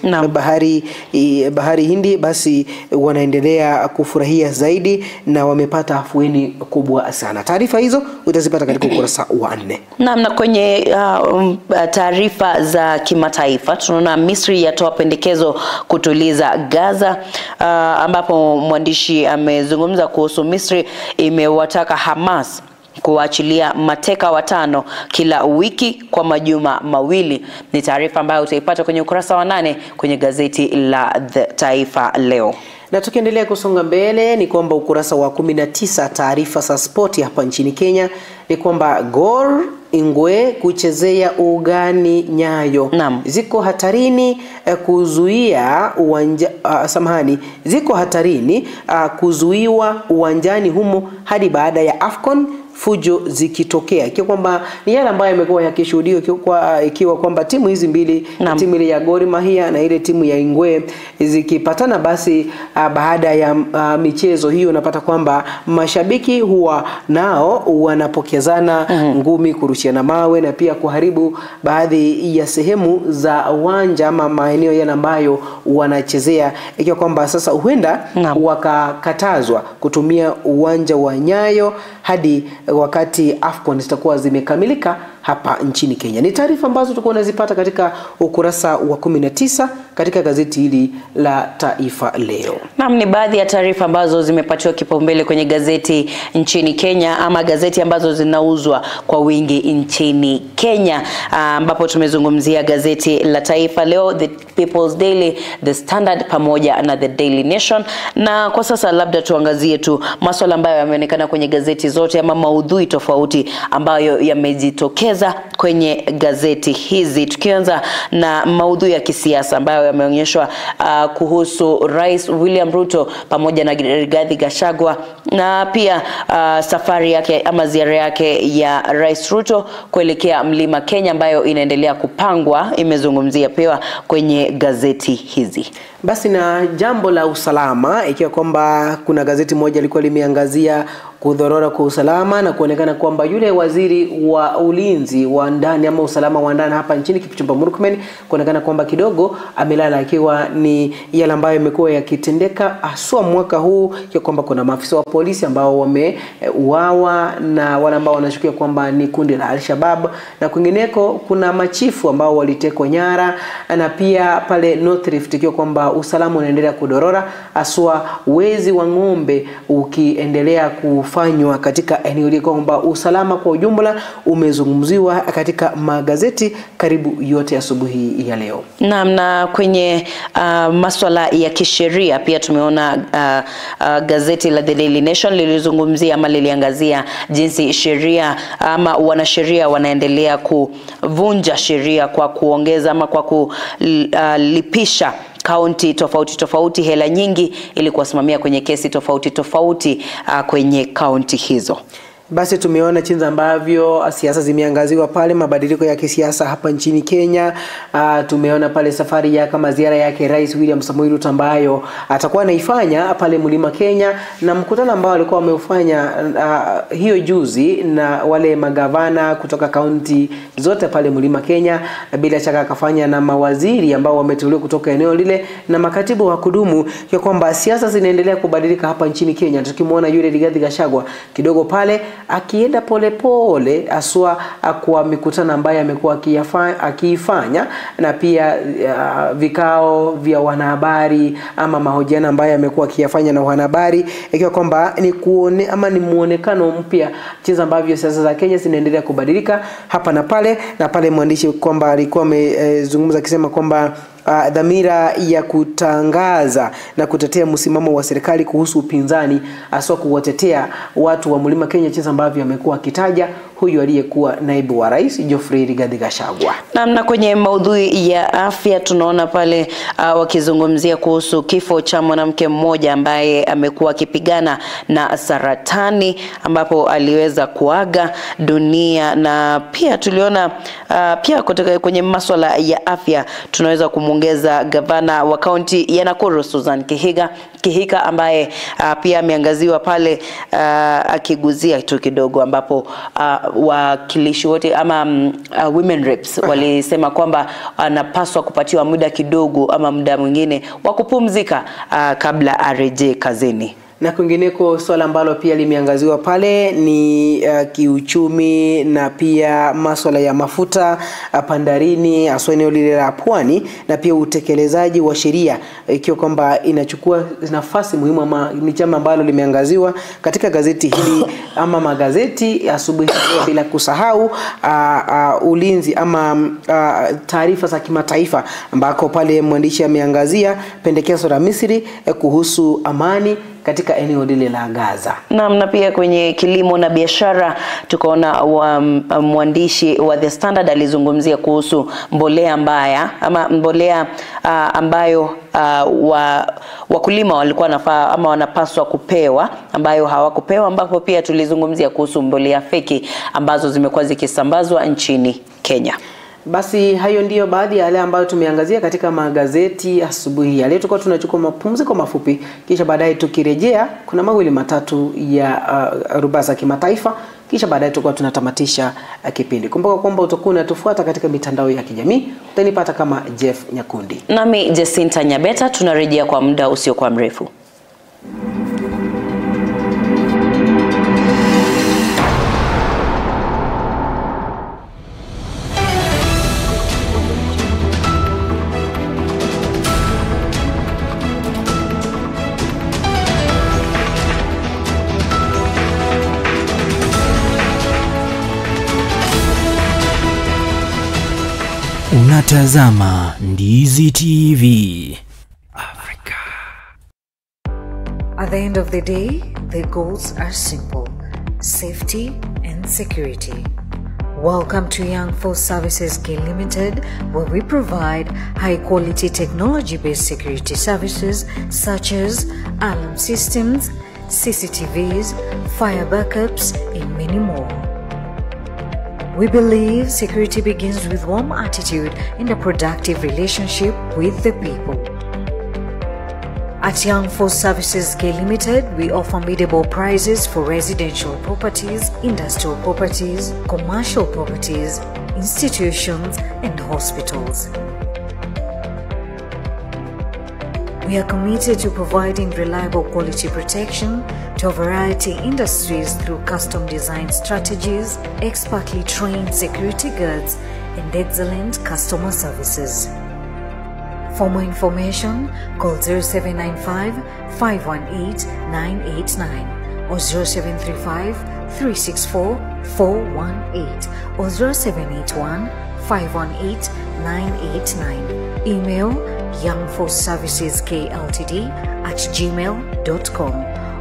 bahari Hindi, basi wanaendelea kufurahia zaidi na wamepata afueni kubwa sana. Taarifa hizo utazipata katika ukurasa wa 4. Na kwenye taarifa za kimataifa tunaona Misri yatoa pendekezo kutuliza Gaza, ambapo mwandishi amezungumza kuhusu Misri imewataka Hamas kuachilia mateka 5 kila wiki kwa majuma mawili. Ni taarifa ambayo utaipata kwenye ukurasa wa 8 kwenye gazeti la Taifa Leo. Na tukiendelea kusonga mbele ni kwamba ukurasa wa 19 taarifa za spoti hapa nchini Kenya ni kwamba Gor Ingwe kuchezea ugani Nyayo ziko hatarini kuzuiwa uwanjani humo hadi baada ya AFCON fujo zikitokea. Ikiwa kwamba ni yale ambayo yamekuwa yakishuhudiwa ikiwa kwamba timu hizi mbili, timu ile ya Gor Mahia na ile timu ya Ingwe zikipatana, basi baada ya michezo hiyo unapata kwamba mashabiki huwa nao wanapokezana ngumi, kurushiana mawe na pia kuharibu baadhi ya sehemu za uwanja ama maeneo yale ambayo wanachezea, ikiwa kwamba sasa huenda wakakatazwa kutumia uwanja wa Nyayo hadi wakati AFCON zitakuwa zimekamilika hapa nchini Kenya. Ni taarifa ambazo tutakuwa tunazipata katika ukurasa wa 19 katika gazeti hili la Taifa Leo. Ni baadhi ya taarifa ambazo zimepatiwa kipaumbele kwenye gazeti nchini Kenya, ama gazeti ambazo zinauzwa kwa wingi nchini Kenya, ambapo tumezungumzia gazeti la Taifa Leo, The People's Daily, The Standard pamoja na The Daily Nation. Na kwa sasa labda tuangazie tu masuala ambayo yameonekana kwenye gazeti zote ama maudhui tofauti ambayo yamejitokeza kwenye gazeti hizi. Tukianza na maudhui ya kisiasa ambayo yameonyeshwa kuhusu Rais William Ruto pamoja na Rigathi Gachagua, na pia safari yake ama ziara yake ya Rais Ruto kuelekea Mlima Kenya ambayo inaendelea kupangwa, imezungumzia pia kwenye gazeti hizi. Basi na jambo la usalama, ikiwa kwamba kuna gazeti moja lilikuwa limeangazia kudhorora kwa usalama na kuonekana kwamba yule waziri wa ulinzi wa ndani ama usalama wa ndani hapa nchini Kipchumba Murkomen kuonekana kwamba kidogo amelala, ikiwa ni yale ambayo yamekuwa yakitendeka haswa mwaka huu, ikiwa kwamba kuna maafisa wa polisi ambao wameuawa na wale ambao wanashukiwa kwamba ni kundi la Al-Shabaab, na kwingineko kuna machifu ambao walitekwa nyara, na pia pale North Rift ikiwa kwamba usalama unaendelea kudorora, haswa wezi wa ng'ombe ukiendelea kufanywa katika eneo hili, kwamba usalama kwa ujumla umezungumziwa katika magazeti karibu yote asubuhi ya leo. Na kwenye masuala ya kisheria pia tumeona gazeti la The Daily Nation lilizungumzia ama liliangazia jinsi sheria ama wanasheria wanaendelea kuvunja sheria kwa kuongeza ama kwa kulipisha kaunti tofauti hela nyingi ili kuwasimamia kwenye kesi tofauti kwenye kaunti hizo. Basi tumeona jinsi ambavyo siasa zimeangaziwa pale, mabadiliko ya kisiasa hapa nchini Kenya. Tumeona pale safari ya kama ziara yake Rais William Samoei Ruto ambayo atakuwa anaifanya pale Mlima Kenya, na mkutano ambao alikuwa ameufanya hiyo juzi na wale magavana kutoka kaunti zote pale Mlima Kenya, bila shaka akafanya na mawaziri ambao wameteuliwa kutoka eneo lile na makatibu wa kudumu, kwa kwamba siasa zinaendelea kubadilika hapa nchini Kenya. Tukimuona yule Rigathi Gachagua kidogo pale akienda pole aswa kwa mikutano ambayo amekuwa akiifanya, na pia vikao vya wanahabari ama mahojiano ambayo amekuwa akiyafanya na wanahabari, ikiwa kwamba ni muonekano mpya jinsi ambavyo siasa za Kenya zinaendelea kubadilika hapa na pale. Na pale mwandishi kwamba alikuwa amezungumza akisema kwamba dhamira ya kutangaza na kutetea msimamo wa serikali kuhusu upinzani, hasa kuwatetea watu wa Mlima Kenya, jinsi ambavyo amekuwa akitaja huyu aliyekuwa naibu wa rais Geoffrey Rigathi Gachagua. Na kwenye maudhui ya afya tunaona pale wakizungumzia kuhusu kifo cha mwanamke mmoja ambaye amekuwa akipigana na saratani, ambapo aliweza kuaga dunia. Na pia tuliona pia kutoka kwenye masuala ya afya tunaweza kumuongeza gavana wa kaunti ya Nakuru Susan Kihika ambaye pia ameangaziwa pale akiguzia tu kidogo, ambapo wakilishi wote ama women reps walisema kwamba anapaswa kupatiwa muda kidogo ama muda mwingine wa kupumzika kabla arejee kazini. Na kwingineko swala ambalo pia limeangaziwa pale ni kiuchumi na pia masuala ya mafuta bandarini, hasa eneo lile la Pwani, na pia utekelezaji wa sheria, ikiwa kwamba inachukua nafasi muhimu ama ni jambo ambalo limeangaziwa katika gazeti hili ama magazeti asubuhi, bila kusahau ulinzi ama taarifa za kimataifa, ambako pale mwandishi ameangazia pendekezo la Misri kuhusu amani katika eneo lile la Gaza. Na pia kwenye kilimo na biashara tukaona mwandishi wa The Standard alizungumzia kuhusu mbolea mbaya ama mbolea ambayo wakulima walikuwa wanapaswa kupewa ambayo hawakupewa, ambapo pia tulizungumzia kuhusu mbolea feki ambazo zimekuwa zikisambazwa nchini Kenya. Basi hayo ndiyo baadhi ya yale ambayo tumeangazia katika magazeti asubuhi ya leo. Tukao tunachukua mapumziko mafupi, kisha baadaye tukirejea kuna mawili matatu ya rubaza kimataifa, kisha baadaye tukao tunatamatisha kipindi. Kumbuka kwamba utakuwa unatufuata katika mitandao ya kijamii, utanipata kama Jeff Nyakundi. Nami Jacinta Nyabeta, tunarejea kwa muda usiokuwa mrefu. Unatazama Ndizi TV Africa. At the end of the day, the goals are simple: safety and security. Welcome to Young Force Services K Limited, where we provide high-quality technology-based security services such as alarm systems, CCTVs, fire backups, and many more. We believe security begins with warm attitude and a productive relationship with the people. At Young Force Services K Limited, we offer affordable prices for residential properties, industrial properties, commercial properties, institutions, and hospitals. We are committed to providing reliable quality protection to a variety of industries through custom design strategies, expertly trained security guards, and excellent customer services. For more information, call 0795 518 989 or 0735 364 418 or 0781 518 989. Email youngforceserviceskltd@gmail.com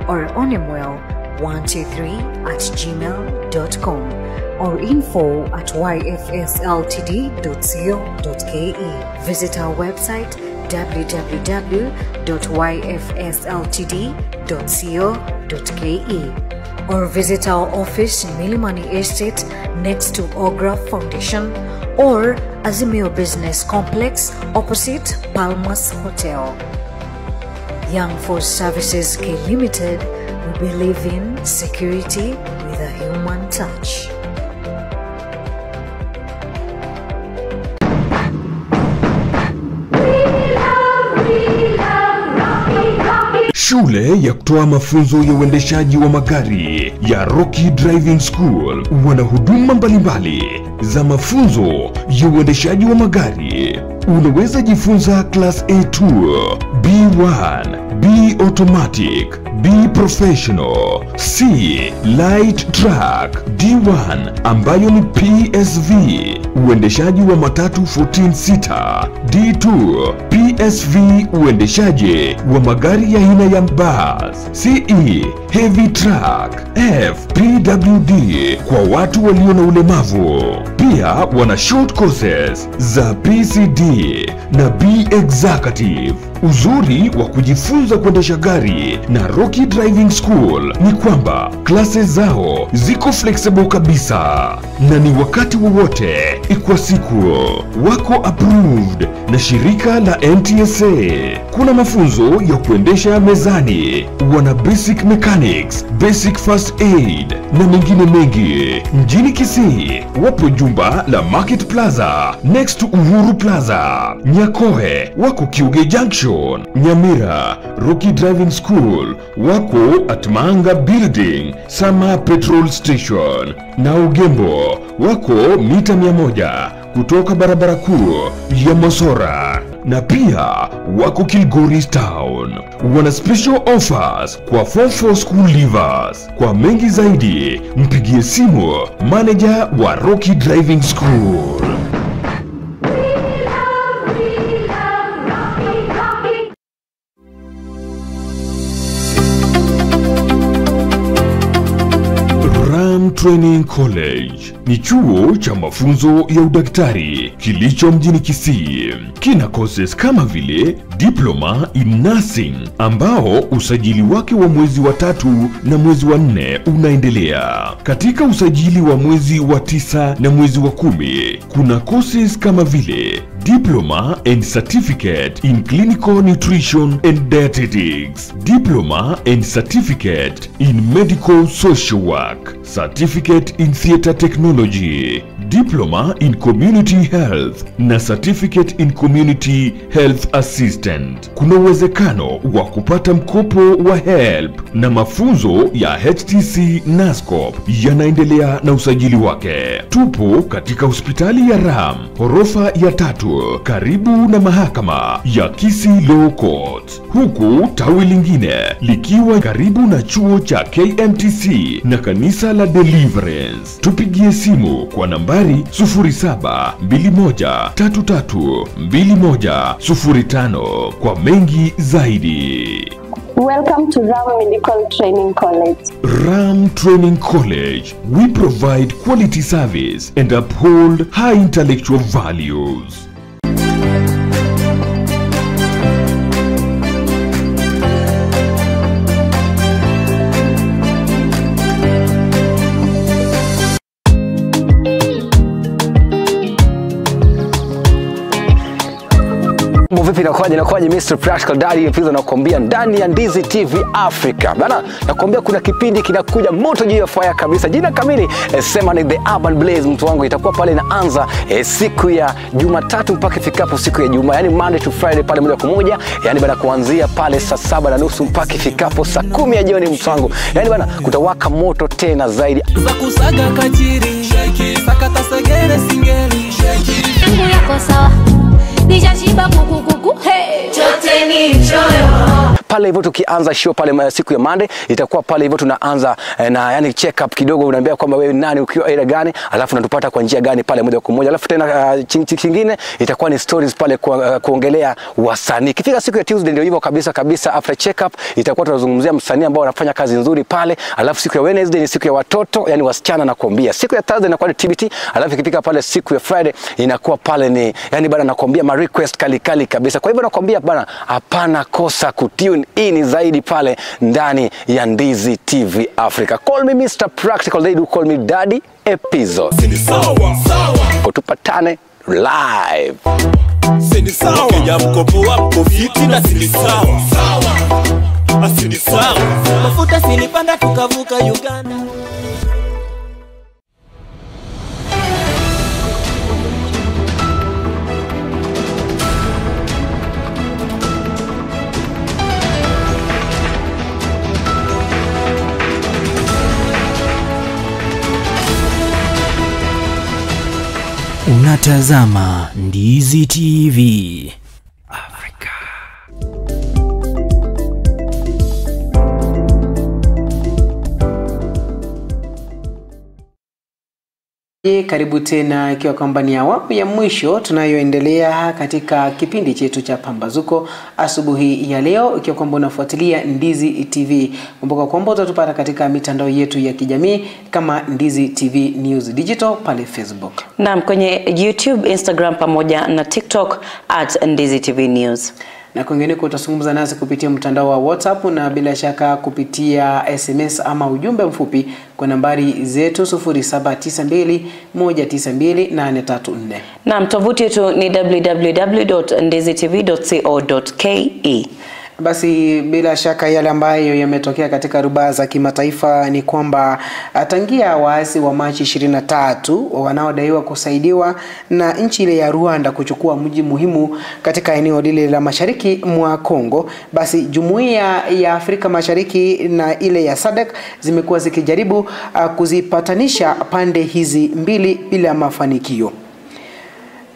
or onimwell123@gmail.com or info@yfsltd.co.ke. Visit our website www.yfsltd.co.ke. or visit our office in Milimani Estate next to Ogra Foundation or Azimio Business Complex opposite Palmas Hotel. Young Force Services K Limited, we believe in security with a human touch. Shule ya kutoa mafunzo ya uendeshaji wa magari ya Rocky Driving School wana huduma mbalimbali za mafunzo ya uendeshaji wa magari. Unaweza jifunza class A2, B1, B automatic, B professional, C light truck, D1 ambayo ni PSV, uendeshaji wa matatu 14 sita, D2 PSV, uendeshaji wa magari ya aina ya bus, CE heavy truck, F PWD kwa watu walio na ulemavu. Pia wana short courses za PCD na B executive. Uzuri wa kujifunza kuendesha gari na Rocky Driving School ni kwamba classes zao ziko flexible kabisa na ni wakati wowote kwa siku. Wako approved na shirika la NTSA. Kuna mafunzo ya kuendesha mezani, wana basic mechanics, basic first aid na mengine mengi. Mjini Kisii wapo jumba la Market Plaza next to Uhuru Plaza. Nyakohe wako Kiuge Junction. Nyamira Rocky Driving School wako at Manga Building Sama Petrol Station, na Ugembo wako mita 100 kutoka barabara kuu ya Mosora, na pia wako Kilgoris Town. Wana special offers kwa form 4 school leavers. Kwa mengi zaidi mpigie simu manager wa Rocky Driving School. Ram Training College ni chuo cha mafunzo ya udaktari kilicho mjini Kisii. Kina courses kama vile Diploma in Nursing ambao usajili wake wa mwezi wa 3 na mwezi wa 4 unaendelea. Katika usajili wa mwezi wa 9 na mwezi wa 10 kuna courses kama vile Diploma and Certificate in Clinical Nutrition and Dietetics, Diploma and Certificate in Medical Social Work, Certificate in Theatre Technology, Diploma in Community Health na Certificate in Community Health Assistant. Kuna uwezekano wa kupata mkopo wa HELP na mafunzo ya HTC NASCOP yanaendelea na usajili wake. Tupo katika hospitali ya Ram, ghorofa ya 3 karibu na mahakama ya Kisii Law Court, huku tawi lingine likiwa karibu na chuo cha KMTC na kanisa la Deliverance. Tupigie simu kwa nambari 0721332105 kwa mengi zaidi. Welcome to Ram Medical Training College. Ram Training College. We provide quality service and uphold high intellectual values. Vipi inakuwaje Mr. Practical Daddy pia nakwambia ndani ya Ndizi TV Africa. Bana nakwambia kuna kipindi kinakuja moto juu ya fire kabisa. Jina kamili sema ni The Urban Blaze, mtu wangu. Itakuwa pale inaanza siku ya Jumatatu mpaka ifikapo siku ya Ijumaa, yani Monday to Friday pale moja kwa moja, yani bana kuanzia pale saa 7:30 mpaka ifikapo saa 10 ya jioni, mtu wangu. Yani bana kutawaka moto tena zaidi. Za kusaga kajiri, sakata segere singeli, Mungu yako sawa, nijashiba kukukuku, hey, chote ni choyo. Pale hivyo tukianza show pale siku ya Monday, itakuwa pale hivyo tunaanza na yani check up kidogo, unaambia kwamba wewe nani, ukiwa area gani, alafu natupata kwa njia gani pale moja kwa moja. Alafu tena kingine itakuwa ni stories pale kuongelea wasanii. Kifika siku ya Tuesday ndio hivyo kabisa after check up itakuwa tunazungumzia msanii ambao anafanya kazi nzuri pale. Alafu siku ya Wednesday ni siku ya watoto, yani wasichana nakwambia. Siku ya Thursday inakuwa ni TBT, alafu ikifika pale siku ya Friday inakuwa pale ni yani bana nakwambia ma request kali kabisa. Kwa hivyo nakwambia bana hapana kosa kutune tune in zaidi pale ndani ya Ndizi TV Africa. Call me Mr. Practical, they do call me Daddy Episode. Tupatane live. Sini sawa Kenya mkopo wa mkofiti na sini sawa Asini sawa mafuta silipanda tukavuka Uganda. Unatazama Ndizi TV Africa. Karibu tena, ikiwa kwamba ni awamu ya mwisho tunayoendelea katika kipindi chetu cha Pambazuko asubuhi ya leo, ikiwa kwamba unafuatilia Ndizi TV. Kumbuka kwamba utatupata katika mitandao yetu ya kijamii kama Ndizi TV News Digital pale Facebook. Naam, kwenye YouTube, Instagram pamoja na TikTok @Ndizi TV News. Na kwingineko utazungumza nasi kupitia mtandao wa WhatsApp na bila shaka kupitia SMS ama ujumbe mfupi kwa nambari zetu 0792192834. Naam, tovuti yetu ni www.ndizitv.co.ke. Basi bila shaka yale ambayo yametokea katika rubaa za kimataifa ni kwamba tangia waasi wa Machi 23 wanaodaiwa kusaidiwa na nchi ile ya Rwanda kuchukua mji muhimu katika eneo lile la mashariki mwa Kongo, basi Jumuiya ya Afrika Mashariki na ile ya SADC zimekuwa zikijaribu kuzipatanisha pande hizi mbili bila mafanikio.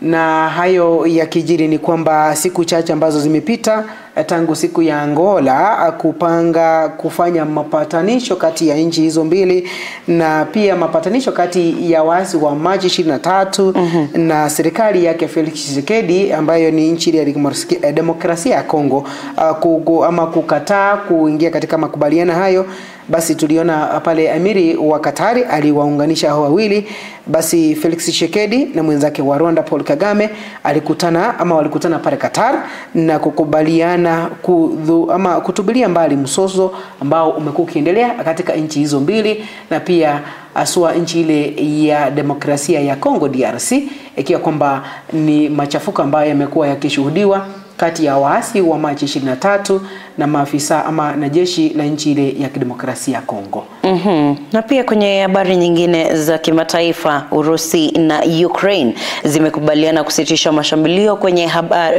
Na hayo yakijiri ni kwamba siku chache ambazo zimepita tangu siku ya Angola kupanga kufanya mapatanisho kati ya nchi hizo mbili, na pia mapatanisho kati ya waasi wa Machi 23 na serikali yake Felix Tshisekedi ambayo ni nchi ya demokrasia ya Kongo ama kukataa kuingia katika makubaliano hayo. Basi tuliona pale Amiri wa Katari aliwaunganisha hao wawili. Basi Felix Tshisekedi na mwenzake wa Rwanda Paul Kagame walikutana pale Qatar na kukubaliana kutubilia mbali msozo ambao umekuwa ukiendelea katika nchi hizo mbili, na pia aswa nchi ile ya demokrasia ya Kongo DRC, ikiwa kwamba ni machafuko ambayo yamekuwa yakishuhudiwa kati ya waasi wa Machi 23 na maafisa ama na jeshi la nchi ile ya kidemokrasia ya Kongo. Na pia kwenye habari nyingine za kimataifa, Urusi na Ukraine zimekubaliana kusitisha mashambulio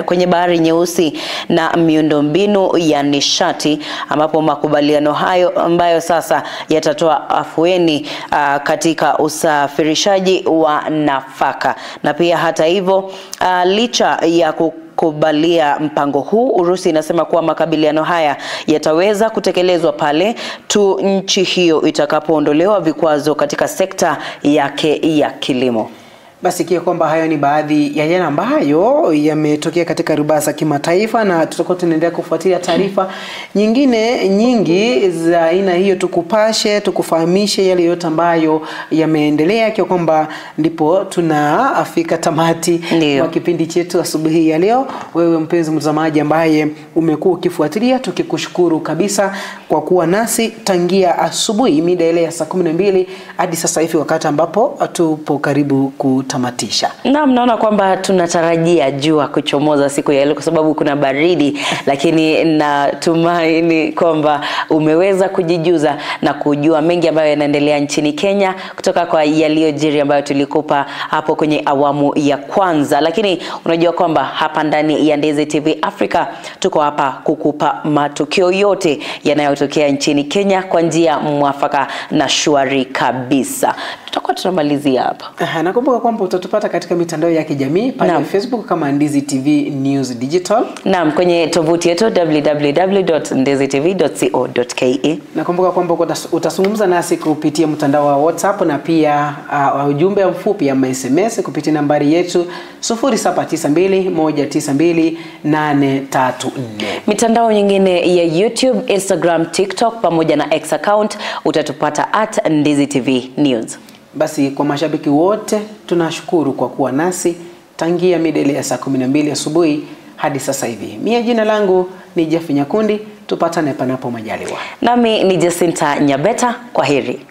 kwenye bahari Nyeusi na miundombinu ya nishati, ambapo makubaliano hayo ambayo sasa yatatoa afueni katika usafirishaji wa nafaka. Na pia hata hivyo licha ya kubalia mpango huu, Urusi inasema kuwa makabiliano haya yataweza kutekelezwa pale tu nchi hiyo itakapoondolewa vikwazo katika sekta yake ya kilimo. Basi kia kwamba hayo ni baadhi ya yale ambayo yametokea katika rubaa za kimataifa, na tutakuwa tunaendelea kufuatilia taarifa nyingi za aina hiyo, tukupashe, tukufahamishe yale yote ambayo yameendelea, kwa kwamba ndipo tunafika tamati wa kipindi chetu asubuhi ya leo. Wewe mpenzi mtazamaji ambaye umekuwa ukifuatilia, tukikushukuru kabisa kwa kuwa nasi tangia asubuhi mida ile ya saa 12 hadi sasa hivi, wakati ambapo tupo karibu kutamatisha. Naam, naona kwamba tunatarajia jua kuchomoza siku ya leo kwa sababu kuna baridi, lakini natumaini kwamba umeweza kujijuza na kujua mengi ambayo yanaendelea nchini Kenya kutoka kwa yaliyojiri ambayo tulikupa hapo kwenye awamu ya kwanza. Lakini unajua kwamba hapa ndani ya Ndizi TV Africa tuko hapa kukupa matukio yote yanayotokea nchini Kenya kwa njia mwafaka na shwari kabisa. Tutakuwa tunamalizia hapa. Nakumbuka kwamba utatupata katika mitandao ya kijamii pale Facebook kama Ndizi TV News Digital. Naam, kwenye tovuti yetu www.ndizitv.co.ke. Nakumbuka kwamba utazungumza nasi kupitia mtandao wa WhatsApp na pia ujumbe mfupi ama SMS kupitia nambari yetu 0792192834. Mitandao nyingine ya YouTube, Instagram, TikTok pamoja na X account utatupata @Ndizi TV News. Basi kwa mashabiki wote tunashukuru kwa kuwa nasi tangia mida ile ya saa 12 asubuhi hadi sasa hivi. Mimi jina langu ni Jeff Nyakundi, tupatane panapo majaliwa. Nami ni Jacinta Nyabeta, kwaheri.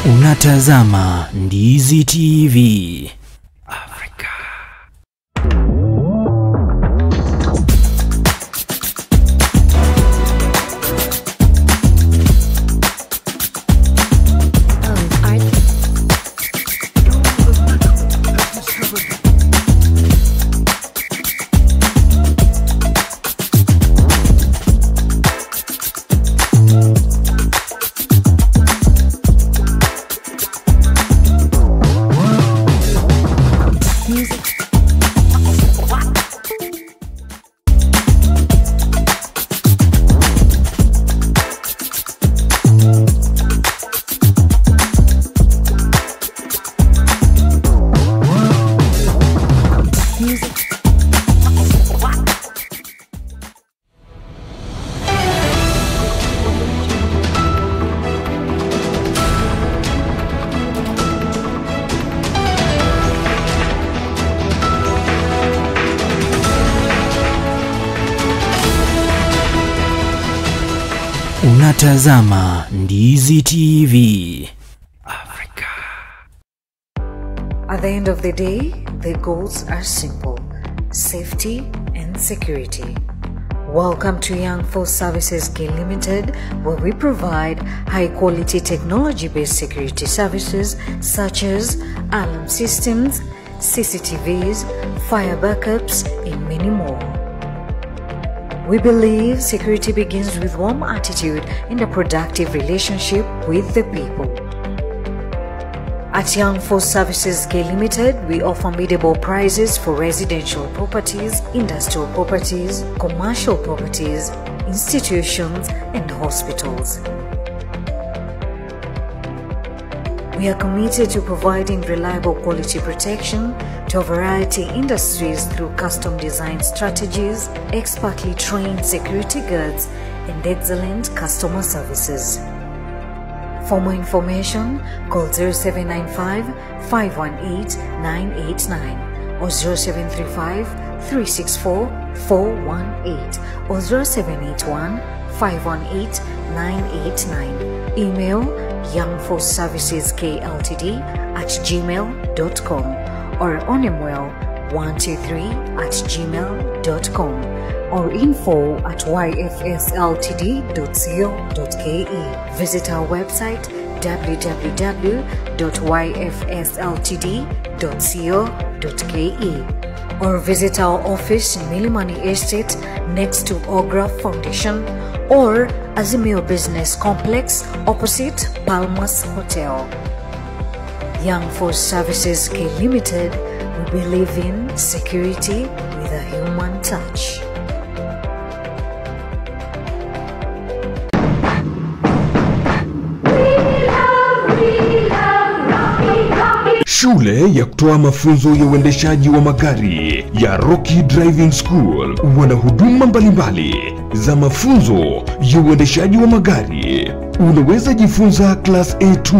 Unatazama Ndizi TV. Unatazama Ndizi TV. At the end of the day, the goals are simple: safety and security. Welcome to Young Force Services K Limited, where we provide high-quality technology-based security services such as alarm systems, CCTVs, fire backups, and many more. We believe security begins with warm attitude and a productive relationship with the people. At Young Force Services K Limited, we offer biddable prices for residential properties, industrial properties, commercial properties, institutions, and hospitals. We are committed to providing reliable quality protection to a variety of industries through custom design strategies, expertly trained security guards, and excellent customer services. For more information, call 0795 518 989 or 0735 364 418 or 0781 518 989. Email youngforceservicesk@gmail.com or onemwell123@gmail.com or info@yfsltd.co.ke. Visit our website www.yfsltd.co.ke or visit our office in Milimani Estate next to Ogra Foundation or Azimio Business Complex opposite Palmas Hotel. Young Force Services K Limited, we believe in security with a human touch. Shule ya kutoa mafunzo ya uendeshaji wa magari ya Rocky Driving School wana huduma mbalimbali za mafunzo ya uendeshaji wa magari. Unaweza jifunza class A2,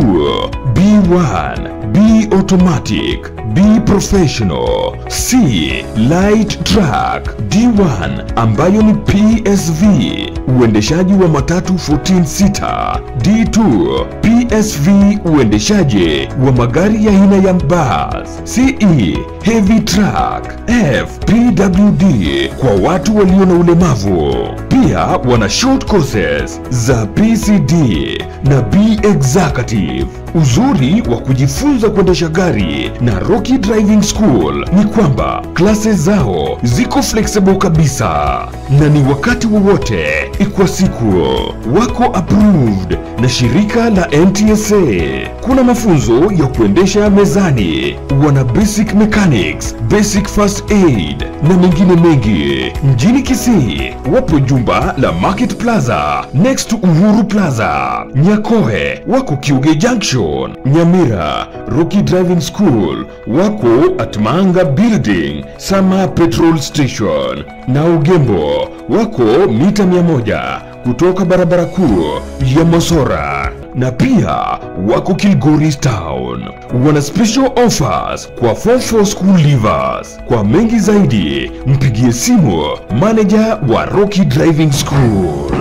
B1, B automatic, B professional, C light truck, D1 ambayo ni PSV, uendeshaji wa matatu 14 sita, D2 PSV, uendeshaji wa magari ya aina ya bus, CE heavy truck, F PWD kwa watu walio na ulemavu. Pia wana short courses za PCD na B executive. Uzuri wa kujifunza kuendesha gari na Rocky Driving School ni kwamba classes zao ziko flexible kabisa na ni wakati wowote kwa siku. Wako approved na shirika la NTSA. Kuna mafunzo ya kuendesha mezani, wana basic mechanics, basic first aid na mengine mengi. Mjini Kisii wapo jumba la Market Plaza next to Uhuru Plaza. Nyakoe wako Kiuge Junction. Nyamira Rocky Driving School wako at Manga Building Sama Petrol Station, na Ugembo wako mita 100 kutoka barabara kuu ya Mosora, na pia wako Kilgoris Town. Wana special offers kwa Form 4 school leavers. Kwa mengi zaidi mpigie simu manager wa Rocky Driving School.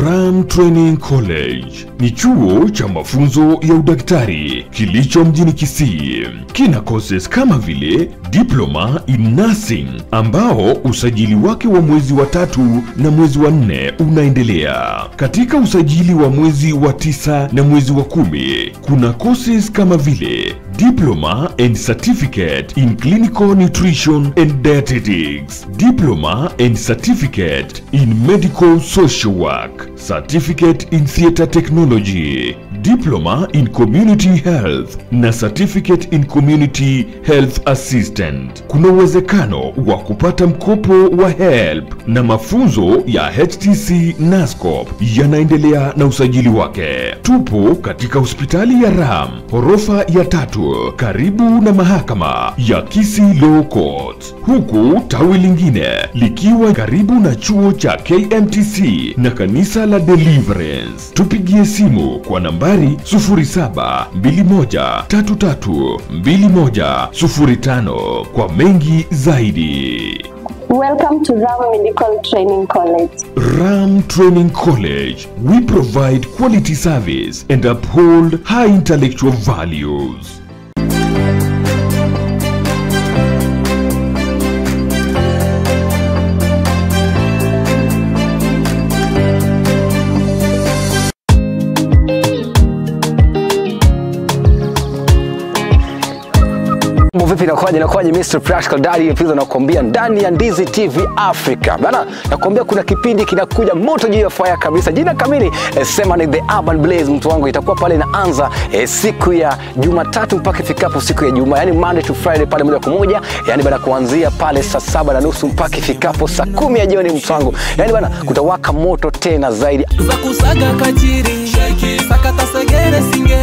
Ram Training College ni chuo cha mafunzo ya udaktari kilicho mjini Kisii. Kina courses kama vile Diploma in Nursing ambao usajili wake wa mwezi wa 3 na mwezi wa 4 unaendelea. Katika usajili wa mwezi wa 9 na mwezi wa 10 kuna courses kama vile Diploma and Certificate in Clinical Nutrition and Dietetics, Diploma and Certificate in Medical Social Work, Certificate in Theatre Technology, Diploma in Community Health na Certificate in Community Health Assistant. Kuna uwezekano wa kupata mkopo wa HELP na mafunzo ya HTC NASCOP yanaendelea na usajili wake. Tupo katika hospitali ya Ram, ghorofa ya 3, karibu na mahakama ya Kisii Law Court, huku tawi lingine likiwa karibu na chuo cha KMTC na kanisa la Deliverance. Tupigie simu kwa nambari 0721332105 kwa mengi zaidi. Welcome to Ram Medical Training College. Ram Training College. We provide quality service and uphold high intellectual values. Vipi nakuaje Mr. Practical Daddy episode nakwambia ndani ya Ndizi TV Africa. Bana nakwambia kuna kipindi kinakuja moto juu ya fire kabisa. Jina kamili sema ni The Urban Blaze mtu wangu, itakuwa pale inaanza siku ya Jumatatu mpaka ifikapo siku ya Jumaa. Yani Monday to Friday pale moja kwa moja. Yani bana kuanzia pale saa 7:30 mpaka ifikapo saa 10 ya jioni mtu wangu. Yani bana kutawaka moto tena zaidi. Za kusaga kachiri, sakata segere singe